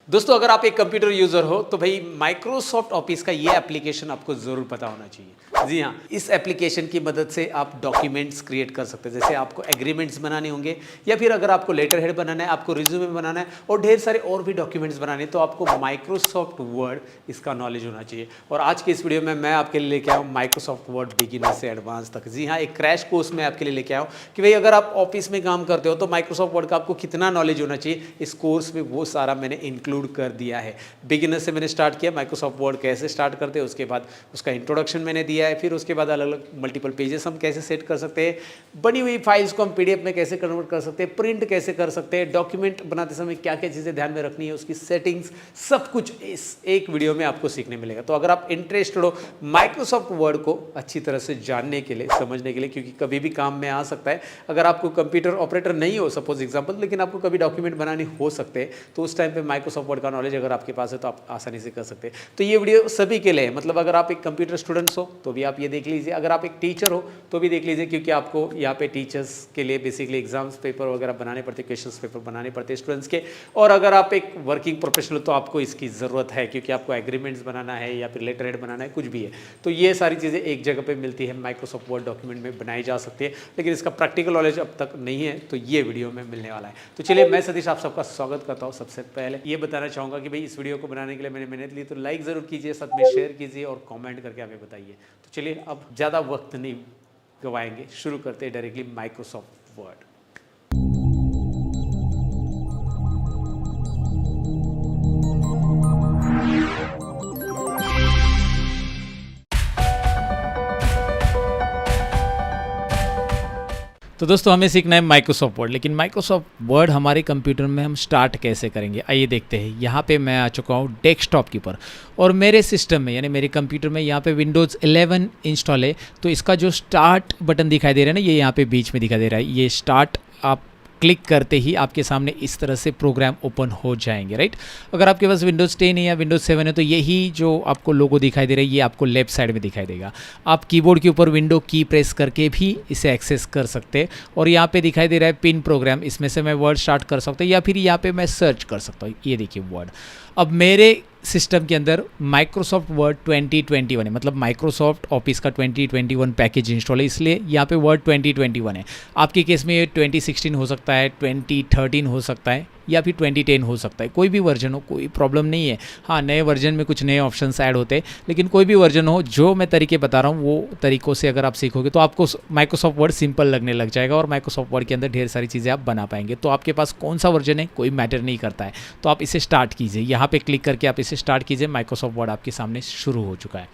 दोस्तों अगर आप एक कंप्यूटर यूज़र हो तो भाई माइक्रोसॉफ्ट ऑफिस का ये एप्लीकेशन आपको ज़रूर पता होना चाहिए। जी हाँ, इस एप्लीकेशन की मदद से आप डॉक्यूमेंट्स क्रिएट कर सकते हैं। जैसे आपको एग्रीमेंट्स बनाने होंगे या फिर अगर आपको लेटर हेड बनाना है, आपको रिज्यूमे बनाना है और ढेर सारे और भी डॉक्यूमेंट्स बनाने हैं, तो आपको माइक्रोसॉफ्ट वर्ड इसका नॉलेज होना चाहिए। और आज के इस वीडियो में मैं आपके लिए लेके आऊँ माइक्रोसॉफ्ट वर्ड बिगिनर से एडवांस तक। जी हाँ, एक क्रैश कोर्स में आपके लिए लेके आऊँ कि भाई अगर आप ऑफिस में काम करते हो तो माइक्रोसॉफ्ट वर्ड का आपको कितना नॉलेज होना चाहिए। इस कोर्स में वो सारा मैंने इंक्लूड कर दिया है। बिगिनर से मैंने स्टार्ट किया, माइक्रोसॉफ्ट वर्ड कैसे स्टार्ट करते हैं, उसके बाद उसका इंट्रोडक्शन मैंने दिया है, फिर उसके बाद अलग अलग मल्टीपल पेजेस हम कैसे सेट कर सकते हैं, बनी हुई फाइल्स को हम पीडीएफ में कैसे कन्वर्ट कर सकते हैं, प्रिंट कैसे कर सकते हैं, डॉक्यूमेंट बनाते समय क्या क्या चीज़ें ध्यान में रखनी है, उसकी सेटिंग्स, सब कुछ इस एक वीडियो में आपको सीखने मिलेगा। तो अगर आप इंटरेस्टेड हो माइक्रोसॉफ्ट वर्ड को अच्छी तरह से जानने के लिए, समझने के लिए, क्योंकि कभी भी काम में आ सकता है। अगर आपको कंप्यूटर ऑपरेटर नहीं हो सपोज एग्जाम्पल, लेकिन आपको कभी डॉक्यूमेंट बनानी हो सकते हैं, तो उस टाइम पे माइक्रोसॉफ्ट वर्ड का नॉलेज अगर आपके पास है तो आप आसानी से कर सकते हैं। तो ये वीडियो सभी के लिए है। मतलब अगर आप एक कंप्यूटर स्टूडेंट्स हो तो भी आप ये देख लीजिए, अगर आप एक टीचर हो तो भी देख लीजिए, क्योंकि आपको यहाँ पे टीचर्स के लिए बेसिकली एग्जाम्स पेपर वगैरह बनाने पड़ते, क्वेश्चंस पेपर बनाने पड़ते स्टूडेंट्स के। और अगर आप एक वर्किंग प्रोफेशनल हो तो आपको इसकी ज़रूरत है, क्योंकि आपको एग्रीमेंट्स बनाना है या फिर लेटर हेड बनाना है, कुछ भी है। तो ये सारी चीज़ें एक जगह पर मिलती है, माइक्रोसॉफ्ट वर्ड डॉक्यूमेंट में बनाई जा सकती है, लेकिन इसका प्रैक्टिकल नॉलेज अब तक नहीं है, तो ये वीडियो में मिलने वाला है। तो चलिए, मैं सतीश आप सबका स्वागत करता हूँ। सबसे पहले ये बताना चाहूँगा कि भाई इस वीडियो को बनाने के लिए मैंने मेहनत ली, तो लाइक ज़रूर कीजिए, साथ में शेयर कीजिए और कमेंट करके हमें बताइए। तो चलिए, अब ज़्यादा वक्त नहीं गवाएंगे, शुरू करते हैं डायरेक्टली माइक्रोसॉफ्ट वर्ड। तो दोस्तों हमें सीखना है माइक्रोसॉफ्ट वर्ड, लेकिन माइक्रोसॉफ्ट वर्ड हमारे कंप्यूटर में हम स्टार्ट कैसे करेंगे, आइए देखते हैं। यहाँ पे मैं आ चुका हूँ डेस्कटॉप की पर, और मेरे सिस्टम में यानी मेरे कंप्यूटर में यहाँ पे विंडोज़ 11 इंस्टॉल है। तो इसका जो स्टार्ट बटन दिखाई दे रहा है ना, ये यहाँ पे बीच में दिखाई दे रहा है, ये स्टार्ट आप क्लिक करते ही आपके सामने इस तरह से प्रोग्राम ओपन हो जाएंगे, राइट। अगर आपके पास विंडोज़ 10 है या विंडोज़ 7 है तो यही जो आपको लोगो दिखाई दे रहा है ये आपको लेफ्ट साइड में दिखाई देगा। आप कीबोर्ड के ऊपर विंडो की प्रेस करके भी इसे एक्सेस कर सकते हैं। और यहाँ पे दिखाई दे रहा है पिन प्रोग्राम, इसमें से मैं वर्ड स्टार्ट कर सकता हूँ या फिर यहाँ पे मैं सर्च कर सकता हूँ। ये देखिए वर्ड। अब मेरे सिस्टम के अंदर माइक्रोसॉफ्ट वर्ड 2021 है, मतलब माइक्रोसॉफ्ट ऑफिस का 2021 पैकेज इंस्टॉल है, इसलिए यहाँ पे वर्ड 2021 है। आपके केस में ये 2016 हो सकता है, 2013 हो सकता है या फिर 2010 हो सकता है। कोई भी वर्जन हो, कोई प्रॉब्लम नहीं है। हाँ, नए वर्जन में कुछ नए ऑप्शंस ऐड होते हैं, लेकिन कोई भी वर्जन हो, जो मैं तरीके बता रहा हूँ वो तरीक़ों से अगर आप सीखोगे तो आपको माइक्रोसॉफ्ट वर्ड सिंपल लगने लग जाएगा और माइक्रोसॉफ्ट वर्ड के अंदर ढेर सारी चीज़ें आप बना पाएंगे। तो आपके पास कौन सा वर्जन है कोई मैटर नहीं करता है। तो आप इसे स्टार्ट कीजिए, यहाँ पर क्लिक करके आप इसे स्टार्ट कीजिए। माइक्रोसॉफ्ट वर्ड आपके सामने शुरू हो चुका है।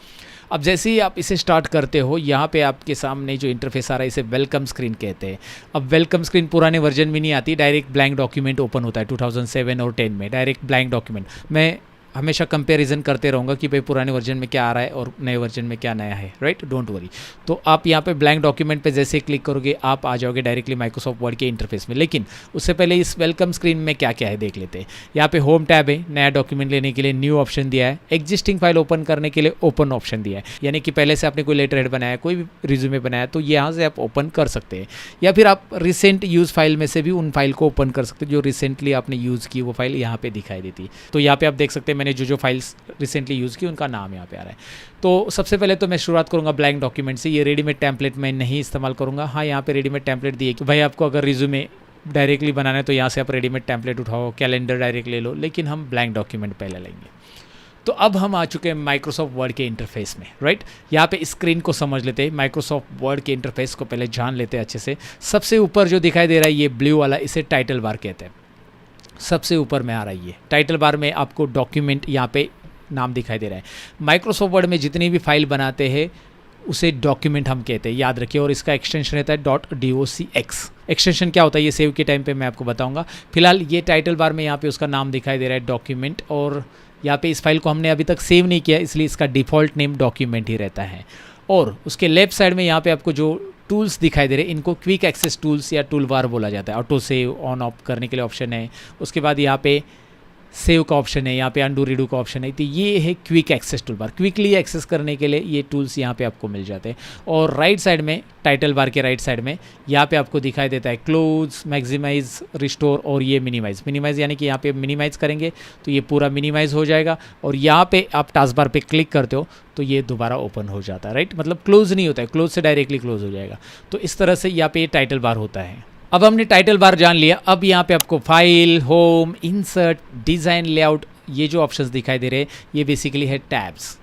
अब जैसे ही आप इसे स्टार्ट करते हो, यहाँ पे आपके सामने जो इंटरफेस आ रहा है इसे वेलकम स्क्रीन कहते हैं। अब वेलकम स्क्रीन पुराने वर्जन में नहीं आती, डायरेक्ट ब्लैंक डॉक्यूमेंट ओपन होता है 2007 और 10 में, डायरेक्ट ब्लैंक डॉक्यूमेंट। मैं हमेशा कंपैरिजन करते रहूँगा कि भाई पुराने वर्जन में क्या आ रहा है और नए वर्जन में क्या नया है, राइट, डोंट वरी। तो आप यहाँ पे ब्लैंक डॉक्यूमेंट पे जैसे क्लिक करोगे आप आ जाओगे डायरेक्टली माइक्रोसॉफ्ट वर्ड के इंटरफेस में। लेकिन उससे पहले इस वेलकम स्क्रीन में क्या क्या है देख लेते हैं। यहाँ पे होम टैब है, नया डॉक्यूमेंट लेने के लिए न्यू ऑप्शन दिया है, एग्जिस्टिंग फाइल ओपन करने के लिए ओपन ऑप्शन दिया है, यानी कि पहले से आपने कोई लेटर हेड बनाया, कोई भी रिज्यूमे बनाया तो यहाँ से आप ओपन कर सकते हैं। या फिर आप रिसेंट यूज़ फाइल में से भी उन फाइल को ओपन कर सकते हैं जो रिसेंटली आपने यूज़ की, वो फाइल यहाँ पे दिखाई देती है। तो यहाँ पे आप देख सकते हैं मैंने जो फाइल्स रिसेंटली यूज़ की उनका नाम यहाँ पे आ रहा है। तो सबसे पहले तो मैं शुरुआत करूँगा ब्लैंक डॉक्यूमेंट से। ये रेडीमेड टेम्पलेट मैं नहीं इस्तेमाल करूँगा। हाँ, यहाँ पे रेडीमेड टेम्पलेट दिए कि भाई आपको अगर रिज्यूमे डायरेक्टली बनाना है तो यहाँ से आप रेडीमेड टेम्पलेट उठाओ, कैलेंडर डायरेक्ट ले लो, लेकिन हम ब्लैंक डॉक्यूमेंट पहले लेंगे। तो अब हम आ चुके हैं माइक्रोसॉफ्ट वर्ड के इंटरफेस में, राइट। यहाँ पे स्क्रीन को समझ लेते हैं, माइक्रोसॉफ्ट वर्ड के इंटरफेस को पहले जान लेते हैं अच्छे से। सबसे ऊपर जो दिखाई दे रहा है ये ब्लू वाला, इसे टाइटल बार कहते हैं। सबसे ऊपर में आ रहा है ये टाइटल बार में आपको डॉक्यूमेंट यहाँ पे नाम दिखाई दे रहा है। माइक्रोसॉफ्ट वर्ड में जितनी भी फाइल बनाते हैं उसे डॉक्यूमेंट हम कहते हैं, याद रखिए। और इसका एक्सटेंशन रहता है .docx। एक्सटेंशन क्या होता है ये सेव के टाइम पे मैं आपको बताऊंगा। फिलहाल ये टाइटल बार में यहाँ पे उसका नाम दिखाई दे रहा है डॉक्यूमेंट, और यहाँ पे इस फाइल को हमने अभी तक सेव नहीं किया इसलिए इसका डिफ़ॉल्ट नेम डॉक्यूमेंट ही रहता है। और उसके लेफ्ट साइड में यहाँ पे आपको जो टूल्स दिखाई दे रहे हैं इनको क्विक एक्सेस टूल्स या टूल बार बोला जाता है। ऑटो सेव ऑन ऑफ करने के लिए ऑप्शन है। उसके बाद यहाँ पे सेव का ऑप्शन है, यहाँ पे अंडू रीडू का ऑप्शन है। तो ये है quick access tool bar, quickly access करने के लिए ये टूल्स यहाँ पे आपको मिल जाते हैं। और राइट साइड में टाइटल बार के राइट साइड में यहाँ पे आपको दिखाई देता है क्लोज, मैक्सिमाइज, रिस्टोर और ये मिनिमाइज। मिनिमाइज यानी कि यहाँ पे मिनिमाइज करेंगे तो ये पूरा मिनिमाइज हो जाएगा, और यहाँ पे आप टास्क बार पे क्लिक करते हो तो ये दोबारा ओपन हो जाता है, राइट। मतलब क्लोज नहीं होता है, क्लोज से डायरेक्टली क्लोज हो जाएगा। तो इस तरह से यहाँ पे टाइटल बार होता है। अब हमने टाइटल बार जान लिया, अब यहाँ पे आपको file, home, insert, design, layout, ये जो ऑप्शंस दिखाई दे रहे हैं ये बेसिकली है टैब्स,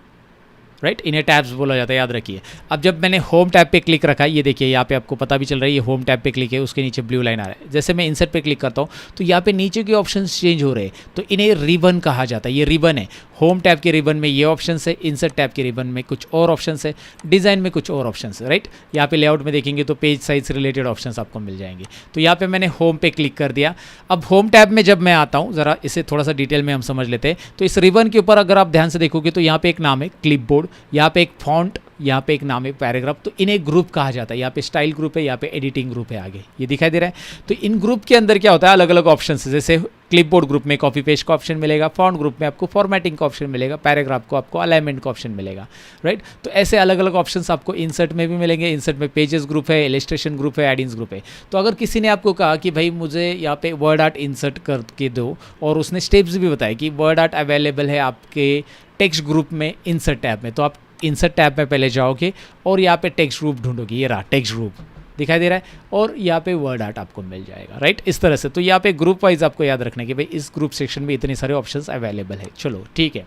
राइट। इन्हें टैब्स बोला जाता है, याद रखिए। अब जब मैंने होम टैब पे क्लिक रखा है, ये देखिए यहाँ पे आपको पता भी चल रहा है ये होम टैब पे क्लिक है, उसके नीचे ब्लू लाइन आ रहा है। जैसे मैं इंसर्ट पे क्लिक करता हूँ तो यहाँ पे नीचे के ऑप्शंस चेंज हो रहे हैं, तो इन्हें रिबन कहा जाता है। ये रिबन है, होम टैब के रिबन में ये ऑप्शन है, इंसर्ट टैब के रिबन में कुछ और ऑप्शन है, डिज़ाइन में कुछ और ऑप्शन है, राइट। यहाँ पे लेआउट में देखेंगे तो पेज साइज से रिलेटेड ऑप्शन आपको मिल जाएंगे। तो यहाँ पे मैंने होम पे क्लिक कर दिया। अब होम टैब में जब मैं आता हूँ, ज़रा इसे थोड़ा सा डिटेल में हम समझ लेते हैं। तो इस रिबन के ऊपर अगर आप ध्यान से देखोगे तो यहाँ पे एक नाम है क्लिपबोर्ड, यहाँ पे एक फॉन्ट, यहाँ पे एक नाम है पैराग्राफ। तो इन्हें ग्रुप कहा जाता है। यहाँ पे स्टाइल ग्रुप है, यहाँ पे एडिटिंग ग्रुप है, आगे ये दिखाई दे रहा है। तो इन ग्रुप के अंदर क्या होता है, अलग अलग ऑप्शन है। जैसे क्लिपबोर्ड ग्रुप में कॉपी पेस्ट का ऑप्शन मिलेगा, फॉन्ट ग्रुप में आपको फॉर्मेटिंग का ऑप्शन मिलेगा, पैराग्राफ को आपको अलाइनमेंट का ऑप्शन मिलेगा, राइट। तो ऐसे अलग अलग ऑप्शंस आपको इंसर्ट में भी मिलेंगे। इंसर्ट में पेजेस ग्रुप है, इलस्ट्रेशन ग्रुप है, एडिंग्स ग्रुप है। तो अगर किसी ने आपको कहा कि भाई मुझे यहाँ पे वर्ड आर्ट इंसर्ट करके दो, और उसने स्टेप्स भी बताए कि वर्ड आर्ट अवेलेबल है आपके टेक्स्ट ग्रुप में इंसर्ट टैब में, तो आप इंसर्ट टैब में पहले जाओगे और यहाँ पे टेक्स्ट ग्रुप ढूंढोगे। ये रहा टेक्स्ट ग्रुप दिखाई दे रहा है, और यहाँ पे वर्ड आर्ट आपको मिल जाएगा, राइट। इस तरह से तो यहाँ पे ग्रुप वाइज आपको याद रखना है कि भाई इस ग्रुप सेक्शन में इतने सारे ऑप्शंस अवेलेबल है। चलो ठीक है,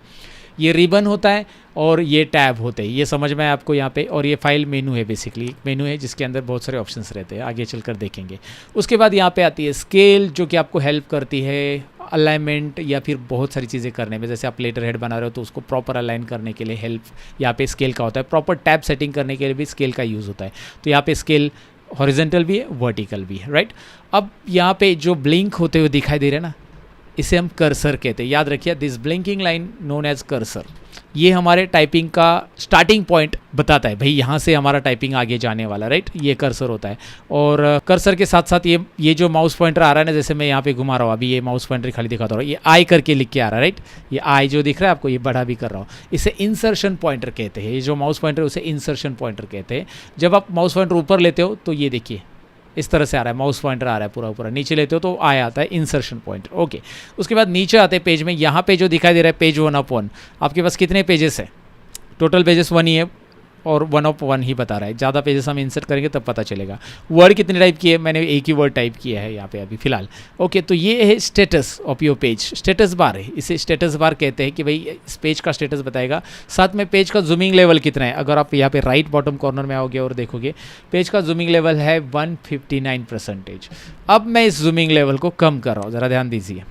ये रिबन होता है और ये टैब होते हैं, ये समझ में आया आपको यहाँ पे। और ये फाइल मेनू है, बेसिकली मेनू है जिसके अंदर बहुत सारे ऑप्शंस रहते हैं, आगे चलकर देखेंगे। उसके बाद यहाँ पे आती है स्केल, जो कि आपको हेल्प करती है अलाइनमेंट या फिर बहुत सारी चीज़ें करने में। जैसे आप लेटर हेड बना रहे हो तो उसको प्रॉपर अलाइन करने के लिए हेल्प यहाँ पे स्केल का होता है। प्रॉपर टैब सेटिंग करने के लिए भी स्केल का यूज़ होता है। तो यहाँ पे स्केल हॉरिजॉन्टल भी है, वर्टिकल भी है, राइट। अब यहाँ पे जो ब्लिंक होते हुए दिखाई दे रहे हैं ना, इसे हम कर्सर कहते हैं। याद रखिए, this blinking line known as cursor. ये हमारे टाइपिंग का स्टार्टिंग पॉइंट बताता है, भाई यहाँ से हमारा टाइपिंग आगे जाने वाला, राइट। ये कर्सर होता है। और कर्सर के साथ साथ ये जो माउस पॉइंटर आ रहा है ना, जैसे मैं यहाँ पे घुमा रहा हूँ, अभी ये माउस पॉइंटर खाली दिखाता हूँ, ये आई करके लिख के आ रहा है, राइट। ये आई जो दिख रहा है आपको, ये बड़ा भी कर रहा हूँ, इसे इंसर्शन पॉइंटर कहते हैं। ये जो माउस पॉइंटर है उसे इंसर्शन पॉइंटर कहते हैं। जब आप माउस पॉइंटर ऊपर लेते हो तो ये देखिए इस तरह से आ रहा है, माउस पॉइंटर आ रहा है पूरा पूरा। नीचे लेते हो तो आया आता है इंसर्शन पॉइंटर, ओके। उसके बाद नीचे आते हैं पेज में, यहाँ पे जो दिखाई दे रहा है पेज 1/1, आपके पास कितने पेजेस है? टोटल पेजेस 1 ही है और 1/1 ही बता रहा है। ज़्यादा पेजेस हम इंसर्ट करेंगे तब पता चलेगा। वर्ड कितने टाइप की है? मैंने एक ही वर्ड टाइप किया है यहाँ पे अभी फिलहाल, ओके। तो ये है status of your page, status bar है, इसे स्टेटस बार कहते हैं कि भाई इस पेज का स्टेटस बताएगा। साथ में पेज का जूमिंग लेवल कितना है, अगर आप यहाँ पे राइट बॉटम कॉर्नर में आओगे और देखोगे पेज का जूमिंग लेवल है 159%। अब मैं इस जूमिंग लेवल को कम कर रहा हूँ, ज़रा ध्यान दीजिए।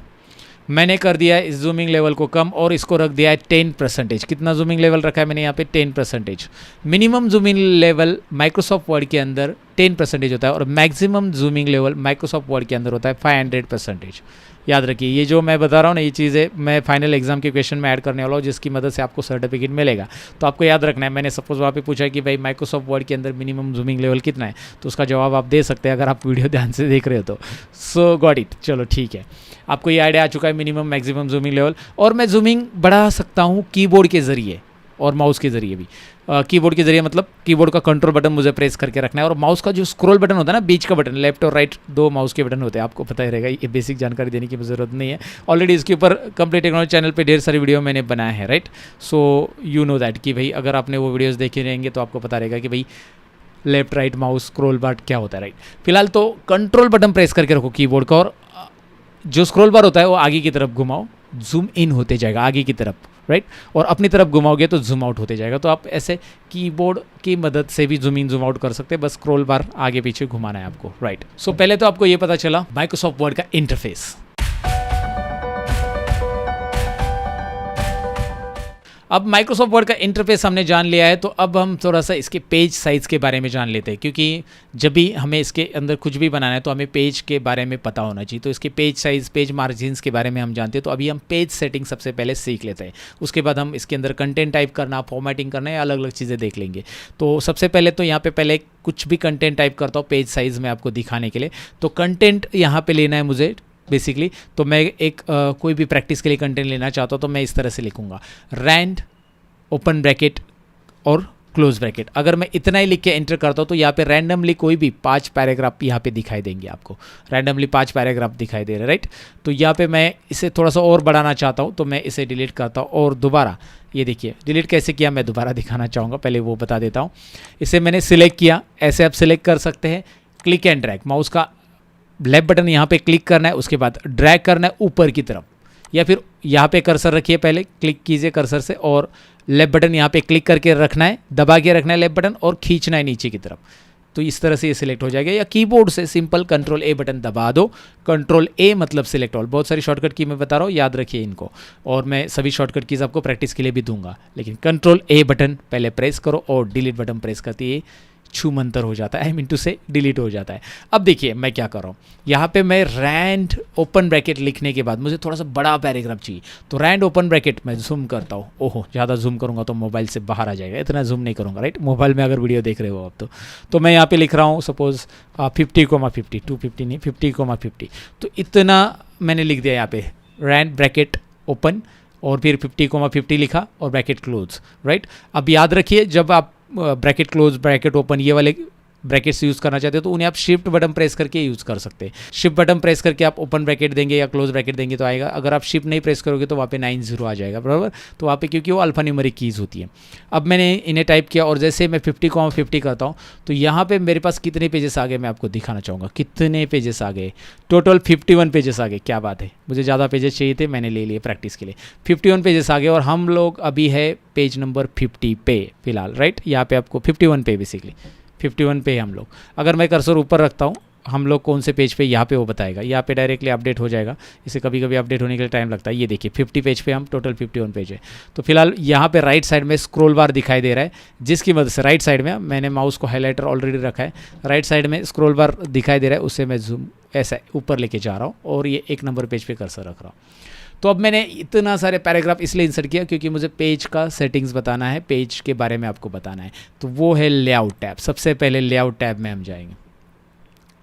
मैंने कर दिया है इस जूमिंग लेवल को कम और इसको रख दिया है 10%। कितना जूमिंग लेवल रखा है मैंने यहाँ पे? 10%। Minimum zooming level Microsoft word के अंदर 10% होता है और maximum zooming level Microsoft word के अंदर होता है 500%। याद रखिए, ये जो मैं बता रहा हूँ ना, ये चीज़ें मैं फाइनल एग्जाम के क्वेश्चन में ऐड करने वाला हूँ, जिसकी मदद से आपको सर्टिफिकेट मिलेगा। तो आपको याद रखना है, मैंने सपोज वहाँ पे पूछा कि भाई माइक्रोसॉफ्ट वर्ड के अंदर मिनिमम जूमिंग लेवल कितना है, तो उसका जवाब आप दे सकते हैं अगर आप वीडियो ध्यान से देख रहे हो तो। सो गॉट इट, चलो ठीक है, आपको ये आइडिया आ चुका है मिनिमम मैक्सिमम जूमिंग लेवल। और मैं जूमिंग बढ़ा सकता हूँ कीबोर्ड के ज़रिए और माउस के ज़रिए भी। कीबोर्ड के ज़रिए मतलब कीबोर्ड का कंट्रोल बटन मुझे प्रेस करके रखना है, और माउस का जो स्क्रॉल बटन होता है ना, बीच का बटन, लेफ्ट और राइट 2 माउस के बटन होते हैं, आपको पता ही रहेगा, ये बेसिक जानकारी देने की ज़रूरत नहीं है। ऑलरेडी इसके ऊपर कंप्लीट टेक्नोलॉजी चैनल पे ढेर सारी वीडियो मैंने बनाया है, right. So you know that कि भाई अगर आपने वो वीडियोज़ देखे रहेंगे तो आपको पता रहेगा कि भाई लेफ्ट राइट माउस स्क्रॉल बार क्या होता है, राइट। फिलहाल तो कंट्रोल बटन प्रेस करके रखो कीबोर्ड का, और जो स्क्रॉल बार होता है वो आगे की तरफ घुमाओ, जूम इन होते जाएगा आगे की तरफ, राइट। और अपनी तरफ घुमाओगे तो जूम आउट होते जाएगा। तो आप ऐसे कीबोर्ड की मदद से भी जूम इन जूम आउट कर सकते हैं, बस स्क्रॉल बार आगे पीछे घुमाना है आपको, राइट। सो पहले तो आपको ये पता चला माइक्रोसॉफ्ट वर्ड का इंटरफेस। अब माइक्रोसॉफ्ट वर्ड का इंटरफेस हमने जान लिया है, तो अब हम थोड़ा सा इसके पेज साइज़ के बारे में जान लेते हैं, क्योंकि जब भी हमें इसके अंदर कुछ भी बनाना है तो हमें पेज के बारे में पता होना चाहिए। तो इसके पेज साइज़, पेज मार्जिन्स के बारे में हम जानते हैं। तो अभी हम पेज सेटिंग सबसे पहले सीख लेते हैं, उसके बाद हम इसके अंदर कंटेंट टाइप करना, फॉर्मेटिंग करना, या अलग अलग चीज़ें देख लेंगे। तो सबसे पहले तो यहाँ पे पहले कुछ भी कंटेंट टाइप करता हूँ पेज साइज़ में आपको दिखाने के लिए। तो कंटेंट यहाँ पे लेना है मुझे बेसिकली। तो मैं एक कोई भी प्रैक्टिस के लिए कंटेंट लेना चाहता हूँ तो मैं इस तरह से लिखूंगा, रैंड ओपन ब्रैकेट और क्लोज ब्रैकेट। अगर मैं इतना ही लिख के एंटर करता हूँ तो यहाँ पे रैंडमली कोई भी 5 पैराग्राफ यहाँ पे दिखाई देंगे आपको, रैंडमली 5 पैराग्राफ दिखाई दे रहे हैं, राइट। तो यहाँ पे मैं इसे थोड़ा सा और बढ़ाना चाहता हूँ तो मैं इसे डिलीट करता हूँ और दोबारा ये देखिए डिलीट कैसे किया मैं दोबारा दिखाना चाहूँगा, पहले वो बता देता हूँ। इसे मैंने सिलेक्ट किया, ऐसे आप सिलेक्ट कर सकते हैं, क्लिक एंड ड्रैग, माउस का लेफ्ट बटन यहाँ पे क्लिक करना है, उसके बाद ड्रैग करना है ऊपर की तरफ, या फिर यहाँ पे कर्सर रखिए, पहले क्लिक कीजिए कर्सर से और लेफ्ट बटन यहाँ पे क्लिक करके रखना है, दबा के रखना है लेफ्ट बटन और खींचना है नीचे की तरफ। तो इस तरह से ये सिलेक्ट हो जाएगा, या कीबोर्ड से सिंपल कंट्रोल ए बटन दबा दो, कंट्रोल ए मतलब सिलेक्ट ऑल। बहुत सारी शॉर्टकट की मैं बता रहा हूँ, याद रखिए इनको, और मैं सभी शॉर्टकट कीज आपको प्रैक्टिस के लिए भी दूंगा। लेकिन कंट्रोल ए बटन पहले प्रेस करो और डिलीट बटन प्रेस करते ही छू मंतर हो जाता है, आई मीन टू से डिलीट हो जाता है। अब देखिए मैं क्या कर रहा हूँ, यहाँ पे मैं रैंड ओपन ब्रैकेट लिखने के बाद मुझे थोड़ा सा बड़ा पैराग्राफ चाहिए, तो रैंड ओपन ब्रैकेट मैं जूम करता हूँ। ओहो, ज़्यादा जूम करूँगा तो मोबाइल से बाहर आ जाएगा, इतना जूम नहीं करूँगा, राइट। मोबाइल में अगर वीडियो देख रहे हो आप तो मैं यहाँ पे लिख रहा हूँ सपोज 50,50, 250 नहीं 50,50। तो इतना मैंने लिख दिया यहाँ पे, रैंड ब्रैकेट ओपन और फिर 50,50 लिखा और ब्रैकेट क्लोज, राइट। अब याद रखिए जब आप ब्रैकेट क्लोज ब्रैकेट ओपन ये वाले ब्रैकेट्स यूज़ करना चाहते हो तो उन्हें आप शिफ्ट बटन प्रेस करके यूज़ कर सकते हैं। शिफ्ट बटन प्रेस करके आप ओपन ब्रैकेट देंगे या क्लोज ब्रैकेट देंगे तो आएगा, अगर आप शिफ्ट नहीं प्रेस करोगे तो वहाँ पे 90 आ जाएगा, बराबर। तो वहाँ पे क्योंकि वो अल्फा न्यूमेरिक कीज़ होती है। अब मैंने इन्हें टाइप किया और जैसे मैं 50,50 करता हूँ तो यहाँ पे मेरे पास कितने पेजेस आ गए मैं आपको दिखाना चाहूँगा। कितने पेजेस आ गए, टोटल 51 पेजेस आ गए। क्या बात है, मुझे ज़्यादा पेजेस चाहिए थे, मैंने ले लिए प्रैक्टिस के लिए। 51 पेजेस आ गए और हम लोग अभी है पेज नंबर 50 पे फिलहाल, राइट। यहाँ पे आपको 51 पे बेसिकली 51 पे हम लोग, अगर मैं कर्सर ऊपर रखता हूँ हम लोग कौन से पेज पे, यहाँ पे वो बताएगा, यहाँ पे डायरेक्टली अपडेट हो जाएगा। इसे कभी कभी अपडेट होने के लिए टाइम लगता है। ये देखिए 50 पेज पे हम, टोटल 51 पेज है। तो फिलहाल यहाँ पे राइट साइड में स्क्रॉल बार दिखाई दे रहा है, जिसकी मदद से राइट साइड में मैंने माउस को हाईलाइटर ऑलरेडी रखा है, राइट साइड में स्क्रॉल बार दिखाई दे रहा है, उससे मैं जूम ऐसा ऊपर लेके जा रहा हूँ और ये 1 नंबर पेज पे कर्सर रख रहा हूँ। तो अब मैंने इतना सारे पैराग्राफ इसलिए इंसर्ट किया क्योंकि मुझे पेज का सेटिंग्स बताना है, पेज के बारे में आपको बताना है। तो वो है लेआउट टैब। सबसे पहले लेआउट टैब में हम जाएंगे,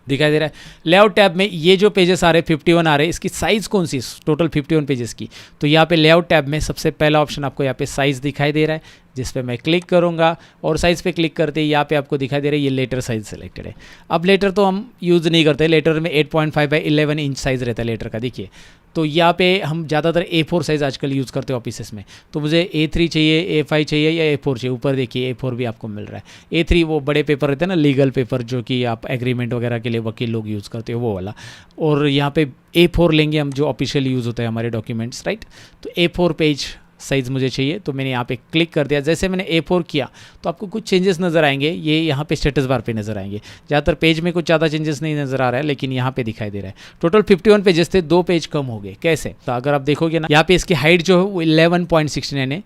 दिखाई दे रहा है लेआउट टैब में ये जो पेजेस आ रहे हैं 51 आ रहे हैं, इसकी साइज़ कौन सी, टोटल 51 पेजेस की। तो यहाँ पे लेआउट टैब में सबसे पहला ऑप्शन आपको यहाँ पे साइज़ दिखाई दे रहा है, जिस पे मैं क्लिक करूँगा और साइज़ पे क्लिक करते ही यहाँ पे आपको दिखाई दे रहा है ये लेटर साइज़ सेलेक्टेड है। अब लेटर तो हम यूज़ नहीं करते, लेटर में 8.5 बाई 11 इंच साइज़ रहता है लेटर का, देखिए। तो यहाँ पे हम ज़्यादातर A4 साइज़ आजकल यूज़ करते हैं ऑफिसेस में। तो मुझे A3 चाहिए, A5 चाहिए या A4 चाहिए, ऊपर देखिए A4 भी आपको मिल रहा है। A3 वो बड़े पेपर रहते हैं ना, लीगल पेपर, जो कि आप एग्रीमेंट वगैरह के लिए वकील लोग यूज़ करते हो, वो वाला। और यहाँ पे A4 लेंगे हम, जो ऑफिशियल यूज़ होता है हमारे डॉक्यूमेंट्स, राइट। तो A4 पेज साइज़ मुझे चाहिए, तो मैंने यहाँ पे क्लिक कर दिया। जैसे मैंने A4 किया तो आपको कुछ चेंजेस नज़र आएंगे, ये यहाँ पे स्टेटस बार पे नज़र आएंगे। ज़्यादातर पेज में कुछ ज़्यादा चेंजेस नहीं नज़र आ रहा है, लेकिन यहाँ पे दिखाई दे रहा है टोटल 51 पेजेस थे, 2 पेज कम हो गए। कैसे, तो अगर आप देखोगे ना यहाँ पे इसकी हाइट जो है वो 11.69 है,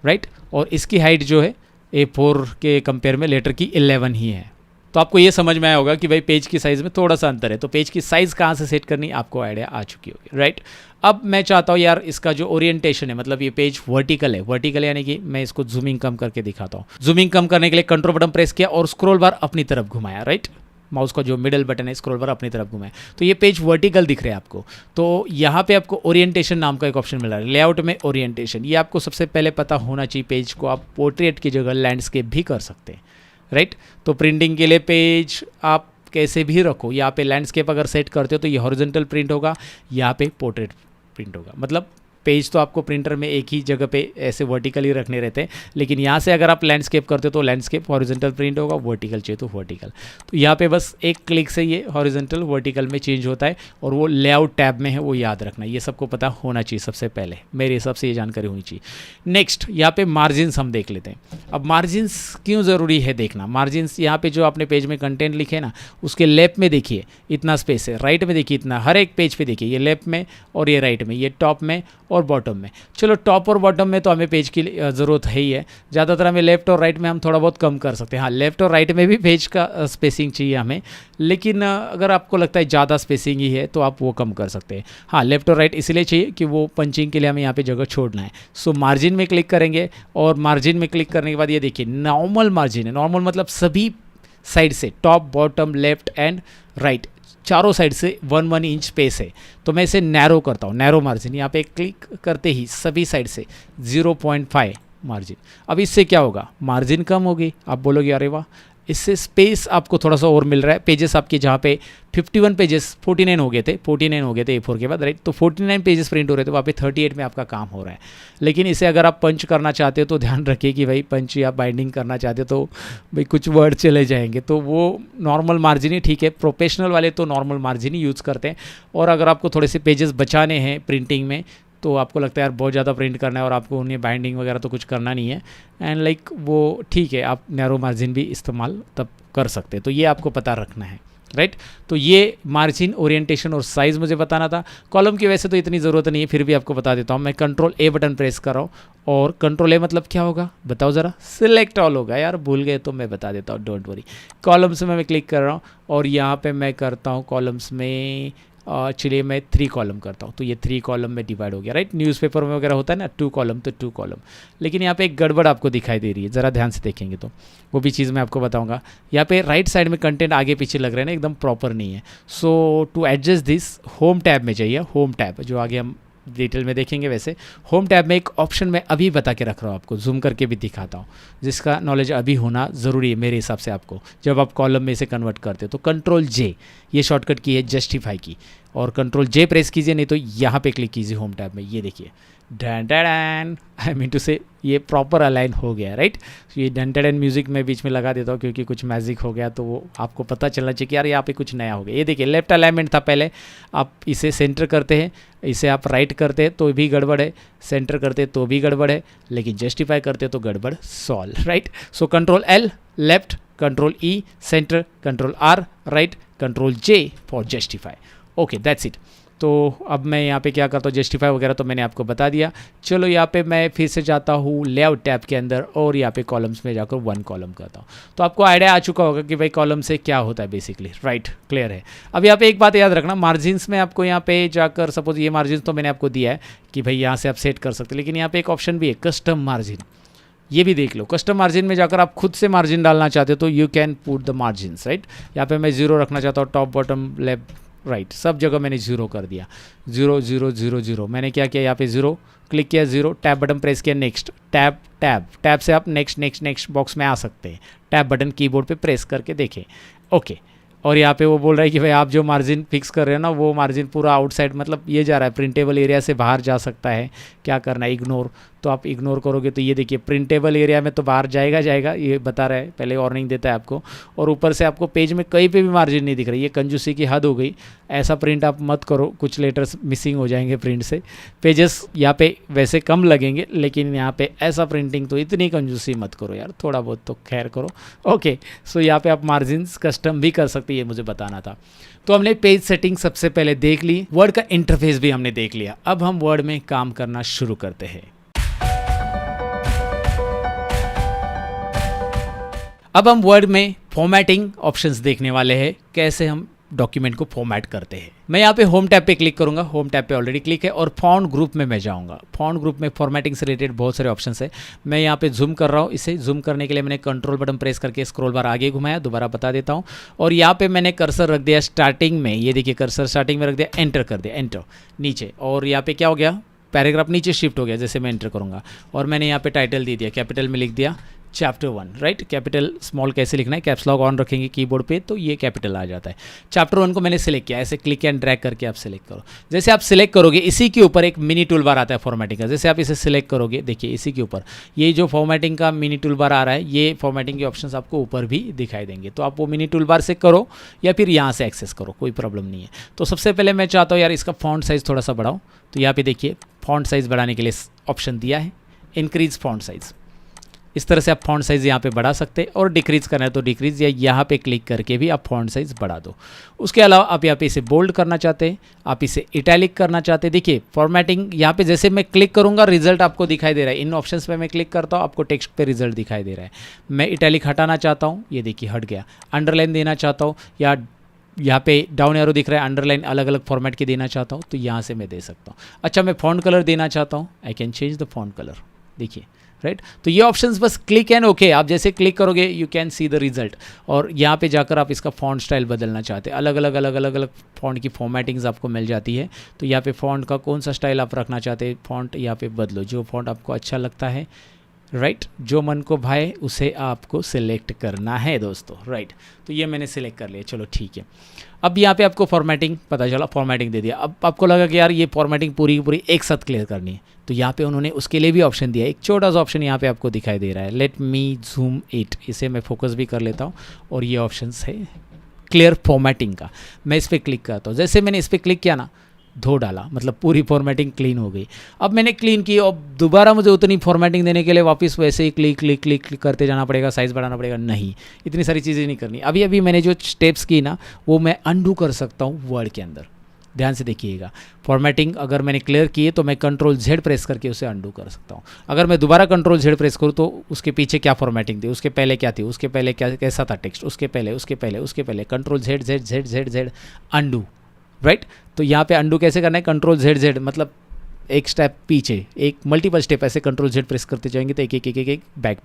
राइट। और इसकी हाइट जो है A4 के कंपेयर में लेटर की 11 ही है। तो आपको ये समझ में आया होगा कि भाई पेज की साइज़ में थोड़ा सा अंतर है। तो पेज की साइज़ कहाँ से सेट करनी आपको आइडिया आ चुकी होगी, राइट। अब मैं चाहता हूँ यार इसका जो ओरिएंटेशन है, मतलब ये पेज वर्टिकल है, वर्टिकल यानी कि मैं इसको जूमिंग कम करके दिखाता हूँ। जूमिंग कम करने के लिए कंट्रोल बटन प्रेस किया और स्क्रॉल बार अपनी तरफ घुमाया, राइट। माउस का जो मिडल बटन है स्क्रॉल बार अपनी तरफ घुमाया, तो ये पेज वर्टिकल दिख रहा है आपको। तो यहाँ पे आपको ओरिएंटेशन नाम का एक ऑप्शन मिल रहा है, लेआउट में ओरिएंटेशन। ये आपको सबसे पहले पता होना चाहिए, पेज को आप पोर्ट्रेट की जगह लैंडस्केप भी कर सकते हैं, राइट। तो प्रिंटिंग के लिए पेज आप कैसे भी रखो, यहाँ पे लैंडस्केप अगर सेट करते हो तो ये हॉरिजॉन्टल प्रिंट होगा, यहाँ पे पोर्ट्रेट प्रिंट होगा। मतलब पेज तो आपको प्रिंटर में एक ही जगह पे ऐसे वर्टिकली रखने रहते हैं, लेकिन यहाँ से अगर आप लैंडस्केप करते हो तो लैंडस्केप हॉरिजॉन्टल प्रिंट होगा, वर्टिकल चाहिए तो वर्टिकल। तो यहाँ पे बस एक क्लिक से ये हॉरिजॉन्टल वर्टिकल में चेंज होता है और वो लेआउट टैब में है, वो याद रखना, ये सबको पता होना चाहिए सबसे पहले, मेरे हिसाब से ये जानकारी होनी चाहिए। नेक्स्ट यहाँ पे मार्जिन्स हम देख लेते हैं। अब मार्जिन्स क्यों ज़रूरी है देखना, मार्जिन्स यहाँ पे जो आपने पेज में कंटेंट लिखे ना उसके लेफ्ट में देखिए इतना स्पेस है, राइट में देखिए इतना, हर एक पेज पे देखिए ये लेफ्ट में और ये राइट में, ये टॉप में और बॉटम में। चलो टॉप और बॉटम में तो हमें पेज की ज़रूरत है ही है, ज़्यादातर हमें लेफ्ट और राइट में हम थोड़ा बहुत कम कर सकते हैं। हाँ, लेफ्ट और राइट में भी पेज का स्पेसिंग चाहिए हमें, लेकिन अगर आपको लगता है ज़्यादा स्पेसिंग ही है तो आप वो कम कर सकते हैं। हाँ, लेफ्ट और राइट इसलिए चाहिए कि वो पंचिंग के लिए हमें यहाँ पे जगह छोड़ना है। सो मार्जिन में क्लिक करेंगे और मार्जिन में क्लिक करने के बाद ये देखिए नॉर्मल मार्जिन है, नॉर्मल मतलब सभी साइड से, top bottom left and right चारों साइड से 1 इंच स्पेस है, तो मैं इसे नैरो करता हूँ, नैरो मार्जिन। यहाँ पे क्लिक करते ही सभी साइड से 0.5 मार्जिन। अब इससे क्या होगा, मार्जिन कम होगी। आप बोलोगे अरे वाह, इससे स्पेस आपको थोड़ा सा और मिल रहा है। पेजेस आपके जहाँ पे 51 पेजेस 49 हो गए थे, 49 हो गए थे A4 के बाद, राइट, तो 49 पेजेस प्रिंट हो रहे थे, वहाँ पे 38 में आपका काम हो रहा है। लेकिन इसे अगर आप पंच करना चाहते हो तो ध्यान रखिए कि भाई पंच या बाइंडिंग करना चाहते हो तो भाई कुछ वर्ड चले जाएंगे, तो वो नॉर्मल मार्जिन ही ठीक है। प्रोफेशनल वाले तो नॉर्मल मार्जिन ही यूज़ करते हैं। और अगर आपको थोड़े से पेजेस बचाने हैं प्रिंटिंग में, तो आपको लगता है यार बहुत ज़्यादा प्रिंट करना है और आपको उन्हें बाइंडिंग वगैरह तो कुछ करना नहीं है, एंड लाइक वो ठीक है, आप नैरो मार्जिन भी इस्तेमाल तब कर सकते हैं। तो ये आपको पता रखना है, राइट। तो ये मार्जिन, ओरिएंटेशन और साइज़ मुझे बताना था। कॉलम की वैसे तो इतनी ज़रूरत नहीं है, फिर भी आपको बता देता हूँ। मैं कंट्रोल ए बटन प्रेस कर रहा हूँ, और कंट्रोल ए मतलब क्या होगा बताओ ज़रा, सिलेक्ट ऑल होगा। यार भूल गए तो मैं बता देता हूँ, डोंट वरी। कॉलम्स में मैं क्लिक कर रहा हूँ और यहाँ पे मैं करता हूँ कॉलम्स में, चलिए मैं 3 कॉलम करता हूँ, तो ये 3 कॉलम में डिवाइड हो गया, राइट। न्यूज़पेपर में वगैरह होता है ना 2 कॉलम, तो 2 कॉलम। लेकिन यहाँ पे एक गड़बड़ आपको दिखाई दे रही है, ज़रा ध्यान से देखेंगे तो वो भी चीज़ मैं आपको बताऊंगा। यहाँ पे राइट साइड में कंटेंट आगे पीछे लग रहे हैं ना, एकदम प्रॉपर नहीं है। So to adjust this, home tab में जाइए, होम टैब जो आगे हम डिटेल में देखेंगे। वैसे होम टैब में एक ऑप्शन मैं अभी बता के रख रहा हूँ आपको, जूम करके भी दिखाता हूँ, जिसका नॉलेज अभी होना ज़रूरी है मेरे हिसाब से आपको, जब आप कॉलम में इसे कन्वर्ट करते हो। तो कंट्रोल जे, ये शॉर्टकट की है जस्टिफाई की, और कंट्रोल जे प्रेस कीजिए, नहीं तो यहाँ पे क्लिक कीजिए होम टैब में। ये देखिए done done, I mean to से ये प्रॉपर अलाइन हो गया, राइट। ये डन डन म्यूजिक में बीच में लगा देता हूँ, क्योंकि कुछ मैजिक हो गया तो वो आपको पता चलना चाहिए कि यार यहाँ पे कुछ नया हो गया। ये देखिए लेफ्ट अलाइनमेंट था पहले, आप इसे सेंटर करते हैं, इसे आप राइट करते हैं तो भी गड़बड़ है, सेंटर करते हैं तो भी गड़बड़ है, लेकिन जस्टिफाई करते हैं तो गड़बड़ solve, right. So control L left, control E centre, control R right, control J for justify. Okay that's it. तो अब मैं यहाँ पे क्या करता हूँ, जस्टिफाई वगैरह तो मैंने आपको बता दिया। चलो यहाँ पे मैं फिर से जाता हूँ लेआउट टैब के अंदर, और यहाँ पे कॉलम्स में जाकर 1 कॉलम करता हूँ। तो आपको आइडिया आ चुका होगा कि भाई कॉलम से क्या होता है बेसिकली, राइट, क्लियर है। अब यहाँ पे एक बात याद रखना, मार्जिन्स में आपको यहाँ पे जाकर, सपोज ये मार्जिन तो मैंने आपको दिया है कि भाई यहाँ से आप सेट कर सकते हैं, लेकिन यहाँ पे एक ऑप्शन भी है कस्टम मार्जिन, ये भी देख लो। कस्टम मार्जिन में जाकर आप खुद से मार्जिन डालना चाहते हो तो you can put the margins, right. यहाँ पे मैं 0 रखना चाहता हूँ, टॉप बॉटम लेफ्ट राइट सब जगह मैंने 0 कर दिया, 0 0 0 0। मैंने क्या किया, यहाँ पे 0 क्लिक किया, 0 टैब बटन प्रेस किया, नेक्स्ट टैब टैब टैब से आप नेक्स्ट नेक्स्ट नेक्स्ट बॉक्स में आ सकते हैं। टैब बटन कीबोर्ड पे प्रेस करके देखें, ओके। और यहाँ पे वो बोल रहा है कि भाई आप जो मार्जिन फिक्स कर रहे हो ना, वो मार्जिन पूरा आउटसाइड, मतलब ये जा रहा है प्रिंटेबल एरिया से बाहर जा सकता है, क्या करना है इग्नोर। तो आप इग्नोर करोगे तो ये देखिए प्रिंटेबल एरिया में तो बाहर जाएगा जाएगा, ये बता रहा है, पहले वार्निंग देता है आपको। और ऊपर से आपको पेज में कहीं पे भी मार्जिन नहीं दिख रही, ये कंजूसी की हद हो गई। ऐसा प्रिंट आप मत करो, कुछ लेटर्स मिसिंग हो जाएंगे प्रिंट से। पेजेस यहाँ पे वैसे कम लगेंगे, लेकिन यहाँ पे ऐसा प्रिंटिंग तो इतनी कंजूसी मत करो यार, थोड़ा बहुत तो खैर करो, ओके। सो यहाँ पे आप मार्जिन्स कस्टम भी कर सकते हैं, ये मुझे बताना था। तो हमने पेज सेटिंग सबसे पहले देख ली, वर्ड का इंटरफेस भी हमने देख लिया। अब हम वर्ड में काम करना शुरू करते हैं। अब हम वर्ड में फॉर्मेटिंग ऑप्शंस देखने वाले हैं, कैसे हम डॉक्यूमेंट को फॉर्मेट करते हैं। मैं यहाँ पे होम टैब पे क्लिक करूंगा, होम टैब पे ऑलरेडी क्लिक है, और फॉन्ट ग्रुप में मैं जाऊंगा। फॉन्ट ग्रुप में फॉर्मेटिंग से रिलेटेड बहुत सारे ऑप्शंस है। मैं यहाँ पे जूम कर रहा हूँ, इसे जूम करने के लिए मैंने कंट्रोल बटन प्रेस करके स्क्रॉल बार आगे घुमाया, दोबारा बता देता हूँ। और यहाँ पे मैंने कर्सर रख दिया स्टार्टिंग में, ये देखिए कर्सर स्टार्टिंग में रख दिया, एंटर कर दिया, एंटर नीचे। और यहाँ पे क्या हो गया, पैराग्राफ नीचे शिफ्ट हो गया जैसे मैं एंटर करूँगा। और मैंने यहाँ पे टाइटल दे दिया, कैपिटल में लिख दिया चैप्टर 1, राइट। कैपिटल स्मॉल कैसे लिखना है, कैप्स लॉक ऑन रखेंगे कीबोर्ड पे तो ये कैपिटल आ जाता है। चैप्टर 1 को मैंने सिलेक्ट किया, ऐसे क्लिक एंड ड्रैग करके आप सिलेक्ट करो। जैसे आप सिलेक्ट करोगे इसी के ऊपर एक मिनी टूल बार आता है फॉर्मेटिंग का, जैसे आप इसे सिलेक्ट करोगे, देखिए इसी के ऊपर ये जो फॉर्मेटिंग का मिनी टूल बार आ रहा है, ये फॉर्मेटिंग के ऑप्शंस आपको ऊपर भी दिखाई देंगे। तो आप वो मिनी टूल बार से करो या फिर यहाँ से एक्सेस करो, कोई प्रॉब्लम नहीं है। तो सबसे पहले मैं चाहता हूँ यार इसका फॉन्ट साइज़ थोड़ा सा बढ़ाऊँ, तो यहाँ पे देखिए फॉन्ट साइज़ बढ़ाने के लिए ऑप्शन दिया है, इंक्रीज फॉन्ट साइज़। इस तरह से आप फॉन्ट साइज़ यहाँ पे बढ़ा सकते हैं, और डिक्रीज़ करना है तो डिक्रीज़, या यहाँ पे क्लिक करके भी आप फॉन्ट साइज़ बढ़ा दो। उसके अलावा आप यहाँ पे इसे बोल्ड करना चाहते हैं, आप इसे इटैलिक करना चाहते हैं। देखिए फॉर्मेटिंग यहाँ पे जैसे मैं क्लिक करूँगा रिजल्ट आपको दिखाई दे रहा है, इन ऑप्शंस पे मैं क्लिक करता हूँ आपको टेक्स्ट पे रिजल्ट दिखाई दे रहा है। मैं इटैलिक हटाना चाहता हूँ, ये देखिए हट गया। अंडरलाइन देना चाहता हूँ, या यहाँ पे डाउन एरो दिख रहा है, अंडरलाइन अलग अलग फॉर्मेट के देना चाहता हूँ तो यहाँ से मैं दे सकता हूँ। अच्छा मैं फॉन्ट कलर देना चाहता हूँ, आई can change the font colour, देखिए, राइट। तो ये ऑप्शंस बस क्लिक एंड ओके, आप जैसे क्लिक करोगे you can see the result. और यहाँ पे जाकर आप इसका फॉन्ट स्टाइल बदलना चाहते हैं, अलग अलग फॉन्ट की फॉर्मेटिंग्स आपको मिल जाती है। तो यहाँ पे फॉन्ट का कौन सा स्टाइल आप रखना चाहते हैं, फॉन्ट यहाँ पे बदलो, जो फॉन्ट आपको अच्छा लगता है, राइट, जो मन को भाए उसे आपको सिलेक्ट करना है दोस्तों, राइट। तो ये मैंने सिलेक्ट कर लिया, चलो ठीक है। अब यहाँ पे आपको फॉर्मेटिंग पता चला, फॉर्मेटिंग दे दिया। अब आपको लगा कि यार ये फॉर्मेटिंग पूरी की पूरी एक साथ क्लियर करनी है, तो यहाँ पे उन्होंने उसके लिए भी ऑप्शन दिया है। एक छोटा सा ऑप्शन यहाँ पे आपको दिखाई दे रहा है, लेट मी जूम इट, इसे मैं फोकस भी कर लेता हूँ। और ये ऑप्शन है क्लियर फॉर्मेटिंग का, मैं इस पर क्लिक करता हूँ। जैसे मैंने इस पर क्लिक किया ना, धो डाला, मतलब पूरी फॉर्मेटिंग क्लीन हो गई। अब मैंने क्लीन की, अब दोबारा मुझे उतनी फॉर्मेटिंग देने के लिए वापस वैसे ही क्लिक क्लिक क्लिक क्लिक करते जाना पड़ेगा, साइज़ बढ़ाना पड़ेगा, नहीं, इतनी सारी चीज़ें नहीं करनी। अभी अभी मैंने जो स्टेप्स की ना, वो मैं अंडू कर सकता हूँ वर्ड के अंदर। ध्यान से देखिएगा, फॉर्मेटिंग अगर मैंने क्लियर की है तो मैं Ctrl+Z प्रेस करके उसे अंडू कर सकता हूँ। अगर मैं दोबारा Ctrl+Z प्रेस करूँ तो उसके पीछे क्या फॉर्मेटिंग थी, उसके पहले क्या थी, उसके पहले क्या कैसा था टेक्स्ट, उसके पहले Ctrl+Z अंडू, राइट। तो यहाँ पे अंडू कैसे करना है, Ctrl+Z, मतलब एक स्टेप पीछे, एक मल्टीपल स्टेप ऐसे Ctrl+Z प्रेस करते जाएंगे तो एक back,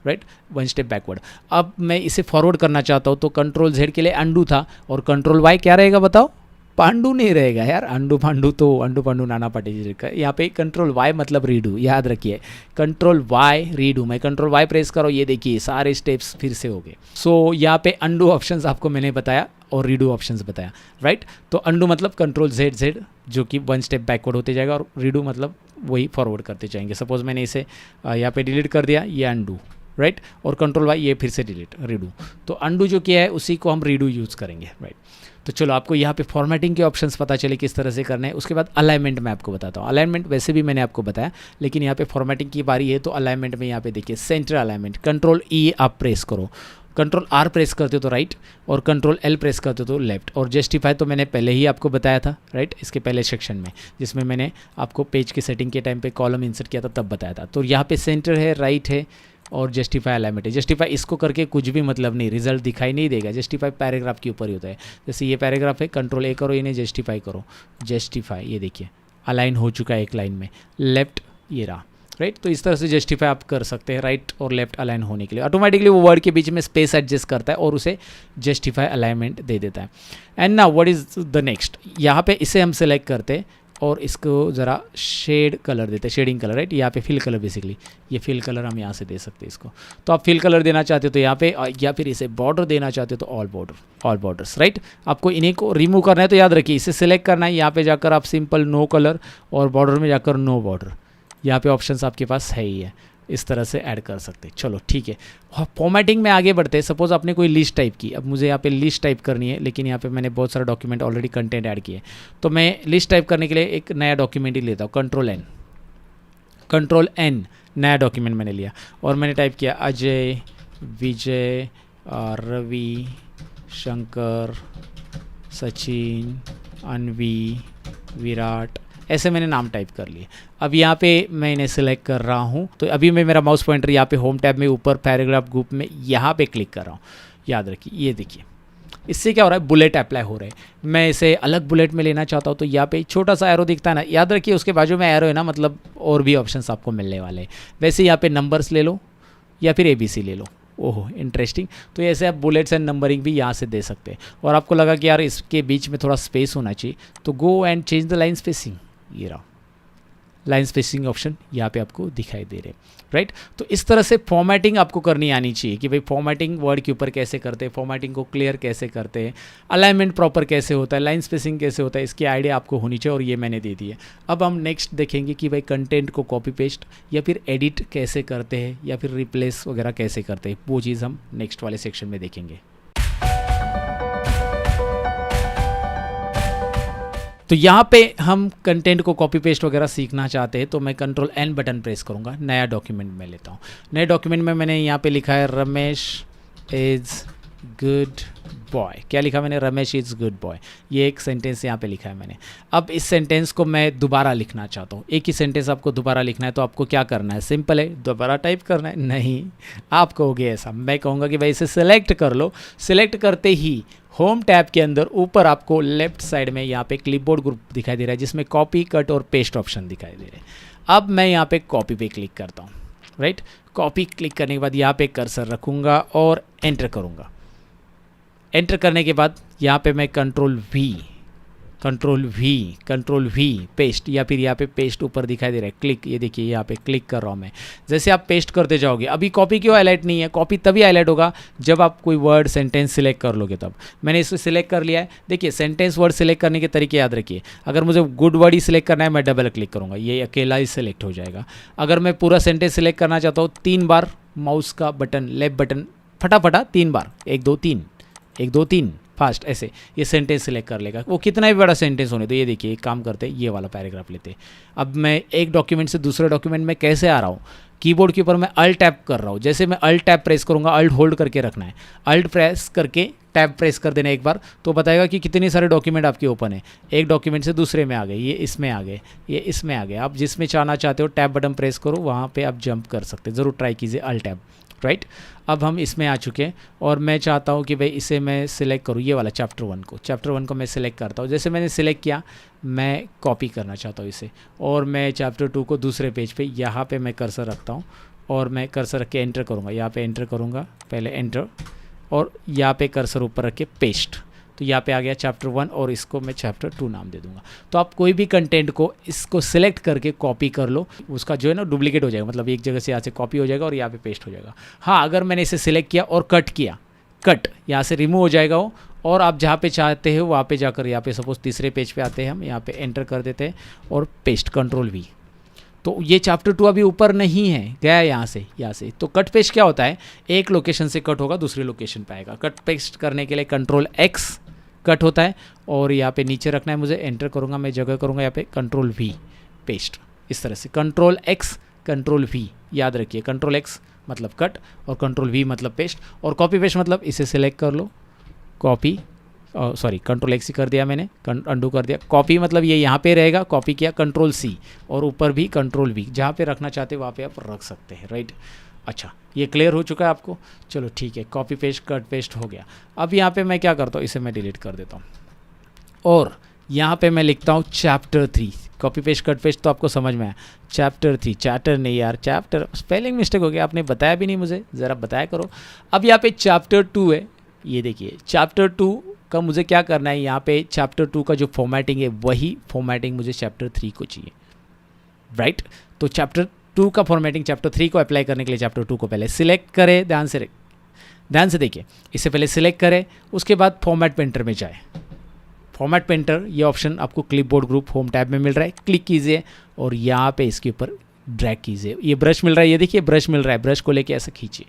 right, one step backward. अब मैं इसे फॉरवर्ड करना चाहता हूँ तो Ctrl+Z के लिए अंडू था, और Ctrl+Y क्या रहेगा बताओ, पांडू नहीं रहेगा यार, अंडू पांडू तो अंडू पांडू नाना पाटेकर का। यहाँ पे Ctrl+Y मतलब रीडू, याद रखिए, Ctrl+Y रीडू। मैं Ctrl+Y प्रेस करो, ये देखिए सारे स्टेप्स फिर से हो गए। सो यहाँ पे अंडू ऑप्शंस आपको मैंने बताया और रीडू ऑप्शंस बताया, राइट। तो अंडू मतलब Ctrl+Z जो कि वन स्टेप बैकवर्ड होते जाएगा, और रीडू मतलब वही फॉरवर्ड करते जाएंगे। सपोज मैंने इसे यहाँ पे डिलीट कर दिया, ये अंडू, राइट, और Ctrl+Y ये फिर से डिलीट, रीडू। तो अंडू जो किया है उसी को हम रीडू यूज़ करेंगे, राइट। तो चलो आपको यहाँ पे फॉर्मेटिंग के ऑप्शंस पता चले किस तरह से करना है। उसके बाद अलाइनमेंट मैं आपको बताता हूँ। अलाइनमेंट वैसे भी मैंने आपको बताया, लेकिन यहाँ पे फॉर्मेटिंग की बारी है तो अलाइनमेंट में यहाँ पे देखिए सेंटर अलाइनमेंट, Ctrl+E आप प्रेस करो, Ctrl+R प्रेस करते हो तो राइट, और Ctrl+L प्रेस करते हो तो लेफ्ट। और जस्टिफाई तो मैंने पहले ही आपको बताया था, राइट, इसके पहले सेक्शन में, जिसमें मैंने आपको पेज की सेटिंग के टाइम पे कॉलम इंसर्ट किया था तब बताया था। तो यहाँ पे सेंटर है, राइट है, और जस्टिफाई अलाइनमेंट है। जस्टिफाई इसको करके कुछ भी मतलब नहीं, रिजल्ट दिखाई नहीं देगा। जस्टिफाई पैराग्राफ के ऊपर ही होता है। जैसे ये पैराग्राफ है, Ctrl+A करो, इन्हें जस्टिफाई करो, जस्टिफाई, ये देखिए अलाइन हो चुका है एक लाइन में, लेफ्ट ये रहा, राइट। तो इस तरह से जस्टिफाई आप कर सकते हैं, राइट और लेफ्ट अलाइन होने के लिए। ऑटोमेटिकली वो वर्ड के बीच में स्पेस एडजस्ट करता है और उसे जस्टिफाई अलाइनमेंट दे देता है। And now what is the next, यहाँ पे इसे हम सेलेक्ट करते हैं और इसको ज़रा शेड कलर देते हैं, शेडिंग कलर, राइट। यहाँ पे फिल कलर, बेसिकली ये फिल कलर हम यहाँ से दे सकते हैं इसको। तो आप फिल कलर देना चाहते हो तो यहाँ पे, या फिर इसे बॉर्डर देना चाहते हो तो ऑल बॉर्डर्स, राइट। आपको इन्हीं को रिमूव करना है तो याद रखिए इसे सिलेक्ट करना है, यहाँ पे जाकर आप सिंपल नो कलर, और बॉर्डर में जाकर नो बॉर्डर, यहाँ पे ऑप्शंस आपके पास है ही है, इस तरह से ऐड कर सकते हैं। चलो ठीक है, फॉर्मेटिंग में आगे बढ़ते हैं। सपोज आपने कोई लिस्ट टाइप की, अब मुझे यहाँ पे लिस्ट टाइप करनी है, लेकिन यहाँ पे मैंने बहुत सारा डॉक्यूमेंट ऑलरेडी कंटेंट ऐड किए, तो मैं लिस्ट टाइप करने के लिए एक नया डॉक्यूमेंट ही लेता हूँ, Ctrl+N, नया डॉक्यूमेंट मैंने लिया और मैंने टाइप किया अजय, विजय, रवि, शंकर, सचिन, अनवी, विराट, ऐसे मैंने नाम टाइप कर लिए। अब यहाँ पे मैं इन्हें सेलेक्ट कर रहा हूँ, तो अभी मैं मेरा माउस पॉइंटर यहाँ पे होम टैब में ऊपर पैराग्राफ ग्रुप में यहाँ पे क्लिक कर रहा हूँ। याद रखिए, ये देखिए इससे क्या हो रहा है, बुलेट अप्लाई हो रहे हैं। मैं इसे अलग बुलेट में लेना चाहता हूँ तो यहाँ पे छोटा सा एरो दिखता है ना, याद रखिए उसके बाजू में एरो है ना, मतलब और भी ऑप्शंस आपको मिलने वाले हैं। वैसे यहाँ पे नंबर्स ले लो या फिर ABC ले लो। ओहो इंटरेस्टिंग। तो ऐसे आप बुलेट्स एंड नंबरिंग भी यहाँ से दे सकते हैं। और आपको लगा कि यार इसके बीच में थोड़ा स्पेस होना चाहिए तो go and change the line spacing, ये रहा लाइन स्पेसिंग ऑप्शन यहाँ पे आपको दिखाई दे रहे, राइट। तो इस तरह से फॉर्मेटिंग आपको करनी आनी चाहिए कि भाई फॉर्मेटिंग वर्ड के ऊपर कैसे करते हैं, फॉर्मेटिंग को क्लियर कैसे करते हैं, अलाइनमेंट प्रॉपर कैसे होता है, लाइन स्पेसिंग कैसे होता है, इसकी आइडिया आपको होनी चाहिए और ये मैंने दे दी है। अब हम नेक्स्ट देखेंगे कि भाई कंटेंट को कॉपी पेस्ट या फिर एडिट कैसे करते हैं या फिर रिप्लेस वगैरह कैसे करते हैं, वो चीज़ हम नेक्स्ट वाले सेक्शन में देखेंगे। तो यहाँ पे हम कंटेंट को कॉपी पेस्ट वगैरह सीखना चाहते हैं तो मैं Ctrl+N बटन प्रेस करूँगा, नया डॉक्यूमेंट में लेता हूँ। नए डॉक्यूमेंट में मैंने यहाँ पे लिखा है रमेश इज़ गुड बॉय। क्या लिखा मैंने, रमेश इज़ गुड बॉय। ये एक सेंटेंस यहाँ पे लिखा है मैंने। अब इस सेंटेंस को मैं दोबारा लिखना चाहता हूँ। एक ही सेंटेंस आपको दोबारा लिखना है तो आपको क्या करना है, सिंपल है, दोबारा टाइप करना है। नहीं, आप कहोगे ऐसा, मैं कहूँगा कि भाई इसे सिलेक्ट कर लो। सिलेक्ट करते ही होम टैब के अंदर ऊपर आपको लेफ्ट साइड में यहाँ पे क्लिपबोर्ड ग्रुप दिखाई दे रहा है जिसमें कॉपी, कट और पेस्ट ऑप्शन दिखाई दे रहे हैं। अब मैं यहाँ पे कॉपी पे क्लिक करता हूँ, राइट। कॉपी क्लिक करने के बाद यहाँ पे कर्सर रखूँगा और एंटर करूँगा। एंटर करने के बाद यहाँ पे मैं कंट्रोल वी पेस्ट, या फिर यहाँ पे पेस्ट ऊपर दिखाई दे रहा है, क्लिक, ये देखिए यहाँ पे क्लिक कर रहा हूँ मैं। जैसे आप पेस्ट करते जाओगे, अभी कॉपी क्यों हाईलाइट नहीं है, कॉपी तभी हाईलाइट होगा जब आप कोई वर्ड सेंटेंस सिलेक्ट कर लोगे तब। मैंने इसे सिलेक्ट कर लिया है। देखिए सेंटेंस वर्ड सिलेक्ट करने के तरीके याद रखिए। अगर मुझे गुड वर्ड ही सिलेक्ट करना है, मैं डबल क्लिक करूँगा, ये अकेला ही सिलेक्ट हो जाएगा। अगर मैं पूरा सेंटेंस सिलेक्ट करना चाहता हूँ, 3 बार माउस का बटन, लेफ्ट बटन फटाफटा 3 बार, 1 2 3 फास्ट, ऐसे ये सेंटेंस सिलेक्ट कर लेगा। वो कितना भी बड़ा सेंटेंस होने तो। ये देखिए एक काम करते हैं, ये वाला पैराग्राफ लेते हैं। अब मैं एक डॉक्यूमेंट से दूसरे डॉक्यूमेंट में कैसे आ रहा हूँ, कीबोर्ड के ऊपर मैं अल्ट टैप कर रहा हूँ। जैसे मैं अल्ट टैप प्रेस करूँगा, अल्ट होल्ड करके रखना है, अल्ट प्रेस करके टैब प्रेस कर देना एक बार, तो बताएगा कि कितने सारे डॉक्यूमेंट आपके ओपन है। एक डॉक्यूमेंट से दूसरे में आ गए, ये इसमें आ गए, ये इसमें आ गए। आप जिसमें चाहना चाहते हो टैब बटन प्रेस करो, वहाँ पे आप जंप कर सकते हैं। ज़रूर ट्राई कीजिए अल्ट टैब, राइट। अब हम इसमें आ चुके हैं और मैं चाहता हूँ कि भाई इसे मैं सिलेक्ट करूँ, ये वाला चैप्टर 1 को मैं सिलेक्ट करता हूँ। जैसे मैंने सिलेक्ट किया, मैं कॉपी करना चाहता हूँ इसे, और मैं चैप्टर 2 को दूसरे पेज पे यहाँ पे मैं कर्सर रखता हूँ और मैं कर्सर रख के एंटर करूँगा। यहाँ पे एंटर करूँगा, पहले एंटर, और यहाँ पे कर्सर ऊपर रख के पेस्ट, तो यहाँ पे आ गया चैप्टर 1 और इसको मैं चैप्टर 2 नाम दे दूंगा। तो आप कोई भी कंटेंट को इसको सिलेक्ट करके कॉपी कर लो, उसका जो है ना डुप्लीकेट हो जाएगा, मतलब एक जगह से यहाँ से कॉपी हो जाएगा और यहाँ पे पेस्ट हो जाएगा। हाँ, अगर मैंने इसे सिलेक्ट किया और कट किया, कट यहाँ से रिमूव हो जाएगा वो, और आप जहाँ पे चाहते हो वहाँ पे जाकर, यहाँ पे सपोज तीसरे पेज पे आते हैं हम, यहाँ पे एंटर कर देते हैं और पेस्ट, कंट्रोल V। तो ये चैप्टर 2 अभी ऊपर नहीं है, गया है यहाँ से। तो कट पेस्ट क्या होता है, एक लोकेशन से कट होगा दूसरी लोकेशन पे आएगा। कट पेस्ट करने के लिए कंट्रोल X कट होता है, और यहाँ पे नीचे रखना है मुझे, एंटर करूँगा, मैं जगह करूँगा यहाँ पे कंट्रोल V पेस्ट। इस तरह से कंट्रोल X कंट्रोल V, याद रखिए कंट्रोल X मतलब कट और कंट्रोल V मतलब पेस्ट। और कॉपी पेस्ट मतलब इसे सिलेक्ट कर लो, कॉपी, सॉरी कंट्रोल X ही कर दिया मैंने, अंडू कर दिया। कॉपी मतलब ये यहाँ पे रहेगा, कॉपी किया, कंट्रोल C, और ऊपर भी कंट्रोल V, जहाँ पे रखना चाहते हैं वहाँ पे आप रख सकते हैं, राइट। अच्छा, ये क्लियर हो चुका है आपको, चलो ठीक है। कॉपी पेस्ट कट पेस्ट हो गया। अब यहाँ पे मैं क्या करता हूँ, इसे मैं डिलीट कर देता हूँ और यहाँ पे मैं लिखता हूँ chapter 3। Copy paste cut paste तो आपको समझ में आया, चैप्टर 3, चैप्टर नहीं यार, चैप्टर, स्पेलिंग मिस्टेक हो गया, आपने बताया भी नहीं मुझे, ज़रा बताया करो। अब यहाँ पे चैप्टर 2 है, ये देखिए चैप्टर 2 का मुझे क्या करना है, यहाँ पे चैप्टर 2 का जो फॉर्मेटिंग है वही फॉर्मेटिंग मुझे चैप्टर 3 को चाहिए, राइट। तो चैप्टर 2 का फॉर्मेटिंग चैप्टर 3 को अप्लाई करने के लिए चैप्टर 2 को पहले सिलेक्ट करें, ध्यान से देखिए, इसे पहले सिलेक्ट करें, उसके बाद फॉर्मेट पेंटर में जाए। फॉर्मेट पेंटर ये ऑप्शन आपको क्लिपबोर्ड ग्रुप होम टैब में मिल रहा है, क्लिक कीजिए और यहाँ पे इसके ऊपर ड्रैग कीजिए। ये ब्रश मिल रहा है, ये देखिए ब्रश मिल रहा है, ब्रश को लेके ऐसे खींचिए।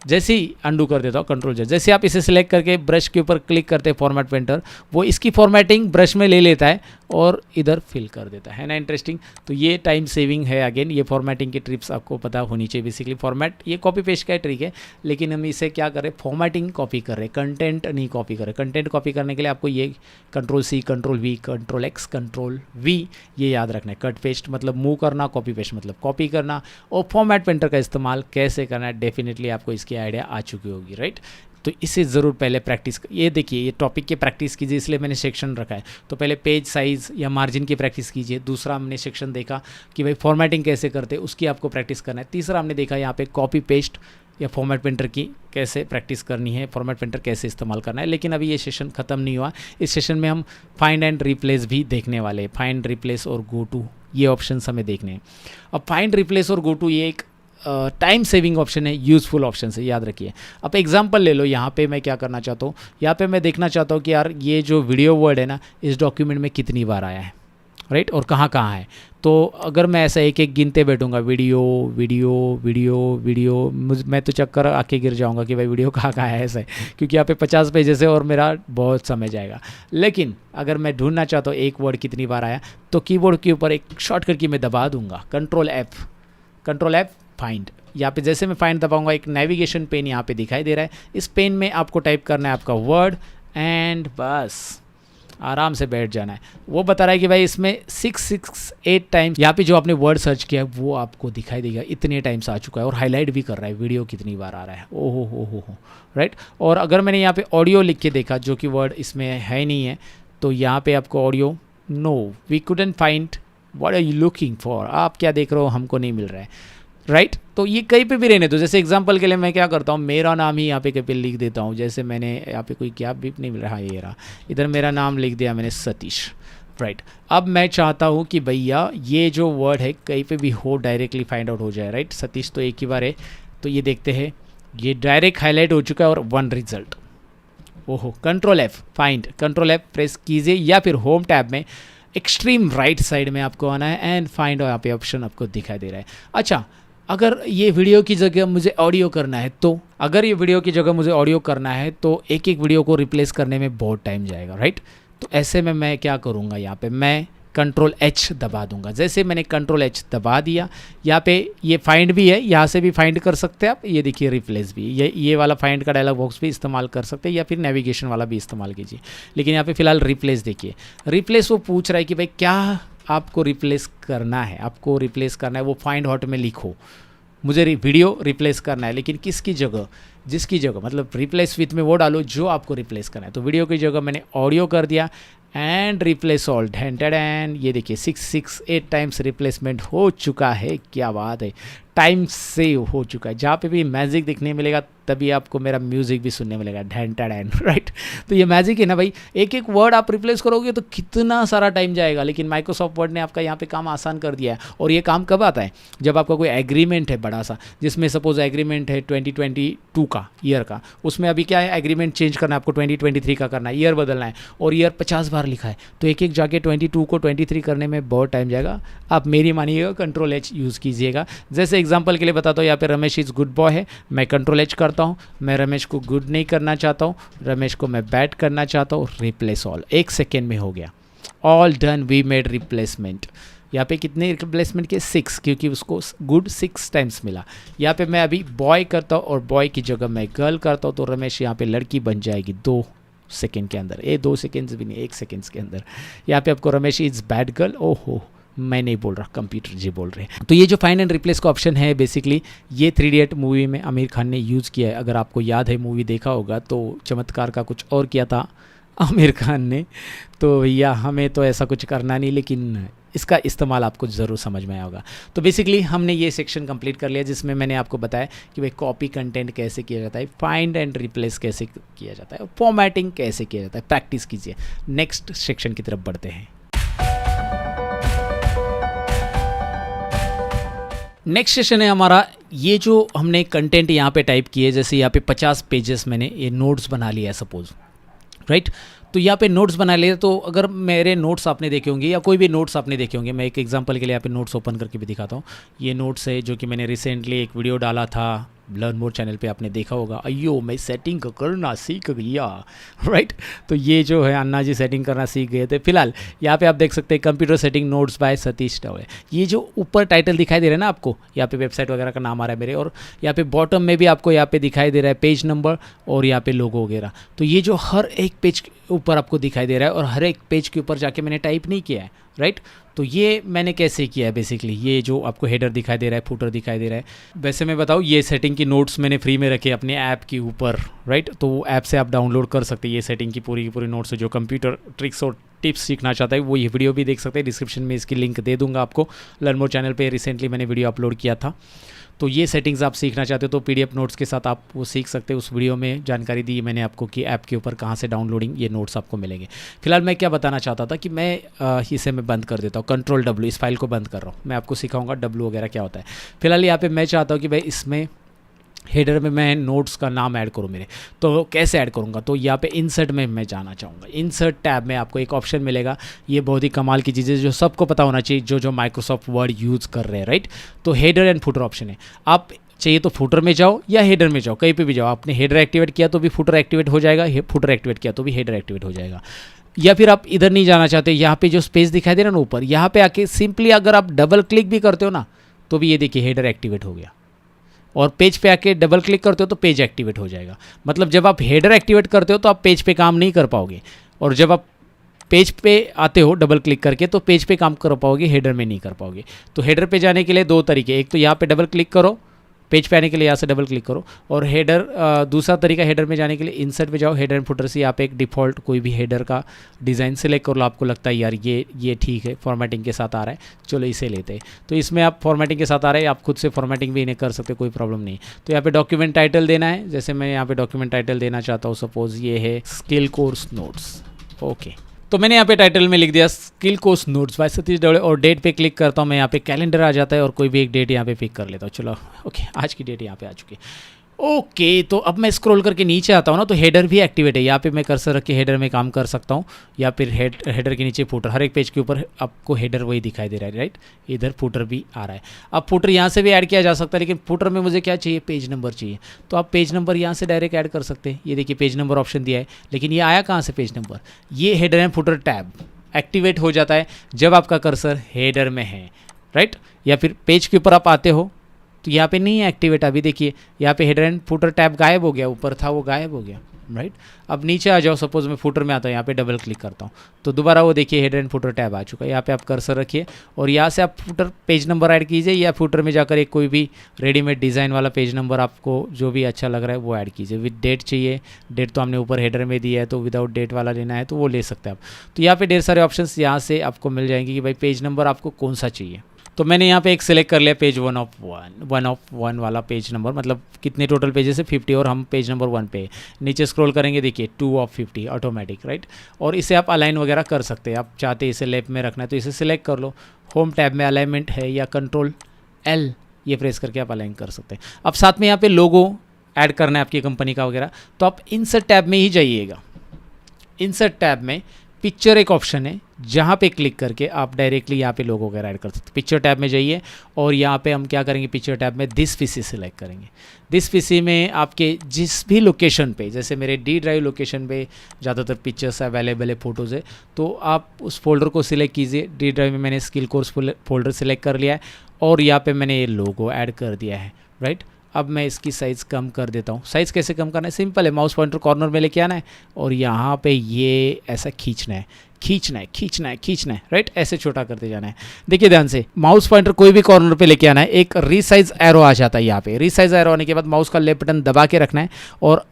जैसे ही अंडू कर देता हूँ कंट्रोल Z, जैसे आप इसे सिलेक्ट करके ब्रश के ऊपर क्लिक करते हैं फॉर्मेट पेंटर, वो इसकी फॉर्मेटिंग ब्रश में ले लेता है और इधर फिल कर देता है ना। इंटरेस्टिंग, तो ये टाइम सेविंग है। अगेन ये फॉर्मेटिंग की ट्रिप्स आपको पता होनी चाहिए। बेसिकली फॉर्मेट ये कॉपी पेस्ट का ट्रिक है, लेकिन हम इसे क्या कर रहे हैं, फॉर्मेटिंग कॉपी कर रहे हैं, कंटेंट नहीं कॉपी कर रहे। कंटेंट कॉपी करने के लिए आपको ये control C control V control X control V ये याद रखना है। कट पेस्ट मतलब मूव करना, कॉपी पेस्ट मतलब कॉपी करना, और फॉर्मेट पेंटर का इस्तेमाल कैसे करना है डेफिनेटली आपको इसकी आइडिया आ चुकी होगी, राइट। तो इसे ज़रूर पहले प्रैक्टिस, ये देखिए ये टॉपिक की प्रैक्टिस कीजिए, इसलिए मैंने सेक्शन रखा है। तो पहले पेज साइज़ या मार्जिन की प्रैक्टिस कीजिए। दूसरा हमने सेक्शन देखा कि भाई फॉर्मेटिंग कैसे करते हैं, उसकी आपको प्रैक्टिस करना है। तीसरा हमने देखा यहाँ पे कॉपी पेस्ट या फॉर्मेट पेंटर की कैसे प्रैक्टिस करनी है, फॉर्मेट पेंटर कैसे इस्तेमाल करना है। लेकिन अभी ये सेशन ख़त्म नहीं हुआ, इस सेशन में हम फाइंड एंड रिप्लेस भी देखने वाले हैं। फाइंड, रिप्लेस और गो टू ये ऑप्शंस हमें देखने हैं। अब फाइंड, रिप्लेस और गो टू ये एक टाइम सेविंग ऑप्शन है, यूज़फुल ऑप्शन है, याद रखिए। अब एग्जांपल ले लो, यहाँ पे मैं क्या करना चाहता हूँ, यहाँ पे मैं देखना चाहता हूँ कि यार ये जो वीडियो वर्ड है ना इस डॉक्यूमेंट में कितनी बार आया है, राइट, और कहाँ कहाँ है। तो अगर मैं ऐसा एक एक गिनते बैठूंगा, वीडियो वीडियो वीडियो वीडियो, मैं तो चक्कर आके गिर जाऊंगा कि भाई वीडियो कहाँ कहाँ है ऐसे, क्योंकि यहाँ पे 50 पेजेस है और मेरा बहुत समय जाएगा। लेकिन अगर मैं ढूंढना चाहता हूँ एक वर्ड कितनी बार आया, तो कीबोर्ड के ऊपर एक शॉर्टकट की मैं दबा दूंगा, कंट्रोल F फाइंड। यहाँ पे जैसे मैं फाइंड दबाऊंगा एक नेविगेशन पेन यहाँ पे दिखाई दे रहा है। इस पेन में आपको टाइप करना है आपका वर्ड एंड बस आराम से बैठ जाना है। वो बता रहा है कि भाई इसमें 668 टाइम्स यहाँ पे जो आपने वर्ड सर्च किया है वो आपको दिखाई देगा, इतने टाइम्स आ चुका है, और हाईलाइट भी कर रहा है वीडियो कितनी बार आ रहा है। ओहो हो राइट। और अगर मैंने यहाँ पे ऑडियो लिख के देखा जो कि वर्ड इसमें है नहीं है, तो यहाँ पे आपको audio no we couldn't find what are you looking for, आप क्या देख रहे हो, हमको नहीं मिल रहा है, राइट तो ये कहीं पे भी रहने दो। जैसे एग्जांपल के लिए मैं क्या करता हूँ, मेरा नाम ही यहाँ पे कहीं पे लिख देता हूँ। जैसे मैंने यहाँ पे कोई क्या भी नहीं मिल रहा, ये रहा, इधर मेरा नाम लिख दिया मैंने सतीश, राइट। अब मैं चाहता हूँ कि भैया ये जो वर्ड है कहीं पे भी हो, डायरेक्टली फाइंड आउट हो जाए, राइट। सतीश तो एक ही बार है, तो ये देखते हैं, ये डायरेक्ट हाईलाइट हो चुका है और 1 रिजल्ट। ओहो, control F find, control F press कीजिए या फिर होम टैब में एक्सट्रीम राइट साइड में आपको आना है एंड फाइंड, और यहाँ पे ऑप्शन आपको दिखाई दे रहा है। अच्छा, अगर ये वीडियो की जगह मुझे ऑडियो करना है तो, अगर ये वीडियो की जगह मुझे ऑडियो करना है तो एक एक वीडियो को रिप्लेस करने में बहुत टाइम जाएगा, राइट। तो ऐसे में मैं क्या करूँगा, यहाँ पे मैं कंट्रोल H दबा दूंगा। जैसे मैंने कंट्रोल H दबा दिया, यहाँ पे ये फाइंड भी है, यहाँ से भी फाइंड कर सकते हैं आप, ये देखिए रिप्लेस भी, ये वाला फाइंड का डायलॉग बॉक्स भी इस्तेमाल कर सकते हैं या फिर नेविगेशन वाला भी इस्तेमाल कीजिए। लेकिन यहाँ पे फिलहाल रिप्लेस देखिए, रिप्लेस वो पूछ रहा है कि भाई क्या आपको रिप्लेस करना है, आपको रिप्लेस करना है, वो फाइंड हॉट में लिखो, मुझे वीडियो रिप्लेस करना है, लेकिन किसकी जगह, जिसकी जगह, मतलब रिप्लेस विथ में वो डालो जो आपको रिप्लेस करना है। तो वीडियो की जगह मैंने ऑडियो कर दिया एंड रिप्लेस ऑल, एंड ये देखिए 668 टाइम्स रिप्लेसमेंट हो चुका है। क्या बात है, टाइम सेव हो चुका है। जहाँ पे भी मैजिक दिखने मिलेगा तभी आपको मेरा म्यूजिक भी सुनने मिलेगा, ढैन, राइट। तो ये मैजिक है ना भाई, एक एक वर्ड आप रिप्लेस करोगे तो कितना सारा टाइम जाएगा, लेकिन माइक्रोसॉफ्ट वर्ड ने आपका यहाँ पे काम आसान कर दिया है। और ये काम कब आता है, जब आपका कोई एग्रीमेंट है बड़ा सा, जिसमें सपोज एग्रीमेंट है 2022 का ईयर का, उसमें अभी क्या है, एग्रीमेंट चेंज करना है आपको, 2023 का करना है, ईयर बदलना है, और ईयर 50 बार लिखा है, तो एक एक जाके 22 को 23 करने में बहुत टाइम जाएगा। आप मेरी मानिएगा, कंट्रोल H यूज़ कीजिएगा। जैसे एग्जांपल के लिए बताता हूँ, यहाँ पे रमेश इज़ गुड बॉय है, मैं कंट्रोल H करता हूँ, मैं रमेश को गुड नहीं करना चाहता हूँ, रमेश को मैं बैड करना चाहता हूँ, रिप्लेस ऑल, 1 सेकेंड में हो गया, all done, we made replacement. यहाँ पे कितने रिप्लेसमेंट के, 6, क्योंकि उसको गुड 6 टाइम्स मिला। यहाँ पे मैं अभी बॉय करता हूँ और बॉय की जगह मैं गर्ल करता हूँ, तो रमेश यहाँ पे लड़की बन जाएगी 2 सेकेंड के अंदर, 2 सेकेंड्स भी नहीं, 1 सेकेंड्स के अंदर। यहाँ पे आपको रमेश इज़ बैड गर्ल, ओहो मैं नहीं बोल रहा, कंप्यूटर जी बोल रहे हैं। तो ये जो फाइंड एंड रिप्लेस का ऑप्शन है, बेसिकली ये 3 इडियट मूवी में आमिर खान ने यूज़ किया है। अगर आपको याद है, मूवी देखा होगा, तो चमत्कार का कुछ और किया था आमिर खान ने, तो भैया हमें तो ऐसा कुछ करना नहीं, लेकिन इसका इस्तेमाल आपको ज़रूर समझ में आया होगा। तो बेसिकली हमने ये सेक्शन कंप्लीट कर लिया, जिसमें मैंने आपको बताया कि भाई कॉपी कंटेंट कैसे किया जाता है, फाइंड एंड रिप्लेस कैसे किया जाता है, फॉर्मेटिंग कैसे किया जाता है। प्रैक्टिस कीजिए। नेक्स्ट सेक्शन की तरफ बढ़ते हैं। नेक्स्ट सेशन है हमारा, ये जो हमने कंटेंट यहाँ पे टाइप किए, जैसे यहाँ पे 50 पेजेस मैंने ये नोट्स बना लिया है सपोज, राइट। तो यहाँ पे नोट्स बना लिए, तो अगर मेरे नोट्स आपने देखे होंगे या कोई भी नोट्स आपने देखे होंगे, मैं एक एग्जांपल के लिए यहाँ पे नोट्स ओपन करके भी दिखाता हूँ। ये नोट्स है जो कि मैंने रिसेंटली एक वीडियो डाला था लर्न मोर चैनल पे, आपने देखा होगा, अयो मैं सेटिंग करना सीख गया, राइट। तो ये जो है अन्ना जी सेटिंग करना सीख गए थे। फिलहाल यहाँ पे आप देख सकते हैं computer setting notes by Satish टवे। ये जो ऊपर टाइटल दिखाई दे रहा है ना आपको, यहाँ पे वेबसाइट वगैरह का नाम आ रहा है मेरे, और यहाँ पे बॉटम में भी आपको यहाँ पे दिखाई दे रहा है पेज नंबर और यहाँ पे लोगो वगैरह। तो ये जो हर एक पेज के ऊपर आपको दिखाई दे रहा है, और हर एक पेज के ऊपर जाके मैंने टाइप नहीं किया है, राइट। तो ये मैंने कैसे किया है, बेसिकली ये जो आपको हेडर दिखाई दे रहा है, फुटर दिखाई दे रहा है, वैसे मैं बताऊँ, ये सेटिंग की नोट्स मैंने फ्री में रखे अपने ऐप के ऊपर, राइट। तो वो ऐप से आप डाउनलोड कर सकते हैं ये सेटिंग की पूरी नोट्स है। जो कंप्यूटर ट्रिक्स और टिप्स सीखना चाहता है वो ये वीडियो भी देख सकते हैं, डिस्क्रिप्शन में इसकी लिंक दे दूंगा आपको। लर्न मोर चैनल पे रिसेंटली मैंने वीडियो अपलोड किया था। तो ये सेटिंग्स आप सीखना चाहते हो तो PDF नोट्स के साथ आप वो सीख सकते हो। उस वीडियो में जानकारी दी मैंने आपको कि ऐप के ऊपर कहाँ से डाउनलोडिंग ये नोट्स आपको मिलेंगे। फिलहाल मैं क्या बताना चाहता था कि मैं इसे मैं बंद कर देता हूँ, कंट्रोल W, इस फाइल को बंद कर रहा हूँ। मैं आपको सिखाऊंगा W वगैरह क्या होता है। फिलहाल यहाँ पे मैं चाहता हूँ कि भाई इसमें हेडर में मैं नोट्स का नाम ऐड करूँ मेरे, तो कैसे ऐड करूँगा, तो यहाँ पे इंसर्ट में मैं जाना चाहूँगा। इंसर्ट टैब में आपको एक ऑप्शन मिलेगा, ये बहुत ही कमाल की चीज़ है जो सबको पता होना चाहिए, जो माइक्रोसॉफ्ट वर्ड यूज़ कर रहे हैं, राइट। तो हेडर एंड फुटर ऑप्शन है, आप चाहिए तो फुटर में जाओ या हेडर में जाओ, कहीं पे भी जाओ। आपने हेडर एक्टिवेट किया तो भी फुटर एक्टिवेट हो जाएगा, फुटर एक्टिवेट किया तो भी हेडर एक्टिवेट हो जाएगा। या फिर आप इधर नहीं जाना चाहते, यहाँ पे जो स्पेस दिखाई दे रहा है ना ऊपर, यहाँ पे आके सिंपली अगर आप डबल क्लिक भी करते हो ना तो भी ये देखिए हेडर एक्टिवेट हो गया, और पेज पे आके डबल क्लिक करते हो तो पेज एक्टिवेट हो जाएगा। मतलब जब आप हेडर एक्टिवेट करते हो तो आप पेज पे काम नहीं कर पाओगे, और जब आप पेज पे आते हो डबल क्लिक करके तो पेज पे काम कर पाओगे, हेडर में नहीं कर पाओगे। तो हेडर पे जाने के लिए 2 तरीके, एक तो यहाँ पे डबल क्लिक करो पेज पे आने के लिए यहाँ से डबल क्लिक करो और हेडर, दूसरा तरीका हेडर में जाने के लिए इंसर्ट पे जाओ, हेडर एंड फुटर से यहाँ पे एक डिफ़ॉल्ट कोई भी हेडर का डिज़ाइन सेलेक्ट कर लो, आपको लगता है यार ये ठीक है, फॉर्मेटिंग के साथ आ रहा है, चलो इसे लेते हैं। तो इसमें आप फॉर्मेटिंग के साथ आ रहा है, आप खुद से फॉर्मेटिंग भी इन्हें कर सकते, कोई प्रॉब्लम नहीं। तो यहाँ पे डॉक्यूमेंट टाइटल देना है, जैसे मैं यहाँ पे डॉक्यूमेंट टाइटल देना चाहता हूँ, सपोज ये है स्किल कोर्स नोट्स, ओके। तो मैंने यहाँ पे टाइटल में लिख दिया skill course notes by Satish Dole और डेट पे क्लिक करता हूँ मैं, यहाँ पे कैलेंडर आ जाता है और कोई भी एक डेट यहाँ पे पिक कर लेता हूँ। चलो ओके, आज की डेट यहाँ पे आ चुकी है। ओके तो अब मैं स्क्रॉल करके नीचे आता हूँ ना, तो हेडर भी एक्टिवेट है, यहाँ पे मैं कर्सर रख के हेडर में काम कर सकता हूँ, या फिर हेडर के नीचे फुटर, हर एक पेज के ऊपर आपको हेडर वही दिखाई दे रहा है, राइट। इधर फुटर भी आ रहा है। अब फुटर यहाँ से भी ऐड किया जा सकता है, लेकिन फुटर में मुझे क्या चाहिए, पेज नंबर चाहिए, तो आप पेज नंबर यहाँ से डायरेक्ट ऐड कर सकते हैं। ये देखिए पेज नंबर ऑप्शन दिया है, लेकिन ये आया कहाँ से पेज नंबर, ये header and footer tab activate हो जाता है जब आपका कर्सर हेडर में है, राइट। या फिर पेज के ऊपर आप आते हो तो यहाँ पे नहीं है एक्टिवेट, अभी देखिए यहाँ पे हेडर एंड फुटर टैब गायब हो गया, ऊपर था वो गायब हो गया, राइट। अब नीचे आ जाओ, सपोज मैं फुटर में आता हूँ, यहाँ पे डबल क्लिक करता हूँ तो दोबारा वो देखिए हेडर एंड फुटर टैब आ चुका है। यहाँ पे आप कर्सर रखिए और यहाँ से आप फुटर पेज नंबर ऐड कीजिए, या फुटर में जाकर एक कोई भी रेडीमेड डिज़ाइन वाला पेज नंबर आपको जो भी अच्छा लग रहा है वो ऐड कीजिए। विद डेट चाहिए, डेट तो हमने ऊपर हेडर में दिया है, तो विदाउट डेट वाला लेना है तो वो ले सकते हैं आप। तो यहाँ पे ढेर सारे ऑप्शन यहाँ से आपको मिल जाएंगे कि भाई पेज नंबर आपको कौन सा चाहिए। तो मैंने यहाँ पे एक सिलेक्ट कर लिया पेज 1 वाला पेज नंबर, मतलब कितने टोटल पेजेस है 50 और हम पेज नंबर 1 पे। नीचे स्क्रॉल करेंगे देखिए 2/50 ऑटोमेटिक, राइट। और इसे आप अलाइन वगैरह कर सकते हैं, आप चाहते हैं इसे लेफ्ट में रखना है तो इसे सिलेक्ट कर लो, होम टैब में अलाइनमेंट है या Ctrl+L ये प्रेस करके आप अलाइन कर सकते हैं। अब साथ में यहाँ पे लोगो ऐड करना है आपकी कंपनी का वगैरह, तो आप इंसर्ट टैब में ही जाइएगा। इंसर्ट टैब में पिक्चर एक ऑप्शन है, जहाँ पे क्लिक करके आप डायरेक्टली यहाँ पे लोगो वगैरह ऐड कर सकते हैं। पिक्चर टैब में जाइए और यहाँ पे हम क्या करेंगे, पिक्चर टैब में दिस पीसी सिलेक्ट करेंगे। दिस पीसी में आपके जिस भी लोकेशन पे, जैसे मेरे डी ड्राइव लोकेशन पे ज़्यादातर पिक्चर्स अवेलेबल है, फ़ोटोज़ है, तो आप उस फोल्डर को सिलेक्ट कीजिए। डी ड्राइव में मैंने स्किल कोर्स फोल्डर सिलेक्ट कर लिया है और यहाँ पर मैंने ये लोगो ऐड कर दिया है, राइट। अब मैं इसकी साइज़ कम कर देता हूँ। साइज़ कैसे कम करना है, सिंपल है, माउस पॉइंटर कॉर्नर में लेके आना है और यहाँ पे ये ऐसा खींचना है, राइट। ऐसे छोटा करते जाना है। देखिए ध्यान से, माउस पॉइंटर कोई भी कॉर्नर पे लेके आना है, एक रीसाइज एरो आ जाता है यहाँ पे। रीसाइज एरो आने के बाद माउस का लेफ्ट बटन दबा के रखना है और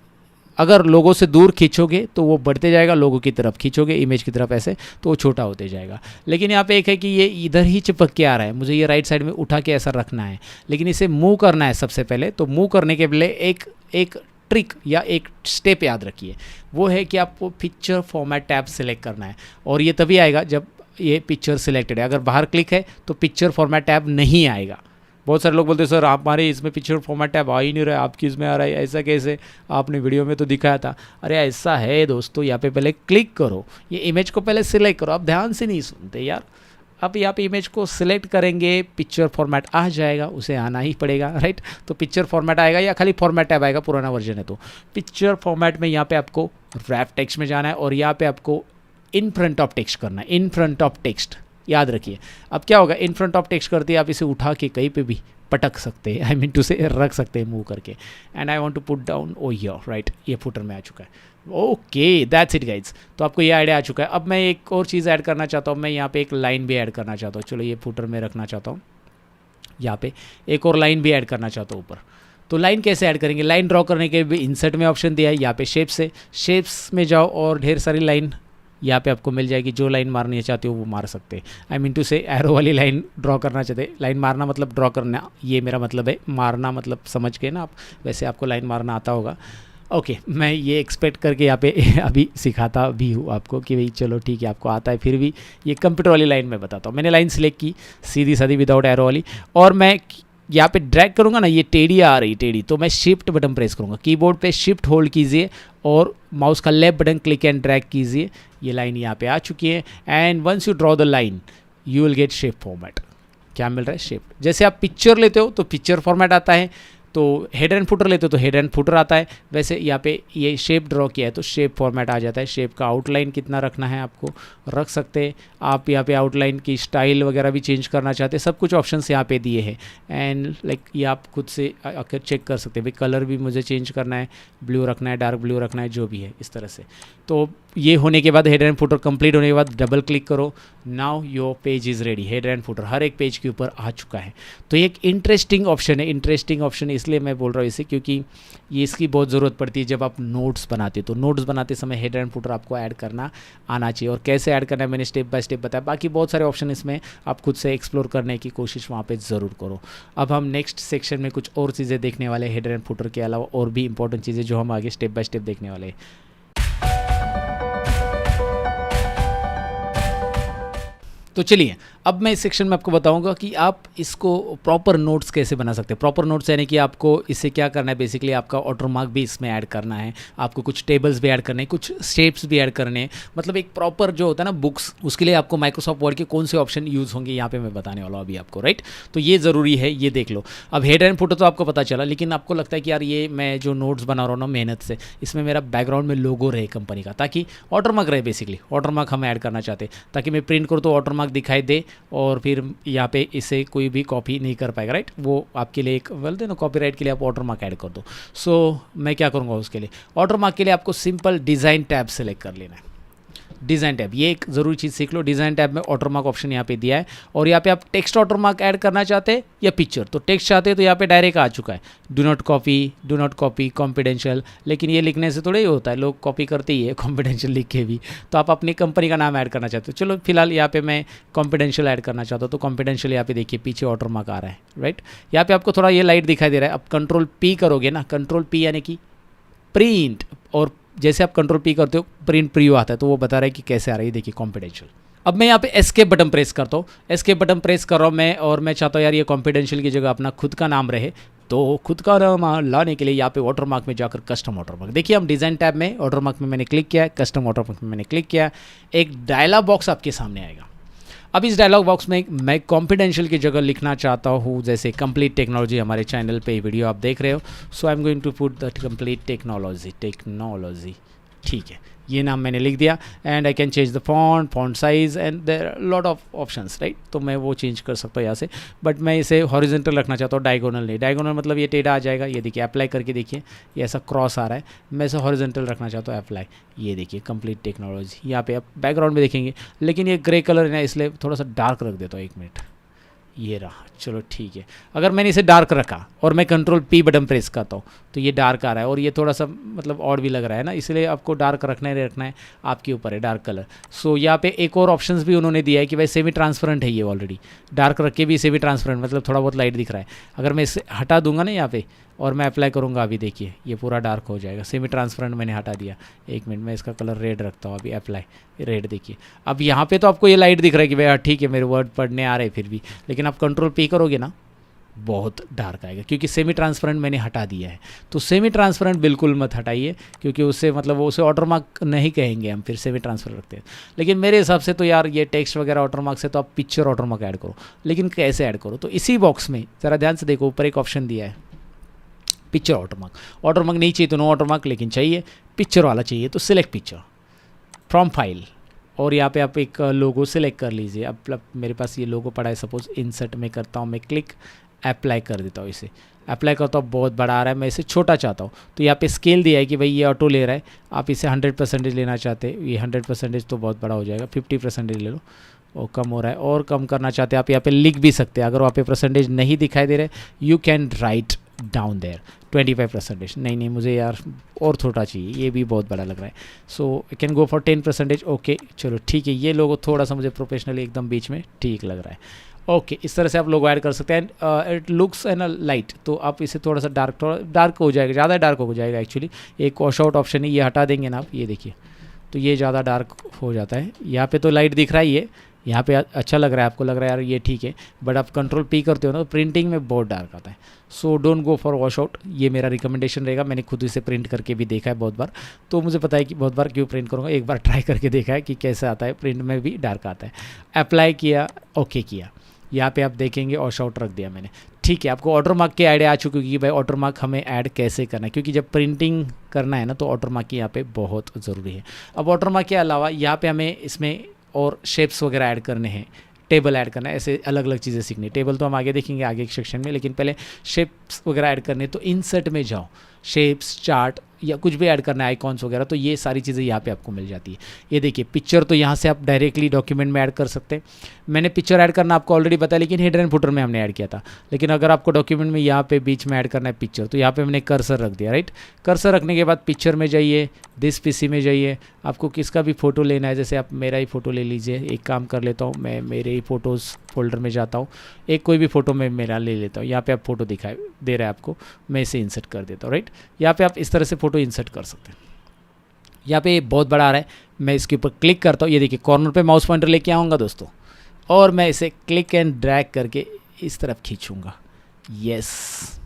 अगर लोगो से दूर खींचोगे तो वो बढ़ते जाएगा, लोगो की तरफ खींचोगे इमेज की तरफ ऐसे तो वो छोटा होते जाएगा। लेकिन यहाँ पे एक है कि ये इधर ही चिपक के आ रहा है, मुझे ये राइट साइड में उठा के ऐसा रखना है, लेकिन इसे मूव करना है सबसे पहले। तो मूव करने के पहले एक ट्रिक या एक स्टेप याद रखिए, वो है कि आपको पिक्चर फॉर्मेट टैब सेलेक्ट करना है और ये तभी आएगा जब ये पिक्चर सिलेक्टेड है। अगर बाहर क्लिक है तो पिक्चर फॉर्मेट टैब नहीं आएगा। बहुत सारे लोग बोलते हैं सर हमारे इसमें पिक्चर फॉर्मेट टैब आ ही नहीं रहा है, आपकी इसमें आ रहा है, ऐसा कैसे, आपने वीडियो में तो दिखाया था। अरे ऐसा है दोस्तों, यहाँ पे पहले क्लिक करो, ये इमेज को पहले सिलेक्ट करो। आप ध्यान से नहीं सुनते यार। अब यहाँ पे इमेज को सिलेक्ट करेंगे, पिक्चर फॉर्मेट आ जाएगा, उसे आना ही पड़ेगा, राइट। तो पिक्चर फॉर्मेट आएगा या खाली फॉर्मेट टैब आएगा, पुराना वर्जन है तो। पिक्चर फॉर्मेट में यहाँ पे आपको रैप टेक्स्ट में जाना है और यहाँ पे आपको इन फ्रंट ऑफ टेक्स्ट करना है, इन फ्रंट ऑफ टेक्स्ट, याद रखिए। अब क्या होगा, इन फ्रंट ऑफ टेक्स्ट करते आप इसे उठा के कहीं पे भी पटक सकते हैं, आई मीन टू से रख सकते हैं मूव करके। And I want to put down over here, right, ये फुटर में आ चुका है। Okay that's it guys. तो आपको ये आइडिया आ चुका है। अब मैं एक और चीज़ ऐड करना चाहता हूँ, मैं यहाँ पे एक लाइन भी ऐड करना चाहता हूँ। चलो ये फुटर में रखना चाहता हूँ, यहाँ पे एक और लाइन भी ऐड करना चाहता हूँ ऊपर। तो लाइन कैसे ऐड करेंगे, लाइन ड्रॉ करने के भी इंसर्ट में ऑप्शन दिया है, यहाँ पे शेप्स है, शेप्स में जाओ और ढेर सारी लाइन यहाँ पे आपको मिल जाएगी। जो लाइन मारनी चाहते हो वो मार सकते हैं। आई मीन टू से एरो वाली लाइन ड्रॉ करना चाहते हैं। लाइन मारना मतलब ड्रॉ करना, ये मेरा मतलब है, मारना मतलब समझ के ना आप, वैसे आपको लाइन मारना आता होगा। ओके मैं ये एक्सपेक्ट करके यहाँ पे अभी सिखाता भी हूँ आपको कि भाई चलो ठीक है आपको आता है, फिर भी ये कंप्यूटर वाली लाइन में बताता हूँ। मैंने लाइन सिलेक्ट की सीधी सादी विदाउट एरो वाली, और मैं यहाँ पे ड्रैग करूँगा ना, ये टेढ़ी आ रही टेढ़ी, तो मैं शिफ्ट बटन प्रेस करूँगा। कीबोर्ड पे शिफ्ट होल्ड कीजिए और माउस का left button click and drag कीजिए। ये लाइन यहाँ पे आ चुकी है and once you draw the line you will get shape format. क्या मिल रहा है, शेप। जैसे आप पिक्चर लेते हो तो पिक्चर फॉर्मेट आता है, तो हेडर एंड फुटर लेते हो तो हेडर एंड फुटर आता है। वैसे यहाँ पे ये शेप ड्रॉ किया है तो शेप फॉर्मेट आ जाता है। शेप का आउटलाइन कितना रखना है आपको रख सकते हैं आप। यहाँ पे आउटलाइन की स्टाइल वगैरह भी चेंज करना चाहते हैं, सब कुछ ऑप्शंस यहाँ पे दिए हैं। एंड लाइक ये आप खुद से आकर चेक कर सकते हैं। भाई कलर भी मुझे चेंज करना है, ब्लू रखना है, डार्क ब्लू रखना है, जो भी है इस तरह से। तो ये होने के बाद हेडर एंड फुटर कंप्लीट होने के बाद डबल क्लिक करो, now your page is ready. Header and footer हर एक पेज के ऊपर आ चुका है। तो ये एक इंटरेस्टिंग ऑप्शन है। इंटरेस्टिंग ऑप्शन इसलिए मैं बोल रहा हूँ इसे क्योंकि ये इसकी बहुत ज़रूरत पड़ती है जब आप नोट्स बनाते हो। तो नोट्स बनाते समय हेडर एंड फुटर आपको ऐड करना आना चाहिए, और कैसे ऐड करना है मैंने स्टेप बाय स्टेप बताया। बाकी बहुत सारे ऑप्शन इसमें आप खुद से एक्सप्लोर करने की कोशिश वहाँ पे ज़रूर करो। अब हम नेक्स्ट सेक्शन में कुछ और चीज़ें देखने वाले हैं, हेडर एंड फुटर के अलावा और भी इंपॉर्टेंट चीज़ें जो हम आगे स्टेप बाय स्टेप देखने वाले हैं। तो चलिए अब मैं इस सेक्शन में आपको बताऊंगा कि आप इसको प्रॉपर नोट्स कैसे बना सकते हैं। प्रॉपर नोट्स यानी कि आपको इससे क्या करना है, बेसिकली आपका ऑटोमार्क भी इसमें ऐड करना है, आपको कुछ टेबल्स भी ऐड करने हैं, कुछ शेप्स भी ऐड करने हैं। मतलब एक प्रॉपर जो होता है ना बुक्स, उसके लिए आपको माइक्रोसॉफ्ट वर्ड के कौन से ऑप्शन यूज़ होंगे यहाँ पे मैं बताने वाला हूँ अभी आपको, राइट। तो ये ज़रूरी है, ये देख लो। अब हेडर एंड फुटर तो आपको पता चला, लेकिन आपको लगता है कि यार ये मैं जो नोट्स बना रहा हूँ ना मेहनत से, इसमें मेरा बैकग्राउंड में लोगो रहे कंपनी का, ताकि वाटरमार्क रहे। बेसिकली वाटरमार्क हम ऐड करना चाहते हैं ताकि मैं प्रिंट करूँ तो वाटरमार्क दिखाई दे, और फिर यहाँ पे इसे कोई भी कॉपी नहीं कर पाएगा, राइट। वो आपके लिए एक बोलते हैं ना कॉपीराइट के लिए आप वाटरमार्क ऐड कर दो। सो मैं क्या करूँगा उसके लिए, वाटरमार्क के लिए आपको सिंपल डिज़ाइन टैब सेलेक्ट कर लेना है। डिज़ाइन टैब, ये एक ज़रूरी चीज़ सीख लो। डिज़ाइन टैब में वाटरमार्क ऑप्शन यहाँ पे दिया है, और यहाँ पे आप टेक्स्ट वाटरमार्क ऐड करना चाहते हैं या पिक्चर, तो टेक्स्ट चाहते हैं तो यहाँ पे डायरेक्ट आ चुका है, डू नॉट कॉपी कॉन्फिडेंशियल। लेकिन ये लिखने से थोड़ा ही होता है, लोग कॉपी करते ही है कॉन्फिडेंशियल लिख के भी। तो आप अपनी कंपनी का नाम ऐड करना चाहते हो, चलो फिलहाल यहाँ पे मैं कॉन्फिडेंशियल ऐड करना चाहता हूँ, तो कॉन्फिडेंशियल यहाँ पे देखिए पीछे वाटरमार्क आ रहा है, राइट। यहाँ पे आपको थोड़ा ये लाइट दिखाई दे रहा है। अब कंट्रोल पी करोगे ना, कंट्रोल पी यानी कि प्रिंट, और जैसे आप कंट्रोल पी करते हो प्रिंट प्रीव्यू आता है, तो वो बता रहा है कि कैसे आ रही है, देखिए कॉन्फिडेंशियल। अब मैं यहाँ पे एस्केप बटन प्रेस करता हूँ, एस्केप बटन प्रेस कर रहा हूँ मैं, और मैं चाहता हूँ यार ये कॉन्फिडेंशियल की जगह अपना खुद का नाम रहे। तो खुद का नाम लाने के लिए यहाँ पे वाटरमार्क में जाकर कस्टम वाटरमार्क, देखिए हम डिज़ाइन टैब में वाटरमार्क में मैंने क्लिक किया है, कस्टम वाटरमार्क में मैंने क्लिक किया, एक डायलॉग बॉक्स आपके सामने आएगा। अब इस डायलॉग बॉक्स में मैं कॉन्फिडेंशियल की जगह लिखना चाहता हूँ, जैसे कंप्लीट टेक्नोलॉजी, हमारे चैनल पे वीडियो आप देख रहे हो। So I am going to put the complete technology, ठीक है, ये नाम मैंने लिख दिया। And I can change the font size and there lot of options, right. तो मैं वो चेंज कर सकता हूँ यहाँ से, बट मैं इसे हॉरिजॉन्टल रखना चाहता हूँ, डायगोनल नहीं। डायगोनल मतलब ये टेढ़ा आ जाएगा, ये देखिए अप्लाई करके देखिए ये ऐसा क्रॉस आ रहा है, मैं इसे हॉरिजॉन्टल रखना चाहता हूँ, अप्लाई, ये देखिए कंप्लीट टेक्नोलॉजी। यहाँ पे आप बैकग्राउंड में देखेंगे, लेकिन ये ग्रे कलर है ना, इसलिए थोड़ा सा डार्क रख देता हूँ, 1 मिनट, ये रहा, चलो ठीक है। अगर मैंने इसे डार्क रखा और मैं कंट्रोल पी बटन प्रेस करता हूँ तो ये डार्क आ रहा है, और ये थोड़ा सा मतलब ऑड भी लग रहा है ना, इसलिए आपको डार्क रखना है नहीं रखना है आपके ऊपर है, डार्क कलर। सो यहाँ पे एक और ऑप्शंस भी उन्होंने दिया है कि भाई सेमी ट्रांसपेरेंट है ये ऑलरेडी, डार्क रख के भी सेमी ट्रांसपेरेंट, मतलब थोड़ा बहुत लाइट दिख रहा है। अगर मैं इसे हटा दूंगा ना यहाँ पे और मैं अप्लाई करूँगा, अभी देखिए ये पूरा डार्क हो जाएगा। सेमी ट्रांसपेरेंट मैंने हटा दिया, 1 मिनट मैं इसका कलर रेड रखता हूँ, अभी अप्लाई, रेड देखिए। अब यहाँ पे तो आपको ये लाइट दिख रहा है कि भाई ठीक है मेरे वर्ड पढ़ने आ रहे हैं फिर भी, लेकिन आप कंट्रोल पी करोगे ना बहुत डार्क आएगा, क्योंकि सेमी ट्रांसपेरेंट मैंने हटा दिया है। तो सेमी ट्रांसपेरेंट बिल्कुल मत हटाइए, क्योंकि उससे मतलब वो उसे वाटरमार्क नहीं कहेंगे हम, फिर सेमी ट्रांसपेरेंट रखते हैं। लेकिन मेरे हिसाब से तो यार ये टेक्स्ट वगैरह वाटरमार्क से तो आप पिक्चर वाटरमार्क ऐड करो, लेकिन कैसे ऐड करो, तो इसी बॉक्स में ज़रा ध्यान से देखो, ऊपर एक ऑप्शन दिया है पिक्चर वाटरमार्क। वाटरमार्क नहीं चाहिए तो नो वाटरमार्क, लेकिन चाहिए पिक्चर वाला चाहिए तो सिलेक्ट पिक्चर फ्रॉम फाइल, और यहाँ पे आप एक लोगो सिलेक्ट कर लीजिए। अब मेरे पास ये लोगो पड़ा है, सपोज इंसर्ट में करता हूँ मैं क्लिक, अप्लाई कर देता हूँ, इसे अप्लाई करता हूँ, बहुत बड़ा आ रहा है, मैं इसे छोटा चाहता हूँ। तो यहाँ पे स्केल दिया है कि भाई ये ऑटो ले रहा है, आप इसे 100% लेना चाहते हैं, ये 100% तो बहुत बड़ा हो जाएगा, 50% ले लो, और कम हो रहा है, और कम करना चाहते हैं आप यहाँ पे लिख भी सकते हैं। अगर वहाँ पे परसेंटेज नहीं दिखाई दे रहे, you can write down there 25%। नहीं मुझे यार और छोटा चाहिए, ये भी बहुत बड़ा लग रहा है, so I can go for 10%। Okay चलो ठीक है, ये लोगो थोड़ा सा मुझे प्रोफेशनली एकदम बीच में ठीक लग रहा है। ओके इस तरह से आप लोगो ऐड कर सकते हैं। इट लुक्स एन लाइट, तो आप इसे थोड़ा सा डार्क हो जाएगा, ज़्यादा डार्क हो जाएगा एक्चुअली। एक वॉश आउट ऑप्शन है, ये हटा देंगे ना आप, ये देखिए तो ये ज़्यादा डार्क हो जाता है। यहाँ पे तो लाइट दिख रहा है, ये यहाँ पे अच्छा लग रहा है, आपको लग रहा है यार ये ठीक है, बट आप कंट्रोल पी करते हो ना तो प्रिंटिंग में बहुत डार्क आता है। So don't go for wash out, ये मेरा रिकमेंडेशन रहेगा। मैंने खुद इसे प्रिंट करके भी देखा है बहुत बार, तो मुझे पता है कि बहुत बार क्यों प्रिंट करूँगा, एक बार ट्राई करके देखा है कि कैसे आता है, प्रिंट में भी डार्क आता है। अप्लाई किया, ओके किया, यहाँ पे आप देखेंगे वॉश आउट रख दिया मैंने, ठीक है। आपको वाटरमार्क की आइडिया आ चुकी है कि भाई वाटरमार्क हमें ऐड कैसे करना है, क्योंकि जब प्रिंटिंग करना है ना तो वाटरमार्क की यहाँ पे बहुत ज़रूरी है। अब वाटरमार्क के अलावा यहाँ पे हमें इसमें और शेप्स वगैरह ऐड करने हैं, टेबल ऐड करना है, ऐसे अलग अलग चीज़ें सीखनी है। टेबल तो हम आगे देखेंगे आगे एक सेक्शन में, लेकिन पहले शेप्स वगैरह ऐड करने, तो इंसर्ट में जाओ, शेप्स, चार्ट, या कुछ भी ऐड करना है, आइकॉन्स वगैरह, तो ये सारी चीज़ें यहाँ पे आपको मिल जाती है। ये देखिए पिक्चर, तो यहाँ से आप डायरेक्टली डॉक्यूमेंट में ऐड कर सकते हैं। मैंने पिक्चर ऐड करना आपको ऑलरेडी बताया, लेकिन हेडर एंड फुटर में हमने ऐड किया था। लेकिन अगर आपको डॉक्यूमेंट में यहाँ पे बीच में ऐड करना है पिक्चर, तो यहाँ पे मैंने कर्सर रख दिया, राइट। कर्सर रखने के बाद पिक्चर में जाइए, दिस पीसी में जाइए, आपको किसका भी फ़ोटो लेना है, जैसे आप मेरा ही फ़ोटो ले लीजिए। एक काम कर लेता हूँ, मैं मेरे ही फ़ोटोज़ फोल्डर में जाता हूँ, एक कोई भी फ़ोटो मैं मेरा ले लेता हूँ। यहाँ पे आप फ़ोटो दिखाई दे रहा है आपको, मैं इसे इंसर्ट कर देता हूँ, राइट। यहाँ पे आप इस तरह से फ़ोटो इंसर्ट कर सकते हैं। यहाँ पे बहुत बड़ा आ रहा है, मैं इसके ऊपर क्लिक करता हूँ। ये देखिए कॉर्नर पे माउस पॉइंटर लेके आऊँगा दोस्तों, और मैं इसे क्लिक एंड ड्रैग करके इस तरफ खींचूँगा। यस,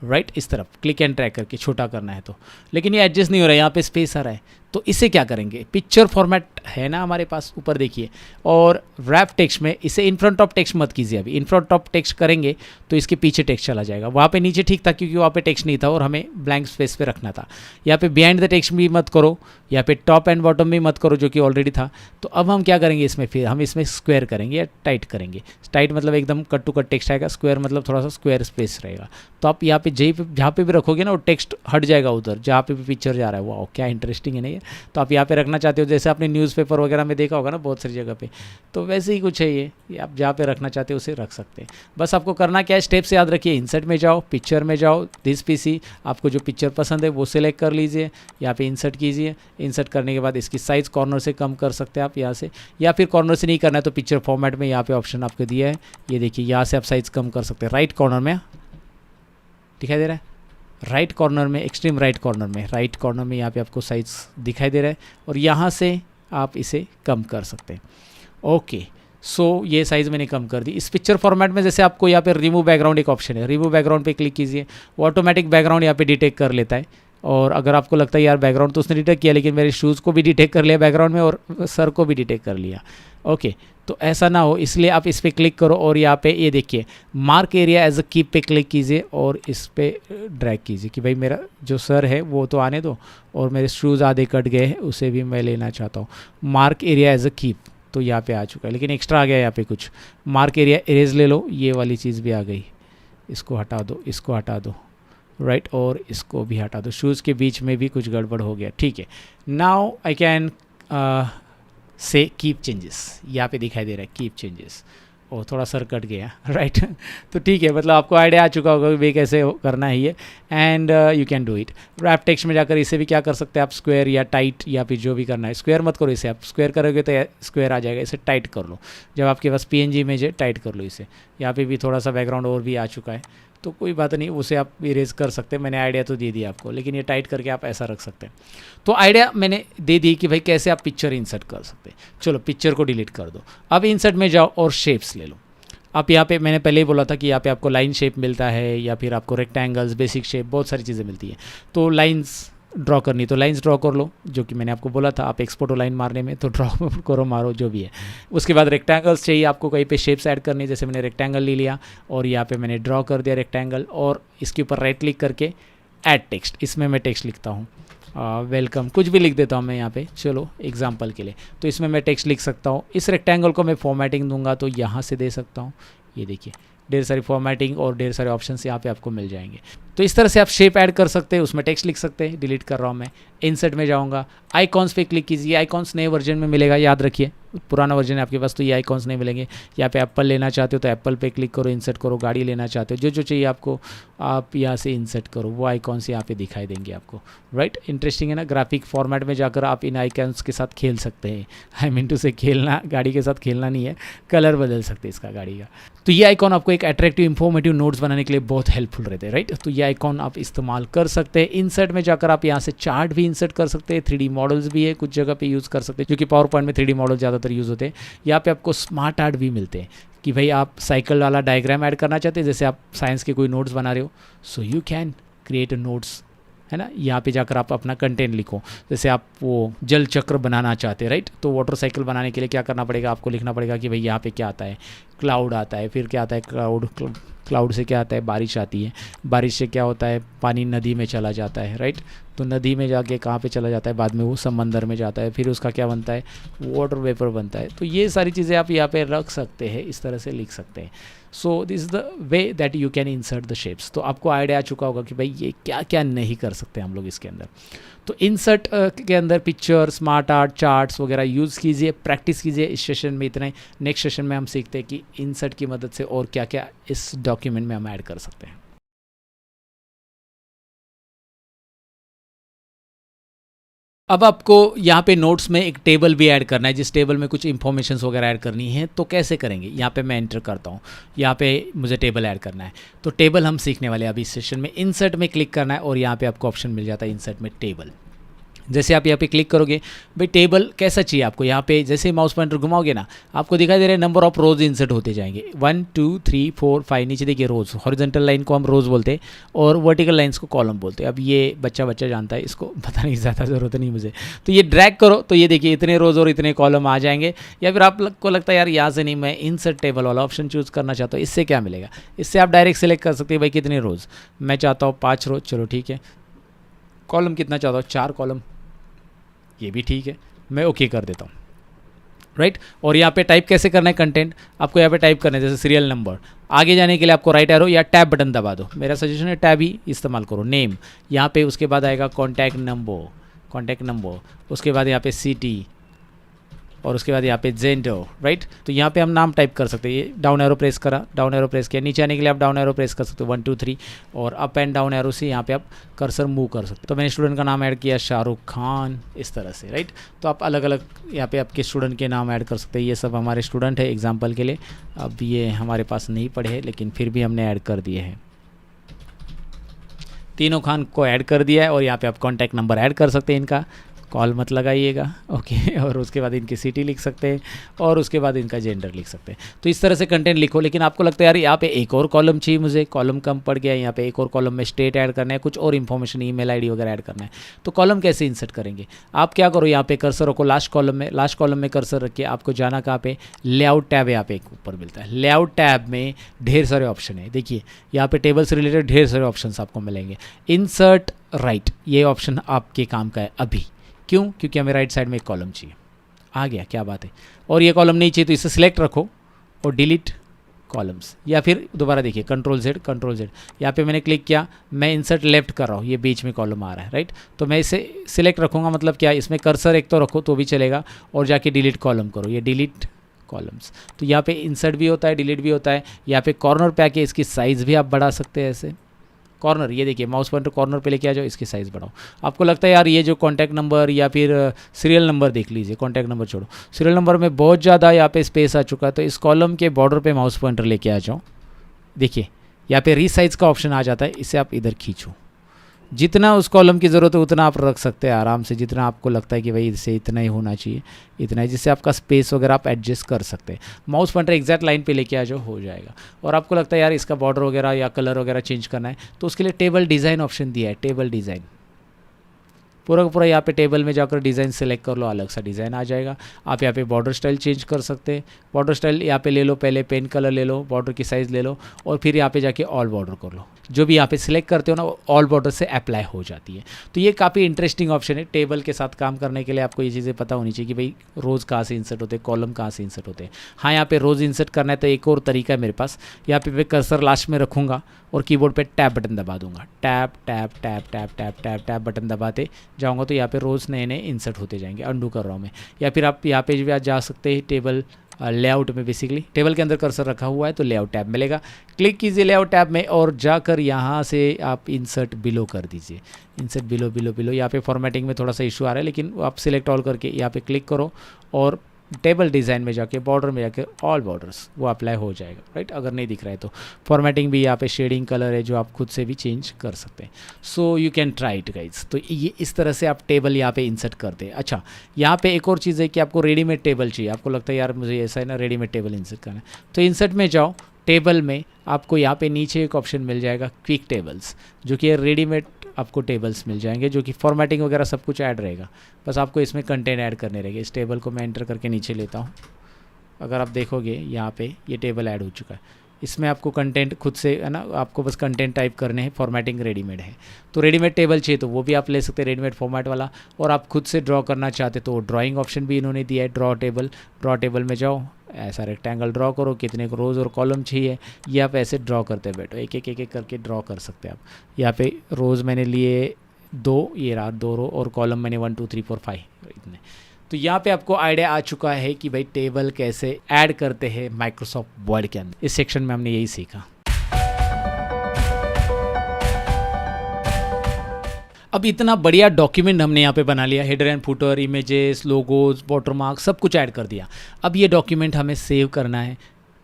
राइट, इस तरफ क्लिक एंड ड्रैग करके छोटा करना है तो, लेकिन ये एडजस्ट नहीं हो रहा है, यहाँ पे स्पेस आ रहा है। तो इसे क्या करेंगे, पिक्चर फॉर्मेट है ना हमारे पास, ऊपर देखिए, और रैप टेक्स्ट में इसे इन फ्रंट ऑफ टेक्स्ट मत कीजिए। अभी इन फ्रंट ऑफ टेक्स्ट करेंगे तो इसके पीछे टेक्स्ट चला जाएगा। वहाँ पे नीचे ठीक था क्योंकि वहाँ पे टेक्स्ट नहीं था और हमें ब्लैंक स्पेस पे रखना था। यहाँ पे बिहाइंड द टेक्स्ट भी मत करो, यहाँ पे टॉप एंड बॉटम भी मत करो जो कि ऑलरेडी था। तो अब हम क्या करेंगे इसमें, फिर हम इसमें स्क्वायर करेंगे या टाइट करेंगे। टाइट मतलब एकदम कट टू कट टेक्स्ट आएगा, स्क्वायर मतलब थोड़ा सा स्क्वायर स्पेस रहेगा। तो आप यहाँ पे जहाँ पे भी रखोगे ना वो टेक्स्ट हट जाएगा उधर जहाँ पे भी पिक्चर जा रहा है। वाह क्या इंटरेस्टिंग है ना ये। तो आप यहाँ पे रखना चाहते हो, जैसे आपने न्यूज़पेपर वगैरह में देखा होगा ना बहुत सारी जगह पे, तो वैसे ही कुछ है ये आप जहाँ पे रखना चाहते हो उसे रख सकते हैं। बस आपको करना क्या है, स्टेप से याद रखिए, इंसर्ट में जाओ, पिक्चर में जाओ, दिस पीसी, आपको जो पिक्चर पसंद है वो सिलेक्ट कर लीजिए, यहाँ पे इंसर्ट कीजिए। इंसर्ट करने के बाद इसकी साइज़ कॉर्नर से कम कर सकते हैं आप यहाँ से, या फिर कॉर्नर से नहीं करना है तो पिक्चर फॉर्मेट में यहाँ पे ऑप्शन आपको दिया है, ये देखिए यहाँ से आप साइज़ कम कर सकते हैं। राइट कॉर्नर में दिखाई दे रहा है, राइट कॉर्नर में, एक्सट्रीम राइट कॉर्नर में, राइट कॉर्नर में यहाँ पे आपको साइज़ दिखाई दे रहा है, और यहाँ से आप इसे कम कर सकते हैं। ओके, सो ये साइज़ मैंने कम कर दी। इस पिक्चर फॉर्मेट में जैसे आपको यहाँ पे रिमूव बैकग्राउंड एक ऑप्शन है, रिमूव बैकग्राउंड पे क्लिक कीजिए, वो ऑटोमेटिक बैकग्राउंड यहाँ पे डिटेक्ट कर लेता है। और अगर आपको लगता है यार बैकग्राउंड तो उसने डिटेक्ट किया, लेकिन मेरे शूज़ को भी डिटेक्ट कर लिया बैकग्राउंड में और सर को भी डिटेक्ट कर लिया। ओके, तो ऐसा ना हो इसलिए आप इस पर क्लिक करो, और यहाँ पे ये देखिए mark area as a keep पे क्लिक कीजिए और इस पर ड्रैग कीजिए कि भाई मेरा जो सर है वो तो आने दो, और मेरे शूज़ आधे कट गए हैं उसे भी मैं लेना चाहता हूँ। Mark area as a keep, तो यहाँ पे आ चुका है, लेकिन एक्स्ट्रा आ गया यहाँ पे कुछ। मार्क एरिया इरेज ले लो, ये वाली चीज़ भी आ गई, इसको हटा दो, इसको हटा दो, राइट, और इसको भी हटा दो। शूज़ के बीच में भी कुछ गड़बड़ हो गया, ठीक है। Now I can say keep changes, यहाँ पे दिखाई दे रहा है कीप चेंजेस, और थोड़ा सर कट गया, राइट। तो ठीक है, मतलब आपको आइडिया आ चुका होगा कि भाई कैसे करना है ये, and you can do it. Wrap text में जाकर इसे भी क्या कर सकते हैं आप, स्क्वायर या टाइट या फिर जो भी करना है। स्क्वायर मत करो इसे, आप स्क्वायर करोगे तो स्क्वायर आ जाएगा, इसे टाइट कर लो। जब आपके पास PNG इमेज है टाइट कर लो इसे। यहाँ पे भी थोड़ा सा बैकग्राउंड और भी आ चुका है, तो कोई बात नहीं, उसे आप इरेज कर सकते हैं। मैंने आइडिया तो दे दिया आपको, लेकिन ये टाइट करके आप ऐसा रख सकते हैं। तो आइडिया मैंने दे दी कि भाई कैसे आप पिक्चर इंसर्ट कर सकते हैं। चलो पिक्चर को डिलीट कर दो, अब इंसर्ट में जाओ और शेप्स ले लो। आप यहाँ पे मैंने पहले ही बोला था कि यहाँ पे आपको लाइन शेप मिलता है, या फिर आपको रेक्टेंगल्स, बेसिक शेप, बहुत सारी चीज़ें मिलती हैं। तो लाइंस ड्रॉ करनी तो लाइंस ड्रॉ कर लो, जो कि मैंने आपको बोला था। आप एक्सपोर्ट लाइन मारने में तो ड्रॉ करो, मारो जो भी है। उसके बाद रेक्टेंगल्स चाहिए आपको, कहीं पे शेप्स ऐड करनी, जैसे मैंने रेक्टेंगल ले लिया और यहाँ पे मैंने ड्रॉ कर दिया रेक्टेंगल, और इसके ऊपर राइट क्लिक करके ऐड टेक्स्ट, इसमें मैं टेक्स्ट लिखता हूँ, वेलकम, कुछ भी लिख देता हूँ मैं यहाँ पे, चलो एग्जांपल के लिए। तो इसमें मैं टेक्स्ट लिख सकता हूँ। इस रेक्टेंगल को मैं फॉर्मेटिंग दूंगा तो यहाँ से दे सकता हूँ, ये देखिए ढेर सारी फॉर्मेटिंग और ढेर सारे ऑप्शंस यहाँ पे आपको मिल जाएंगे। तो इस तरह से आप शेप ऐड कर सकते हैं, उसमें टेक्स्ट लिख सकते हैं। डिलीट कर रहा हूँ मैं, इंसर्ट में जाऊँगा, आइकॉन्स पे क्लिक कीजिए। आइकॉन्स नए वर्जन में मिलेगा, याद रखिए, पुराना वर्जन है आपके पास तो ये आइकॉन्स नहीं मिलेंगे। यहाँ पे एप्पल लेना चाहते हो तो एप्पल पे क्लिक करो, इंसर्ट करो। गाड़ी लेना चाहते हो, जो जो चाहिए आपको आप यहाँ से इंसर्ट करो, वो आइकॉन्स यहाँ पे दिखाई देंगे आपको, राइट। इंटरेस्टिंग है ना, ग्राफिक फॉर्मेट में जाकर आप इन आइकॉन्स के साथ खेल सकते हैं। आई मीन टू से खेलना, गाड़ी के साथ खेलना नहीं है, कलर बदल सकते हैं इसका गाड़ी का। तो ये आइकॉन आपको एक अट्रैक्टिव इंफॉर्मेटिव नोट्स बनाने के लिए बहुत हेल्पफुल रहते हैं, राइट। तो ये आइकॉन आप इस्तेमाल कर सकते हैं। इंसर्ट में जाकर आप यहाँ से चार्ट भी इंसर्ट कर सकते हैं, 3D मॉडल्स भी है, कुछ जगह पे यूज़ कर सकते हैं, क्योंकि पावर पॉइंट में 3D मॉडल ज़्यादातर यूज़ होते हैं। यहाँ पे आपको स्मार्ट आर्ट भी मिलते हैं कि भाई आप साइकिल वाला डायग्राम ऐड करना चाहते हैं, जैसे आप साइंस के कोई नोट्स बना रहे हो, so you can create a notes, है ना। यहाँ पे जाकर आप अपना कंटेंट लिखो, जैसे आप वो जल चक्र बनाना चाहते हैं, राइट। तो वाटर साइकिल बनाने के लिए क्या करना पड़ेगा, आपको लिखना पड़ेगा कि भाई यहाँ पे क्या आता है, क्लाउड आता है, फिर क्या आता है क्लाउड से क्या आता है, बारिश आती है, बारिश से क्या होता है, पानी नदी में चला जाता है, राइट। तो नदी में जाके कहाँ पे चला जाता है, बाद में वो समंदर में जाता है, फिर उसका क्या बनता है, वाटर वेपर बनता है। तो ये सारी चीज़ें आप यहाँ पे रख सकते हैं, इस तरह से लिख सकते हैं। So this is the way that you can insert the shapes. तो आपको आइडिया आ चुका होगा कि भाई ये क्या क्या नहीं कर सकते हम लोग इसके अंदर। तो इंसर्ट के अंदर पिक्चर, स्मार्ट आर्ट, चार्ट्स वगैरह यूज़ कीजिए, प्रैक्टिस कीजिए। इस सेशन में इतना ही। नेक्स्ट सेशन में हम सीखते हैं कि इंसर्ट की मदद से और क्या क्या इस डॉक्यूमेंट में हम ऐड कर सकते हैं। अब आपको यहाँ पे नोट्स में एक टेबल भी ऐड करना है, जिस टेबल में कुछ इन्फॉर्मेशन वगैरह ऐड करनी है। तो कैसे करेंगे, यहाँ पे मैं एंटर करता हूँ, यहाँ पे मुझे टेबल ऐड करना है। तो टेबल हम सीखने वाले हैं अभी इस सेशन में। इंसर्ट में क्लिक करना है और यहाँ पे आपको ऑप्शन मिल जाता है इंसर्ट में टेबल। जैसे आप यहाँ पे क्लिक करोगे, भाई टेबल कैसा चाहिए आपको, यहाँ पे जैसे माउस पॉइंटर घुमाओगे ना, आपको दिखाई दे रहा है नंबर ऑफ रोज इंसर्ट होते जाएंगे। 1 2 3 4 5, नीचे देखिए रोज। हॉरिजॉन्टल लाइन को हम रोज बोलते हैं और वर्टिकल लाइंस को कॉलम बोलते हैं। अब ये बच्चा जानता है, इसको पता नहीं, ज़्यादा ज़रूरत नहीं मुझे। तो ये ड्रैग करो तो ये देखिए इतने रोज और इतने कॉलम आ जाएंगे। या फिर आपको लगता है यार यहाँ से नहीं, मैं इंसर्ट टेबल वाला ऑप्शन चूज़ करना चाहता हूँ, इससे क्या मिलेगा, इससे आप डायरेक्ट सेलेक्ट कर सकते हैं भाई कितने रोज। मैं चाहता हूँ 5 रोज, चलो ठीक है। कॉलम कितना चाहता हूँ, 4 कॉलम, ये भी ठीक है, मैं ओके कर देता हूँ, राइट। और यहाँ पे टाइप कैसे करना है कंटेंट, आपको यहाँ पे टाइप करना है जैसे सीरियल नंबर। आगे जाने के लिए आपको राइट एरो या टैब बटन दबा दो। मेरा सजेशन है टैब ही इस्तेमाल करो। नेम यहाँ पे, उसके बाद आएगा कॉन्टैक्ट नंबर, उसके बाद यहाँ पे सिटी, और उसके बाद यहाँ पे जेंडर, राइट। तो यहाँ पे हम नाम टाइप कर सकते हैं। ये डाउन एरो प्रेस करा, डाउन एरो प्रेस किया, नीचे आने के लिए आप डाउन एरो प्रेस कर सकते हो 1 2 3, और अप एंड डाउन एरो से यहाँ पे आप कर्सर मूव कर सकते हो। तो मैंने स्टूडेंट का नाम ऐड किया शाहरुख खान, इस तरह से, राइट। तो आप अलग अलग यहाँ पे आपके स्टूडेंट के नाम ऐड कर सकते हैं। ये सब हमारे स्टूडेंट है एग्जाम्पल के लिए। अब ये हमारे पास नहीं पढ़े हैं, लेकिन फिर भी हमने ऐड कर दिए हैं, तीनों खान को ऐड कर दिया है। और यहाँ पे आप कॉन्टैक्ट नंबर ऐड कर सकते हैं, इनका कॉल मत लगाइएगा, ओके। और उसके बाद इनकी सिटी लिख सकते हैं, और उसके बाद इनका जेंडर लिख सकते हैं। तो इस तरह से कंटेंट लिखो। लेकिन आपको लगता है यार यहाँ पे एक और कॉलम चाहिए मुझे, कॉलम कम पड़ गया, यहाँ पे एक और कॉलम में स्टेट ऐड करना है, कुछ और इन्फॉर्मेशन, ईमेल आईडी वगैरह ऐड करना है। तो कॉलम कैसे इंसर्ट करेंगे, आप क्या करो, यहाँ पे कर्सर रखो लास्ट कॉलम में कर्सर रखिए। आपको जाना कहाँ पे, लेआउट टैब यहाँ पे एक ऊपर मिलता है। लेआउट टैब में ढेर सारे ऑप्शन है, देखिए यहाँ पे टेबल से रिलेटेड ढेर सारे ऑप्शन आपको मिलेंगे। इंसर्ट राइट, ये ऑप्शन आपके काम का है अभी। क्यों, क्योंकि हमें राइट साइड में एक कॉलम चाहिए। आ गया, क्या बात है। और ये कॉलम नहीं चाहिए तो इसे सिलेक्ट रखो और डिलीट कॉलम्स, या फिर दोबारा देखिए कंट्रोल जेड। यहाँ पे मैंने क्लिक किया, मैं इंसर्ट लेफ्ट कर रहा हूँ, ये बीच में कॉलम आ रहा है, राइट। तो मैं इसे सिलेक्ट रखूँगा, मतलब क्या, इसमें कर्सर एक तो रखो तो भी चलेगा, और जाके डिलीट कॉलम करो, ये डिलीट कॉलम्स। तो यहाँ पे इंसर्ट भी होता है, डिलीट भी होता है। यहाँ पे कॉर्नर पे आके इसकी साइज़ भी आप बढ़ा सकते हैं ऐसे। कॉर्नर, ये देखिए माउस पॉइंटर कॉर्नर पे लेके आ जाओ, इसकी साइज़ बढ़ाओ। आपको लगता है यार ये जो कॉन्टैक्ट नंबर या फिर सीरियल नंबर, देख लीजिए, कॉन्टैक्ट नंबर छोड़ो, सीरियल नंबर में बहुत ज़्यादा यहाँ पे स्पेस आ चुका है। तो इस कॉलम के बॉर्डर पे माउस पॉइंटर लेके आ जाओ, देखिए यहाँ पे रीसाइज का ऑप्शन आ जाता है, इसे आप इधर खींचो। जितना उस कॉलम की ज़रूरत है उतना आप रख सकते हैं आराम से, जितना आपको लगता है कि भाई इससे इतना ही होना चाहिए, इतना ही, जिससे आपका स्पेस वगैरह आप एडजस्ट कर सकते हैं। माउस पॉइंटर एग्जैक्ट लाइन पे लेके आ जाओ, हो जाएगा। और आपको लगता है यार इसका बॉर्डर वगैरह या कलर वगैरह चेंज करना है, तो उसके लिए टेबल डिज़ाइन ऑप्शन दिया है। टेबल डिज़ाइन पूरा का पूरा यहाँ पे टेबल में जाकर डिज़ाइन सेलेक्ट कर लो, अलग सा डिज़ाइन आ जाएगा। आप यहाँ पे बॉर्डर स्टाइल चेंज कर सकते हैं। बॉर्डर स्टाइल यहाँ पे ले लो, पहले पेन कलर ले लो, बॉर्डर की साइज़ ले लो, और फिर यहाँ पे जाके ऑल बॉर्डर कर लो। जो भी यहाँ पे सिलेक्ट करते हो ना, ऑल बॉर्डर से अप्लाई हो जाती है। तो ये काफ़ी इंटरेस्टिंग ऑप्शन है। टेबल के साथ काम करने के लिए आपको ये चीज़ें पता होनी चाहिए कि भाई रोज़ कहाँ से इंसर्ट होते हैं, कॉलम कहाँ से इंसर्ट होते हैं। हाँ, यहाँ पे रोज़ इंसर्ट करना है तो एक और तरीका है मेरे पास। यहाँ पे मैं कर्सर लास्ट में रखूँगा और कीबोर्ड पे टैब बटन दबा दूंगा। Tab tab tab tab tab tab tab button दबाते जाऊँगा तो यहाँ पे रोज़ नए नए इंसर्ट होते जाएंगे। अंडू कर रहा हूँ मैं। या फिर आप यहाँ पे भी जा सकते हैं टेबल लेआउट में। बेसिकली टेबल के अंदर कर्सर रखा हुआ है तो लेआउट टैब मिलेगा, क्लिक कीजिए लेआउट टैब में और जाकर यहाँ से आप इंसर्ट बिलो कर दीजिए। इंसर्ट बिलो बिलो बिलो, यहाँ पे फॉर्मेटिंग में थोड़ा सा इशू आ रहा है, लेकिन आप सिलेक्ट ऑल करके यहाँ पे क्लिक करो और टेबल डिज़ाइन में जाके बॉर्डर में जाके ऑल बॉर्डर्स वो अप्लाई हो जाएगा, राइट। अगर नहीं दिख रहा है तो फॉर्मेटिंग भी यहाँ पे शेडिंग कलर है जो आप खुद से भी चेंज कर सकते हैं। So you can try it guys. तो ये इस तरह से आप टेबल यहाँ पे इंसर्ट करते हैं। अच्छा, यहाँ पे एक और चीज़ है कि आपको रेडीमेड टेबल चाहिए। आपको लगता है यार मुझे ऐसा है ना, रेडीमेड टेबल इंसर्ट करना है, तो इंसर्ट में जाओ, टेबल में आपको यहाँ पे नीचे एक ऑप्शन मिल जाएगा क्विक टेबल्स, जो कि रेडीमेड आपको टेबल्स मिल जाएंगे, जो कि फॉर्मेटिंग वगैरह सब कुछ ऐड रहेगा। बस आपको इसमें कंटेंट ऐड करने रहेंगे। इस टेबल को मैं एंटर करके नीचे लेता हूँ। अगर आप देखोगे यहाँ पे ये टेबल ऐड हो चुका है। इसमें आपको कंटेंट खुद से है ना, आपको बस कंटेंट टाइप करने हैं, फॉर्मेटिंग रेडीमेड है। तो रेडीमेड टेबल चाहिए तो वो भी आप ले सकते हैं, रेडीमेड फॉर्मेट वाला। और आप खुद से ड्रॉ करना चाहते तो ड्राइंग ऑप्शन भी इन्होंने दिया है, ड्रॉ टेबल में जाओ, ऐसा रेक्टेंगल ड्रॉ करो, कितने को रोज़ और कॉलम चाहिए ये आप ऐसे ड्रॉ करते बैठो, एक एक करके ड्रॉ कर सकते हैं आप। यहाँ पे रोज़ मैंने लिए 2, ये रहा 2 रो, और कॉलम मैंने 1 2 3 4 5 इतने। तो यहाँ पे आपको आइडिया आ चुका है कि भाई टेबल कैसे ऐड करते हैं माइक्रोसॉफ्ट वर्ड के अंदर। इस सेक्शन में हमने यही सीखा। अब इतना बढ़िया डॉक्यूमेंट हमने यहाँ पे बना लिया, header and footer, images, logos, watermark, सब कुछ ऐड कर दिया। अब ये डॉक्यूमेंट हमें सेव करना है,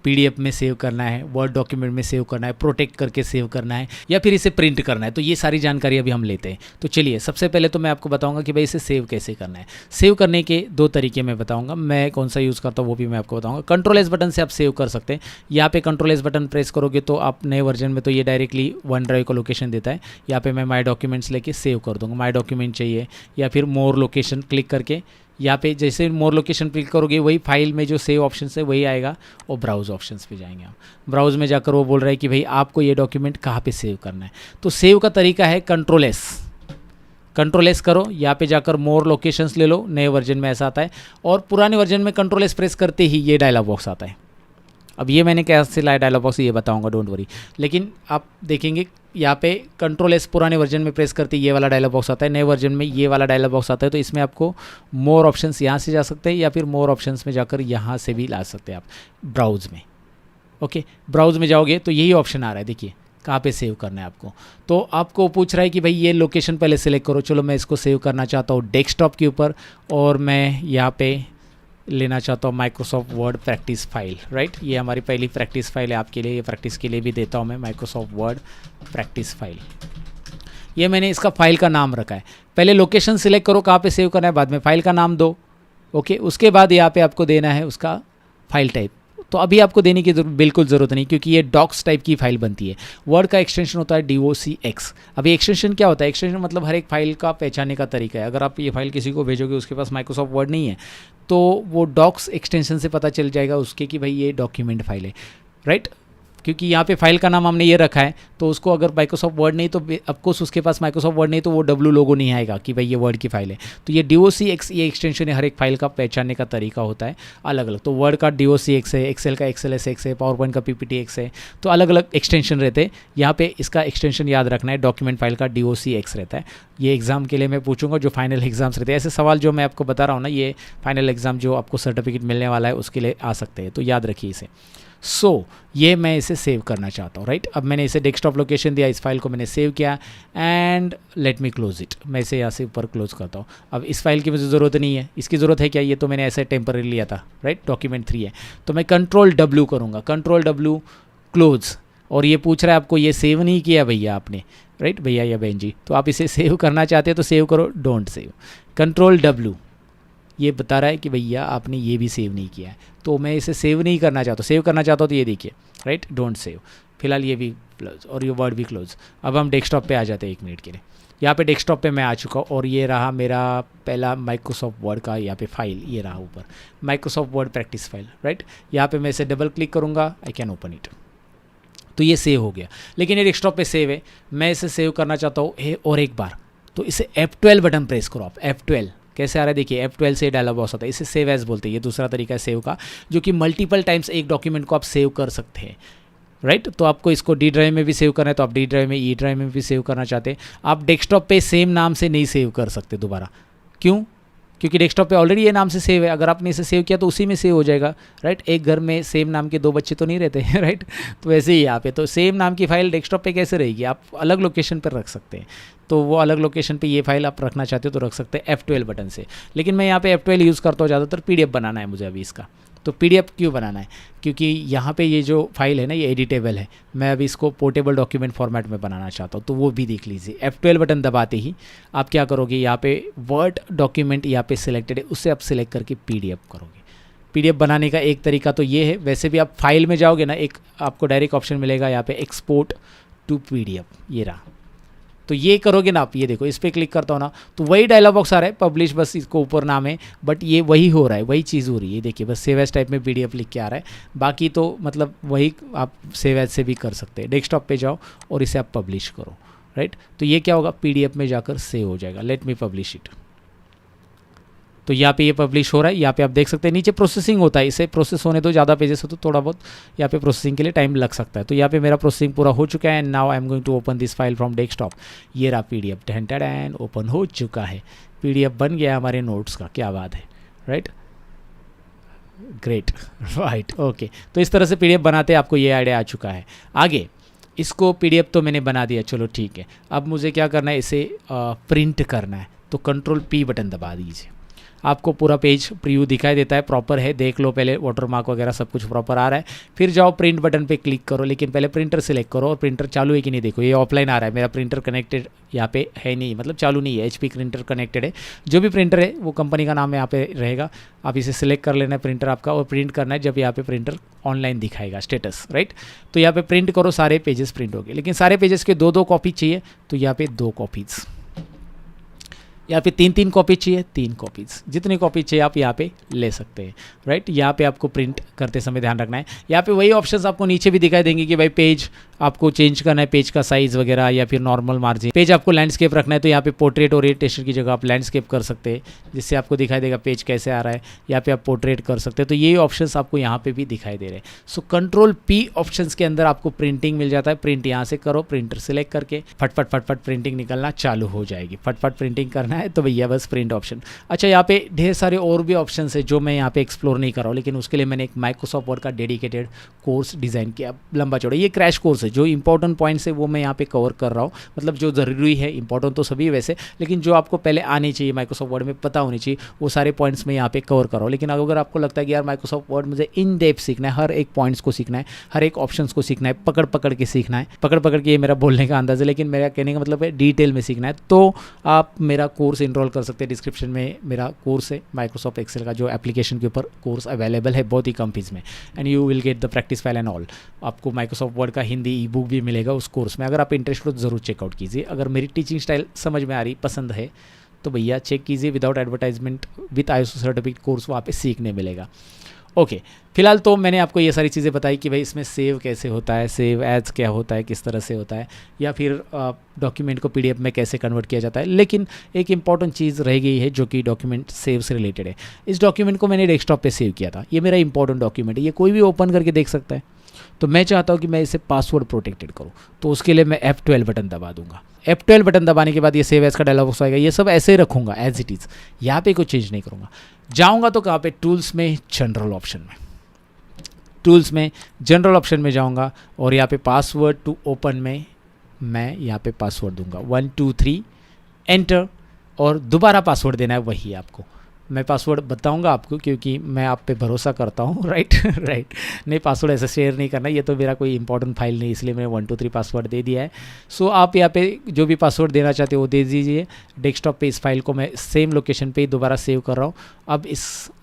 पीडीएफ में सेव करना है, वर्ड डॉक्यूमेंट में सेव करना है, प्रोटेक्ट करके सेव करना है, या फिर इसे प्रिंट करना है। तो ये सारी जानकारी अभी हम लेते हैं। तो चलिए सबसे पहले तो मैं आपको बताऊंगा कि भाई इसे सेव कैसे करना है। सेव करने के 2 तरीके मैं बताऊंगा, मैं कौन सा यूज़ करता हूँ वो भी मैं आपको बताऊंगा। कंट्रोल एस बटन से आप सेव कर सकते हैं। यहाँ पे कंट्रोल एस बटन प्रेस करोगे तो आप नए वर्जन में तो ये डायरेक्टली वन ड्राइव का लोकेशन देता है। यहाँ पे मैं माई डॉक्यूमेंट्स लेके सेव कर दूँगा, माई डॉक्यूमेंट चाहिए, या फिर मोर लोकेशन क्लिक करके यहाँ पे जैसे मोर लोकेशन क्लिक करोगे वही फाइल में जो सेव ऑप्शन है वही आएगा, और ब्राउज़ ऑप्शंस पे जाएंगे आप। ब्राउज़ में जाकर वो बोल रहा है कि भाई आपको ये डॉक्यूमेंट कहाँ पे सेव करना है। तो सेव का तरीका है कंट्रोल एस करो, यहाँ पे जाकर मोर लोकेशंस ले लो, नए वर्जन में ऐसा आता है। और पुराने वर्जन में कंट्रोल एस प्रेस करते ही ये डायलॉग बॉक्स आता है। अब ये मैंने कैसे लाया डायलॉग बॉक्स ये बताऊंगा, डोंट वरी। लेकिन आप देखेंगे यहाँ पे कंट्रोल एस पुराने वर्जन में प्रेस करते ये वाला डायलॉग बॉक्स आता है, नए वर्जन में ये वाला डायलॉग बॉक्स आता है। तो इसमें आपको मोर ऑप्शंस यहाँ से जा सकते हैं, या फिर मोर ऑप्शंस में जाकर यहाँ से भी ला सकते हैं आप ब्राउज़ में। ओके, ब्राउज़ में जाओगे तो यही ऑप्शन आ रहा है, देखिए कहाँ पे सेव करना है आपको। तो आपको पूछ रहा है कि भाई ये लोकेशन पहले सेलेक्ट करो। चलो मैं इसको सेव करना चाहता हूँ डेस्कटॉप के ऊपर, और मैं यहाँ पे लेना चाहता हूँ Microsoft word practice file, right. ये हमारी पहली प्रैक्टिस फाइल है आपके लिए, ये प्रैक्टिस के लिए भी देता हूँ मैं, माइक्रोसॉफ्ट वर्ड प्रैक्टिस फाइल। ये मैंने इसका फाइल का नाम रखा है। पहले लोकेशन सिलेक्ट करो कहाँ पे सेव करना है, बाद में फाइल का नाम दो। ओके, उसके बाद यहाँ पे आपको देना है उसका फाइल टाइप। तो अभी आपको देने की बिल्कुल ज़रूरत नहीं, क्योंकि ये डॉक्स टाइप की फाइल बनती है। वर्ड का एक्सटेंशन होता है docx। अभी एक्सटेंशन क्या होता है, एक्सटेंशन मतलब हर एक फाइल का पहचानने का तरीका है। अगर आप ये फाइल किसी को भेजोगे उसके पास माइक्रोसॉफ्ट वर्ड नहीं है तो वो डॉक्स एक्सटेंशन से पता चल जाएगा उसके कि भाई ये डॉक्यूमेंट फाइल है, राइट। क्योंकि यहाँ पे फाइल का नाम हमने ये रखा है, तो उसको अगर माइक्रोसॉफ्ट वर्ड नहीं तो ऑफकोर्स उसके पास माइक्रोसॉफ्ट वर्ड नहीं तो वो डब्ल्यू लोगो नहीं आएगा कि भाई ये वर्ड की फाइल है। तो ये docx ये एक्सटेंशन है, हर एक फाइल का पहचानने का तरीका होता है अलग अलग। तो वर्ड का docx है, एक्सेल का XLSX है, पावर पॉइंट का PPTX है, तो अलग अलग एक्सटेंशन रहते हैं। यहाँ पे इसका एक्सटेंशन याद रखना है, डॉक्यूमेंट फाइल का docx रहता है। ये एग्जाम के लिए मैं पूछूंगा, जो फाइनल एग्जाम्स रहते हैं, ऐसे सवाल जो मैं आपको बता रहा हूँ ना, ये फाइनल एग्जाम जो आपको सर्टिफिकेट मिलने वाला है उसके लिए आ सकते हैं, तो याद रखिए इसे। ये मैं इसे सेव करना चाहता हूँ, राइट। अब मैंने इसे डेस्कटॉप लोकेशन दिया, इस फाइल को मैंने सेव किया, and let me close it. मैं इसे यहाँ से ऊपर क्लोज करता हूँ। अब इस फाइल की मुझे ज़रूरत नहीं है, इसकी ज़रूरत है क्या, ये तो मैंने ऐसे टेम्पररी लिया था, राइट। डॉक्यूमेंट 3 है, तो मैं कंट्रोल W करूँगा, कंट्रोल W क्लोज। और ये पूछ रहा है आपको ये सेव नहीं किया भैया आपने, राइट भैया या बहन जी, तो आप इसे सेव करना चाहते हैं तो सेव करो, डोंट सेव। कंट्रोल W ये बता रहा है कि भैया आपने ये भी सेव नहीं किया है, तो मैं इसे सेव नहीं करना चाहता, सेव करना चाहता हूँ तो ये देखिए, राइट, डोंट सेव। फिलहाल ये भी क्लोज और ये वर्ड भी क्लोज। अब हम डेस्कटॉप पे आ जाते हैं 1 मिनट के लिए। यहाँ पे डेस्कटॉप पे मैं आ चुका हूँ, और ये रहा मेरा पहला माइक्रोसॉफ्ट वर्ड का यहाँ पे फाइल, ये रहा ऊपर Microsoft word practice file, right. यहाँ पे मैं इसे डबल क्लिक करूँगा, आई कैन ओपन इट, तो ये सेव हो गया। लेकिन ये डेस्कटॉप पे सेव है, मैं इसे सेव करना चाहता हूँ और एक बार, तो इसे F12 बटन प्रेस करो आप। F12 कैसे आ रहा है देखिए, F12 से डायलॉग बॉक्स होता है, इसे सेव एज बोलते हैं। ये दूसरा तरीका है सेव का, जो कि मल्टीपल टाइम्स एक डॉक्यूमेंट को आप सेव कर सकते हैं, राइट। तो आपको इसको D ड्राइव में भी सेव करना है तो आप D ड्राइव में, E ड्राइव में भी सेव करना चाहते हैं। आप डेस्कटॉप पे सेम नाम से नहीं सेव कर सकते दोबारा, क्यों? क्योंकि डेस्कटॉप पे ऑलरेडी ये नाम से सेव है। अगर आपने इसे सेव किया तो उसी में सेव हो जाएगा, राइट। एक घर में सेम नाम के 2 बच्चे तो नहीं रहते हैं, राइट। तो वैसे ही यहाँ पे तो सेम नाम की फाइल डेस्कटॉप पे कैसे रहेगी, आप अलग लोकेशन पर रख सकते हैं। तो वो अलग लोकेशन पे ये फाइल आप रखना चाहते हो तो रख सकते हैं F12 बटन से। लेकिन मैं यहाँ पे F12 यूज़ करता हूँ ज़्यादातर, PDF बनाना है मुझे अभी इसका। तो PDF क्यों बनाना है, क्योंकि यहाँ पे ये जो फाइल है ना ये एडिटेबल है, मैं अभी इसको पोर्टेबल डॉक्यूमेंट फॉर्मेट में बनाना चाहता हूँ, तो वो भी देख लीजिए। F12 बटन दबाते ही आप क्या करोगे, यहाँ पे वर्ड डॉक्यूमेंट यहाँ पे सिलेक्टेड है, उससे आप सिलेक्ट करके PDF करोगे। PDF बनाने का एक तरीका तो ये है, वैसे भी आप फाइल में जाओगे ना, एक आपको डायरेक्ट ऑप्शन मिलेगा यहाँ पे एक्सपोर्ट टू PDF, ये रहा, तो ये करोगे ना आप, ये देखो इस पर क्लिक करता हूँ ना तो वही डायलॉग बॉक्स आ रहा है, पब्लिश बस इसको ऊपर नाम है, बट ये वही हो रहा है, वही चीज़ हो रही है। देखिए बस सेव एज टाइप में PDF लिख के आ रहा है, बाकी तो मतलब वही आप सेव एज से भी कर सकते हैं। डेस्कटॉप पे जाओ और इसे आप पब्लिश करो, राइट। तो ये क्या होगा, PDF में जाकर सेव हो जाएगा। Let me publish it. तो यहाँ पे ये पब्लिश हो रहा है, यहाँ पे आप देख सकते हैं नीचे प्रोसेसिंग होता है, इसे प्रोसेस होने तो ज़्यादा पेजेस हो तो थोड़ा बहुत यहाँ पे प्रोसेसिंग के लिए टाइम लग सकता है। तो यहाँ पे मेरा प्रोसेसिंग पूरा हो चुका है। Now I am going to open this file from desktop. ये रहा PDF, टेंटेड एंड ओपन हो चुका है, PDF बन गया हमारे नोट्स का। क्या बात है, राइट, ग्रेट, राइट, ओके। तो इस तरह से PDF बनाते आपको ये आइडिया आ चुका है। आगे इसको PDF तो मैंने बना दिया, चलो ठीक है। अब मुझे क्या करना है, इसे प्रिंट करना है, तो Ctrl+P बटन दबा दीजिए। आपको पूरा पेज प्रीव्यू दिखाई देता है, प्रॉपर है, देख लो पहले, वाटरमार्क वगैरह सब कुछ प्रॉपर आ रहा है। फिर जाओ प्रिंट बटन पे क्लिक करो, लेकिन पहले प्रिंटर सिलेक्ट करो और प्रिंटर चालू है कि नहीं देखो। ये ऑफलाइन आ रहा है, मेरा प्रिंटर कनेक्टेड यहाँ पे है नहीं, मतलब चालू नहीं है। HP प्रिंटर कनेक्टेड है, जो भी प्रिंटर है वो कंपनी का नाम यहाँ पे रहेगा। आप इसे सिलेक्ट कर लेना है प्रिंटर आपका और प्रिंट करना है जब यहाँ पे प्रिंटर ऑनलाइन दिखाएगा स्टेटस, राइट। तो यहाँ पे प्रिंट करो, सारे पेजेस प्रिंट हो गए, लेकिन सारे पेजेस के 2-2 कॉपी चाहिए, तो यहाँ पे 2 कॉपीज़, यहाँ पे 3-3 कॉपी चाहिए, 3 कॉपीज़, जितनी कॉपी चाहिए आप यहाँ पे ले सकते हैं, राइट। यहाँ पे आपको प्रिंट करते समय ध्यान रखना है, यहाँ पे वही ऑप्शंस आपको नीचे भी दिखाई देंगे कि भाई पेज आपको चेंज करना है, पेज का साइज़ वगैरह या फिर नॉर्मल मार्जिन। पेज आपको लैंडस्केप रखना है तो यहाँ पे पोर्ट्रेट ओरिएंटेशन की जगह आप लैंडस्केप कर सकते हैं, जिससे आपको दिखाई देगा पेज कैसे आ रहा है। यहाँ पे आप पोर्ट्रेट कर सकते हैं, तो ये ऑप्शंस आपको यहाँ पे भी दिखाई दे रहे हैं। सो Ctrl+P ऑप्शंस के अंदर आपको प्रिंटिंग मिल जाता है। प्रिंट यहाँ से करो, प्रिंटर सेलेक्ट करके फटफट फटफट प्रिंटिंग निकलना चालू हो जाएगी। फटफट प्रिंटिंग करना है तो भैया बस प्रिंट ऑप्शन। अच्छा, यहाँ पे ढेर सारे और भी ऑप्शंस है जो मैं यहाँ पे एक्सप्लोर नहीं कर रहा हूँ, लेकिन उसके लिए मैंने एक माइक्रोसॉफ्ट वर्ड का डेडिकेटेड कोर्स डिज़ाइन किया, लंबा चौड़ा। ये क्रैश कोर्स है, जो इंपॉर्टेंट पॉइंट्स है वो मैं यहाँ पे कवर कर रहा हूँ, मतलब जो ज़रूरी है, इंपॉर्टेंट तो सभी वैसे, लेकिन जो आपको पहले आनी चाहिए, माइक्रोसॉफ्ट वर्ड में पता होनी चाहिए, वो सारे पॉइंट्स मैं यहाँ पे कवर कर रहा हूँ। लेकिन अगर आपको लगता है कि यार माइक्रोसॉफ्ट वर्ड मुझे इन डेप्थ सीखना है, हर एक पॉइंट्स को सीखना है, हर एक ऑप्शंस को सीखना है, पकड़ पकड़ के सीखना है, पकड़ पकड़ के, ये मेरा बोलने का अंदाज़ है, लेकिन मेरा कहने का मतलब है डिटेल में सीखना है, तो आप मेरा कोर्स इनरोल कर सकते हैं। डिस्क्रिप्शन में मेरा कोर्स है माइक्रोसॉफ्ट एक्सेल का, जो एप्लीकेशन के ऊपर कोर्स अवेलेबल है बहुत ही कम फीस में, and you will get the practice file and all. आपको माइक्रोसॉफ्ट वर्ड का हिंदी ई बुक भी मिलेगा उस कोर्स में। अगर आप इंटरेस्ट हो तो ज़रूर चेकआउट कीजिए। अगर मेरी टीचिंग स्टाइल समझ में आ रही, पसंद है, तो भैया चेक कीजिए। Without advertisement with ISO certificate course वहाँ पे सीखने मिलेगा। ओके, फिलहाल तो मैंने आपको ये सारी चीज़ें बताई कि भाई इसमें सेव कैसे होता है, सेव एज क्या होता है, किस तरह से होता है, या फिर डॉक्यूमेंट को PDF में कैसे कन्वर्ट किया जाता है। लेकिन एक इंपॉर्टेंट चीज़ रह गई है जो कि डॉक्यूमेंट सेव से रिलेटेड है। इस डॉक्यूमेंट को मैंने डेस्कटॉप पे सेव किया था, ये मेरा इंपॉर्टेंट डॉक्यूमेंट है, ये कोई भी ओपन करके देख सकता है। तो मैं चाहता हूँ कि मैं इसे पासवर्ड प्रोटेक्टेड करूँ, तो उसके लिए मैं F12 बटन दबा दूंगा। F12 बटन दबाने के बाद ये सेव एज का डायलॉग बॉक्स आएगा, ये सब ऐसे ही रखूँगा एज इट इज़, यहाँ पे कोई चेंज नहीं करूँगा। जाऊँगा तो कहाँ पे, टूल्स में, जनरल ऑप्शन में, टूल्स में जनरल ऑप्शन में जाऊँगा और यहाँ पे पासवर्ड टू ओपन में मैं यहाँ पे पासवर्ड दूंगा 1 2 3 एंटर, और दोबारा पासवर्ड देना है वही आपको। मैं पासवर्ड बताऊंगा आपको क्योंकि मैं आप पे भरोसा करता हूँ, राइट राइट। नहीं, पासवर्ड ऐसे शेयर नहीं करना, ये तो मेरा कोई इंपॉर्टेंट फाइल नहीं, इसलिए मैंने 1 2 3 पासवर्ड दे दिया है। सो आप यहाँ पे जो भी पासवर्ड देना चाहते हो वो दे दीजिए। डेस्कटॉप पे इस फाइल को मैं सेम लोकेशन पे ही दोबारा सेव कर रहा हूँ। अब इस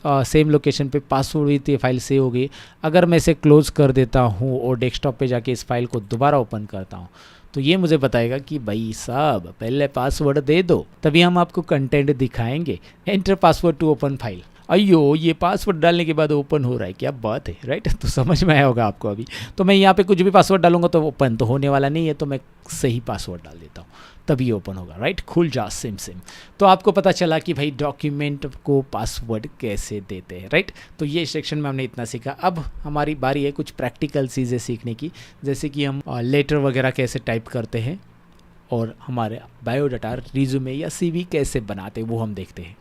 सेम लोकेशन पे पासवर्ड हुई थी, फाइल सेव हो गई। अगर मैं इसे क्लोज़ कर देता हूँ और डेस्कटॉप पे जाके इस फाइल को दोबारा ओपन करता हूँ, तो ये मुझे बताएगा कि भाई साहब पहले पासवर्ड दे दो, तभी हम आपको कंटेंट दिखाएंगे। Enter password to open file. अयो, ये पासवर्ड डालने के बाद ओपन हो रहा है, क्या बात है, राइट। तो समझ में आया होगा आपको। अभी तो मैं यहाँ पे कुछ भी पासवर्ड डालूंगा तो ओपन तो होने वाला नहीं है, तो मैं सही पासवर्ड डाल देता हूँ, तभी ओपन होगा, राइट। खुल जा सिम। तो आपको पता चला कि भाई डॉक्यूमेंट को पासवर्ड कैसे देते हैं, राइट। तो ये सेक्शन में हमने इतना सीखा। अब हमारी बारी है कुछ प्रैक्टिकल चीज़ें सीखने की, जैसे कि हम लेटर वगैरह कैसे टाइप करते हैं और हमारे बायोडाटा, रिज्यूमे या CV कैसे बनाते हैं, वो हम देखते हैं।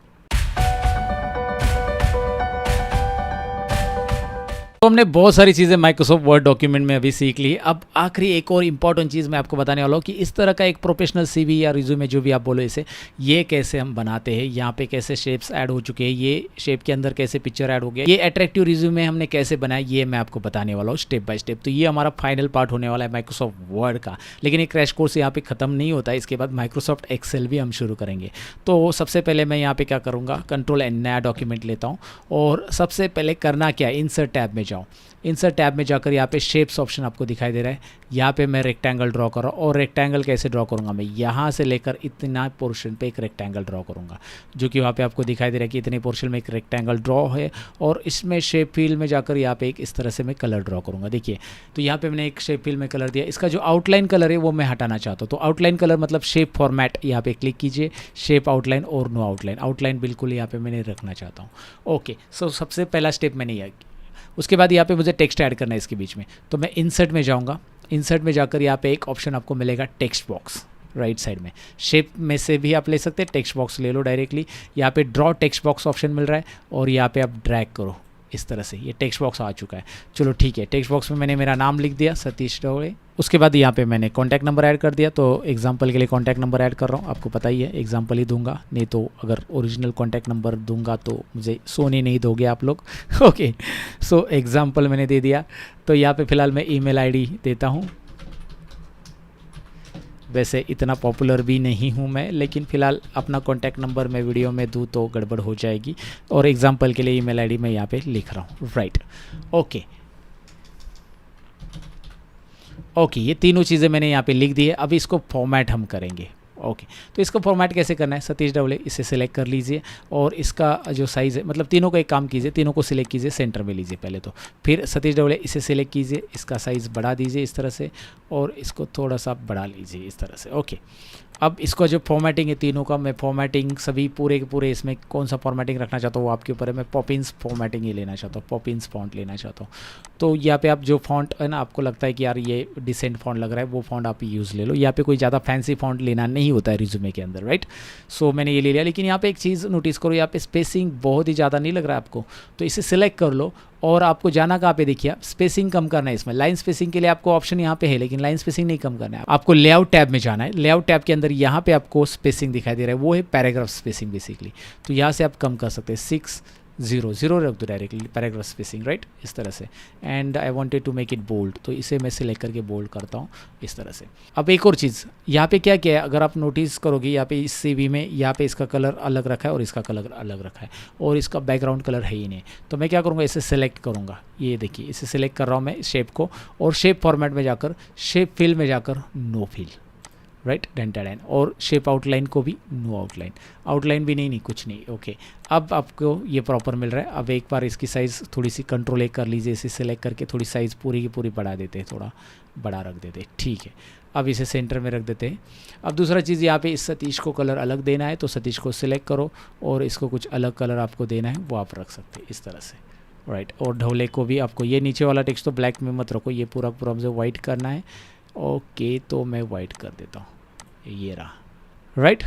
तो हमने बहुत सारी चीज़ें माइक्रोसॉफ्ट वर्ड डॉक्यूमेंट में अभी सीख ली। अब आखिरी एक और इम्पॉर्टेंट चीज़ मैं आपको बताने वाला हूँ कि इस तरह का एक प्रोफेशनल CV या रिज्यूमे, जो भी आप बोलो इसे, ये कैसे हम बनाते हैं। यहाँ पे कैसे शेप्स ऐड हो चुके हैं, ये शेप के अंदर कैसे पिक्चर ऐड हो गया, ये अट्रैक्टिव रिज्यूमे हमने कैसे बनाया, ये मैं आपको बताने वाला हूँ स्टेप बाय स्टेप। तो ये हमारा फाइनल पार्ट होने वाला है माइक्रोसॉफ्ट वर्ड का। लेकिन ये क्रैश कोर्स यहाँ पे ख़त्म नहीं होता है, इसके बाद माइक्रोसॉफ्ट एक्सेल भी हम शुरू करेंगे। तो सबसे पहले मैं यहाँ पे क्या करूँगा, Ctrl+N नया डॉक्यूमेंट लेता हूँ और सबसे पहले करना क्या है, इंसर्ट टैब में जाओ, इंसर्ट टैब में जाकर यहाँ पे शेप्स ऑप्शन आपको दिखाई दे रहा है। यहाँ पे मैं रेक्टेंगल ड्रॉ कर रहा हूँ और रेक्टेंगल कैसे ड्रॉ करूँगा, मैं यहाँ से लेकर इतना पोर्शन पे एक रेक्टेंगल ड्रॉ करूँगा, जो कि वहाँ पे आपको दिखाई दे रहा है कि इतने पोर्शन में एक रेक्टेंगल ड्रॉ है। और इसमें शेप फील में जाकर यहाँ पे एक इस तरह से मैं कलर ड्रॉ करूँगा। देखिए, तो यहाँ पे मैंने एक शेप फील में कलर दिया। इसका जो आउटलाइन कलर है वो मैं हटाना चाहता हूँ, तो आउटलाइन कलर मतलब शेप फॉर्मेट, यहाँ पे क्लिक कीजिए, शेप आउटलाइन और नो आउटलाइन। आउटलाइन बिल्कुल यहाँ पे मैंने रखना चाहता हूँ। ओके, सो सबसे पहला स्टेप मैंने यह। उसके बाद यहाँ पे मुझे टेक्स्ट ऐड करना है इसके बीच में, तो मैं इंसर्ट में जाऊँगा। इंसर्ट में जाकर यहाँ पे एक ऑप्शन आपको मिलेगा टेक्स्ट बॉक्स, राइट साइड में। शेप में से भी आप ले सकते हैं, टेक्स्ट बॉक्स ले लो डायरेक्टली। यहाँ पे ड्रॉ टेक्स्ट बॉक्स ऑप्शन मिल रहा है और यहाँ पे आप ड्रैग करो इस तरह से, ये टेक्स्ट बॉक्स आ चुका है। चलो ठीक है, टेक्स्ट बॉक्स में मैंने मेरा नाम लिख दिया, सतीश डोळे। उसके बाद यहाँ पे मैंने कॉन्टैक्ट नंबर ऐड कर दिया, तो एग्जांपल के लिए कॉन्टैक्ट नंबर ऐड कर रहा हूँ। आपको पता ही है एग्जांपल ही दूंगा, नहीं तो अगर ओरिजिनल कॉन्टैक्ट नंबर दूंगा तो मुझे सोने नहीं दोगे आप लोग। ओके, सो एग्जांपल मैंने दे दिया। तो यहाँ पे फ़िलहाल मैं ईमेल आईडी देता हूँ। वैसे इतना पॉपुलर भी नहीं हूँ मैं, लेकिन फ़िलहाल अपना कॉन्टैक्ट नंबर मैं वीडियो में दूँ तो गड़बड़ हो जाएगी। और एग्जांपल के लिए ईमेल आईडी मैं यहाँ पे लिख रहा हूँ, राइट। ओके, ये तीनों चीज़ें मैंने यहाँ पे लिख दी है। अब इसको फॉर्मेट हम करेंगे। ओके, तो इसको फॉर्मेट कैसे करना है, सतीश डोळे इसे सिलेक्ट कर लीजिए और इसका जो साइज़ है, मतलब तीनों का एक काम कीजिए, तीनों को सिलेक्ट कीजिए, सेंटर में लीजिए पहले तो। फिर सतीश डोळे इसे सिलेक्ट कीजिए, इसका साइज़ बढ़ा दीजिए इस तरह से और इसको थोड़ा सा बढ़ा लीजिए इस तरह से। ओके, अब इसको जो फॉर्मेटिंग है तीनों का, मैं फॉर्मेटिंग सभी पूरे के पूरे इसमें कौन सा फॉर्मेटिंग रखना चाहता हूँ वो आपके ऊपर है। मैं पॉपिंस फॉर्मेटिंग ही लेना चाहता हूँ, पॉपिंस फॉन्ट लेना चाहता हूँ। तो यहाँ पे आप जो फॉन्ट है ना, आपको लगता है कि यार ये डिसेंट फॉन्ट लग रहा है, वो फॉन्ट आप यूज़ ले लो। यहाँ पे कोई ज़्यादा फैंसी फॉन्ट लेना नहीं होता है रिज्यूमे के अंदर, राइट। सो मैंने ये ले लिया। लेकिन यहाँ पे एक चीज़ नोटिस करो, यहाँ पे स्पेसिंग बहुत ही ज़्यादा नहीं लग रहा है आपको, तो इसे सिलेक्ट कर लो। और आपको जाना कहाँ पे, देखिए स्पेसिंग कम करना है इसमें। लाइन स्पेसिंग के लिए आपको ऑप्शन यहाँ पे है, लेकिन लाइन स्पेसिंग नहीं कम करना है, आपको लेआउट टैब में जाना है। लेआउट टैब के अंदर यहाँ पे आपको स्पेसिंग दिखाई दे रहा है, वो है पैराग्राफ स्पेसिंग बेसिकली। तो यहाँ से आप कम कर सकते हैं, 600 रख दो डायरेक्टली, पैराग्राफ स्पेसिंग, राइट, इस तरह से। And I wanted to make it bold, तो इसे मैं सिलेक्ट करके बोल्ड करता हूँ इस तरह से। अब एक और चीज़ यहाँ पे क्या क्या है, अगर आप नोटिस करोगे यहाँ पे इस CV में यहाँ पे इसका कलर अलग रखा है और इसका कलर अलग रखा है और इसका बैकग्राउंड कलर है ही नहीं। तो मैं क्या करूँगा, इसे सिलेक्ट करूँगा, ये देखिए इसे सिलेक्ट कर रहा हूँ मैं शेप को, और शेप फॉर्मेट में जाकर शेप फिल में जाकर no fill, right, dented line. और शेप आउटलाइन को भी नो आउटलाइन, आउटलाइन भी नहीं कुछ नहीं। ओके, अब आपको ये प्रॉपर मिल रहा है। अब एक बार इसकी साइज़ थोड़ी सी Ctrl+A कर लीजिए, इसे सेलेक्ट करके थोड़ी साइज़ पूरी की पूरी बढ़ा देते हैं, थोड़ा बड़ा रख देते हैं, ठीक है। अब इसे सेंटर में रख देते हैं। अब दूसरा चीज़, यहाँ पे इस सतीश को कलर अलग देना है, तो सतीश को सिलेक्ट करो और इसको कुछ अलग कलर आपको देना है, वो आप रख सकते हैं इस तरह से, राइट। और ढोले को भी आपको, ये नीचे वाला टेक्स्ट तो ब्लैक में मत रखो, ये पूरा पूरा मुझे वाइट करना है। ओके, तो मैं वाइट कर देता हूँ, ये रहा, राइट,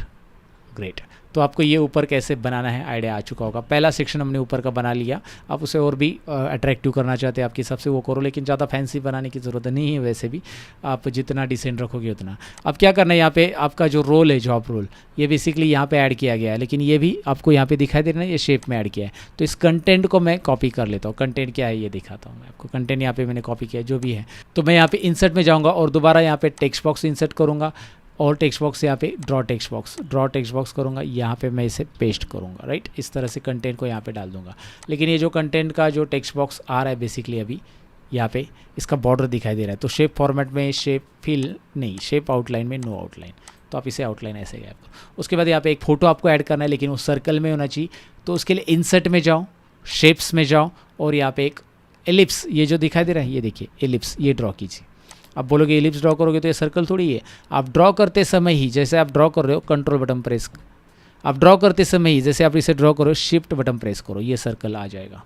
ग्रेट। तो आपको ये ऊपर कैसे बनाना है आइडिया आ चुका होगा। पहला सेक्शन हमने ऊपर का बना लिया। आप उसे और भी अट्रैक्टिव करना चाहते हैं आपके हिसाब से वो करो, लेकिन ज़्यादा फैंसी बनाने की ज़रूरत नहीं है, वैसे भी आप जितना डिसेंट रखोगे उतना। अब क्या करना है, यहाँ पे आपका जो रोल है, जॉब रोल, ये बेसिकली यहाँ पे ऐड किया गया है, लेकिन ये भी आपको यहाँ पे दिखाई दे रहा है, ये शेप में ऐड किया है। तो इस कंटेंट को मैं कॉपी कर लेता हूँ। कंटेंट क्या है ये दिखाता हूँ मैं आपको। कंटेंट यहाँ पे मैंने कॉपी किया जो भी है। तो मैं यहाँ पे इंसर्ट में जाऊँगा और दोबारा यहाँ पे टेक्स्ट बॉक्स इंसर्ट करूँगा और टेक्स्ट बॉक्स यहाँ पे ड्रॉ टेक्स्ट बॉक्स करूँगा, यहाँ पे मैं इसे पेस्ट करूँगा, राइट। इस तरह से कंटेंट को यहाँ पे डाल दूँगा। लेकिन ये जो कंटेंट का जो टेक्स्ट बॉक्स आ रहा है बेसिकली अभी यहाँ पे इसका बॉर्डर दिखाई दे रहा है, तो शेप फॉर्मेट में शेप फिल नहीं, शेप आउटलाइन में नो आउटलाइन, तो आप इसे आउटलाइन ऐसे गैप करो। उसके बाद यहाँ पे एक फ़ोटो आपको ऐड करना है, लेकिन वो सर्कल में होना चाहिए। तो उसके लिए इंसर्ट में जाओ, शेप्स में जाओ और यहाँ पे एक एलिप्स, ये जो दिखाई दे रहा है ये देखिए एलिप्स, ये ड्रॉ कीजिए। आप बोलोगे एलिप्स ड्रॉ करोगे तो ये सर्कल थोड़ी है। आप ड्रॉ करते समय ही, जैसे आप ड्रॉ कर रहे हो कंट्रोल बटन प्रेस, आप ड्रॉ करते समय ही जैसे आप इसे ड्रॉ करो शिफ्ट बटन प्रेस करो, ये सर्कल आ जाएगा।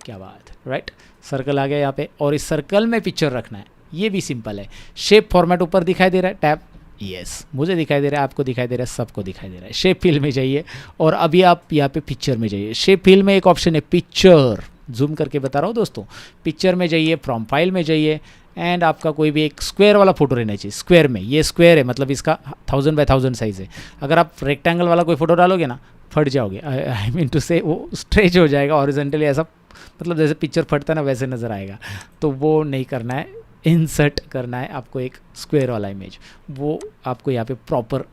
क्या बात है, राइट, सर्कल आ गया यहाँ पे। और इस सर्कल में पिक्चर रखना है, ये भी सिंपल है। शेप फॉर्मेट ऊपर दिखाई दे रहा है, टैब, यस मुझे दिखाई दे रहा है, आपको दिखाई दे रहा है, सबको दिखाई दे रहा है। शेप फिल में जाइए और अभी आप यहाँ पे पिक्चर में जाइए। शेप फिल में एक ऑप्शन है पिक्चर, जूम करके बता रहा हूँ दोस्तों। पिक्चर में जाइए, फ्रॉम फाइल में जाइए एंड आपका कोई भी एक स्क्वायर वाला फोटो रहना चाहिए। स्क्वायर में, ये स्क्वायर है मतलब इसका 1000 बाय 1000 साइज़ है। अगर आप रेक्टेंगल वाला कोई फोटो डालोगे ना फट जाओगे, आई मीन टू से वो स्ट्रेच हो जाएगा हॉरिजॉन्टली, ऐसा मतलब जैसे पिक्चर फटता है ना वैसे नज़र आएगा। तो वो नहीं करना है, इंसर्ट करना है आपको एक स्क्वायर वाला इमेज, वो आपको यहाँ पे प्रॉपर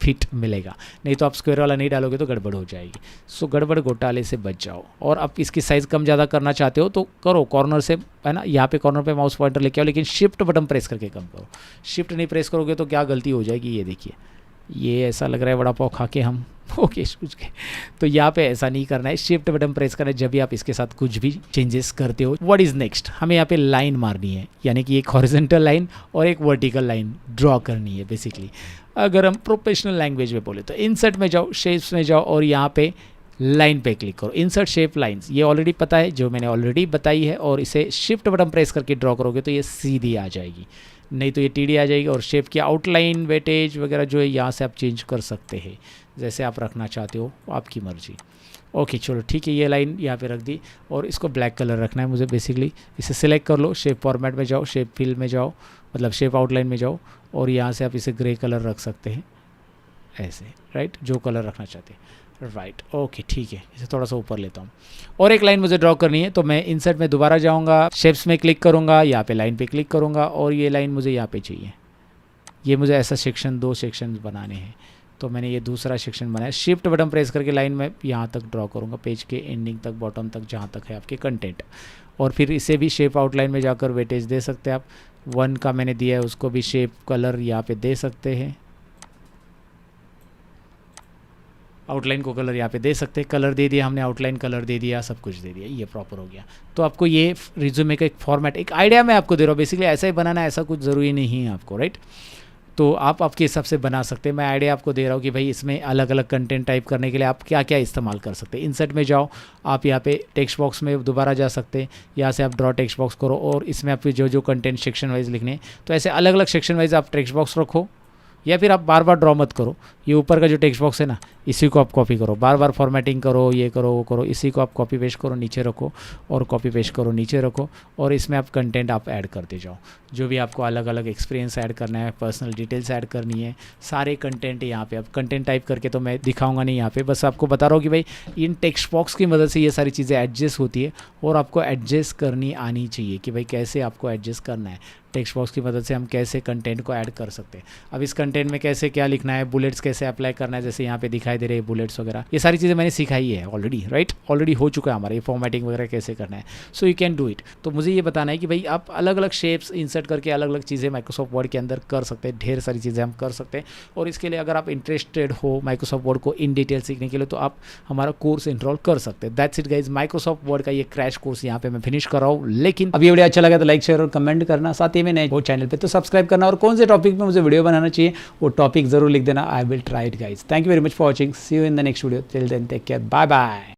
फिट मिलेगा, नहीं तो आप स्क्वायर वाला नहीं डालोगे तो गड़बड़ हो जाएगी। सो गड़बड़ घोटाले से बच जाओ। और आप इसकी साइज़ कम ज़्यादा करना चाहते हो तो करो, कॉर्नर से है ना, यहाँ पे कॉर्नर पे माउस पॉइंटर लेके आओ, लेकिन शिफ्ट बटन प्रेस करके कम करो। शिफ्ट नहीं प्रेस करोगे तो क्या गलती हो जाएगी, ये देखिए, ये ऐसा लग रहा है वड़ा पाव खा के हम ओके कुछ के, तो यहाँ पे ऐसा नहीं करना है, शिफ्ट बटन प्रेस करना है जब भी आप इसके साथ कुछ भी चेंजेस करते हो। व्हाट इज़ नेक्स्ट, हमें यहाँ पे लाइन मारनी है, यानी कि एक हॉरिजॉन्टल लाइन और एक वर्टिकल लाइन ड्रॉ करनी है बेसिकली। अगर हम प्रोफेशनल लैंग्वेज में बोले तो इंसर्ट में जाओ, शेप्स में जाओ और यहाँ पे लाइन पे क्लिक करो, इंसर्ट शेप लाइंस, ये ऑलरेडी पता है जो मैंने ऑलरेडी बताई है, और इसे शिफ्ट बटन प्रेस करके ड्रॉ करोगे तो ये सीधी आ जाएगी, नहीं तो ये टीडी आ जाएगी। और शेप की आउटलाइन, वेटेज वगैरह जो है यहाँ से आप चेंज कर सकते हैं, जैसे आप रखना चाहते हो, आपकी मर्जी। ओके चलो ठीक है, ये लाइन यहाँ पे रख दी और इसको ब्लैक कलर रखना है मुझे बेसिकली। इसे सिलेक्ट कर लो, शेप फॉर्मेट में जाओ, शेप फिल में जाओ, मतलब शेप आउटलाइन में जाओ, और यहाँ से आप इसे ग्रे कलर रख सकते हैं ऐसे, राइट, जो कलर रखना चाहते हैं, राइट। ओके ठीक है, इसे थोड़ा सा ऊपर लेता हूँ। और एक लाइन मुझे ड्रॉ करनी है, तो मैं इंसर्ट में दोबारा जाऊँगा, शेप्स में क्लिक करूँगा, यहाँ पे लाइन पे क्लिक करूँगा, और ये लाइन मुझे यहाँ पे चाहिए। ये मुझे ऐसा सेक्शन, 2 सेक्शन बनाने हैं, तो मैंने ये दूसरा सेक्शन बनाया। शिफ्ट बटन प्रेस करके लाइन में यहाँ तक ड्रॉ करूँगा, पेज के एंडिंग तक, बॉटम तक, जहाँ तक है आपके कंटेंट। और फिर इसे भी शेप आउटलाइन में जाकर वेटेज दे सकते हैं आप। 1 का मैंने दिया है, उसको भी शेप कलर यहाँ पे दे सकते हैं, आउटलाइन को कलर यहाँ पे दे सकते हैं। कलर दे दिया हमने, आउटलाइन कलर दे दिया, सब कुछ दे दिया, ये प्रॉपर हो गया। तो आपको ये रिज्यूमे का एक फॉर्मेट, एक आइडिया मैं आपको दे रहा हूँ, बेसिकली ऐसा ही बनाना है, ऐसा कुछ ज़रूरी नहीं है आपको, राइट। तो आप आपके हिसाब से बना सकते हैं। मैं आइडिया आपको दे रहा हूँ कि भाई इसमें अलग अलग कंटेंट टाइप करने के लिए आप क्या क्या इस्तेमाल कर सकते हैं। इंसर्ट में जाओ, आप यहाँ पे टेक्स्ट बॉक्स में दोबारा जा सकते हैं, यहाँ से आप ड्रॉ टेक्स्ट बॉक्स करो, और इसमें आपके जो जो कंटेंट सेक्शन वाइज लिखने हैं, तो ऐसे अलग अलग सेक्शन वाइज आप टेक्स्ट बॉक्स रखो, या फिर आप बार बार ड्रॉ मत करो। ये ऊपर का जो टेक्स्ट बॉक्स है ना, इसी को आप कॉपी करो, बार बार फॉर्मेटिंग करो, ये करो वो करो, इसी को आप कॉपी पेस्ट करो, नीचे रखो, और कॉपी पेस्ट करो, नीचे रखो, और इसमें आप कंटेंट आप ऐड करते जाओ, जो भी आपको अलग अलग एक्सपीरियंस ऐड करना है, पर्सनल डिटेल्स ऐड करनी है, सारे कंटेंट यहाँ पे। अब कंटेंट टाइप करके तो मैं दिखाऊंगा नहीं यहाँ पे, बस आपको बता रहा हूँ कि भाई इन टेक्स्ट बॉक्स की मदद से ये सारी चीज़ें एडजस्ट होती है, और आपको एडजस्ट करनी आनी चाहिए कि भाई कैसे आपको एडजस्ट करना है। टेक्स्ट बॉक्स की मदद से हम कैसे कंटेंट को ऐड कर सकते हैं। अब इस कंटेंट में कैसे क्या लिखना है, बुलेट्स कैसे अप्लाई करना है, जैसे यहाँ पे दिखाई दे रहे हैं बुलेट्स वगैरह, ये सारी चीज़ें मैंने सिखाई है ऑलरेडी, राइट, ऑलरेडी हो चुका है हमारा ये फॉर्मेटिंग वगैरह कैसे करना है। So you can do it. तो मुझे ये बताना है कि भाई आप अलग अलग शेप्स इंसर्ट करके अलग अलग चीज़ें माइक्रोसॉफ्ट वर्ड के अंदर कर सकते हैं, ढेर सारी चीज़ें हम कर सकते हैं। और इसके लिए अगर आप इंटरेस्टेड हो माइक्रोसॉफ्ट वर्ड को इन डिटेल सीखने के लिए, तो आप हमारा कोर्स इनरोल कर सकते हैं। That's it guys, Microsoft word का ये क्रैश कोर्स यहाँ पे मैं फिनिश कर रहा हूँ। लेकिन अब ये वीडियो अच्छा लगा तो लाइक, शेयर और कमेंट करना, साथ ही में नए वो चैनल पे तो सब्सक्राइब करना, और कौन से टॉपिक में मुझे वीडियो बनाना चाहिए वो टॉपिक जरूर लिख देना। I will try it guys. Thank you very much for watching, see you in the next video, till then take care, bye bye.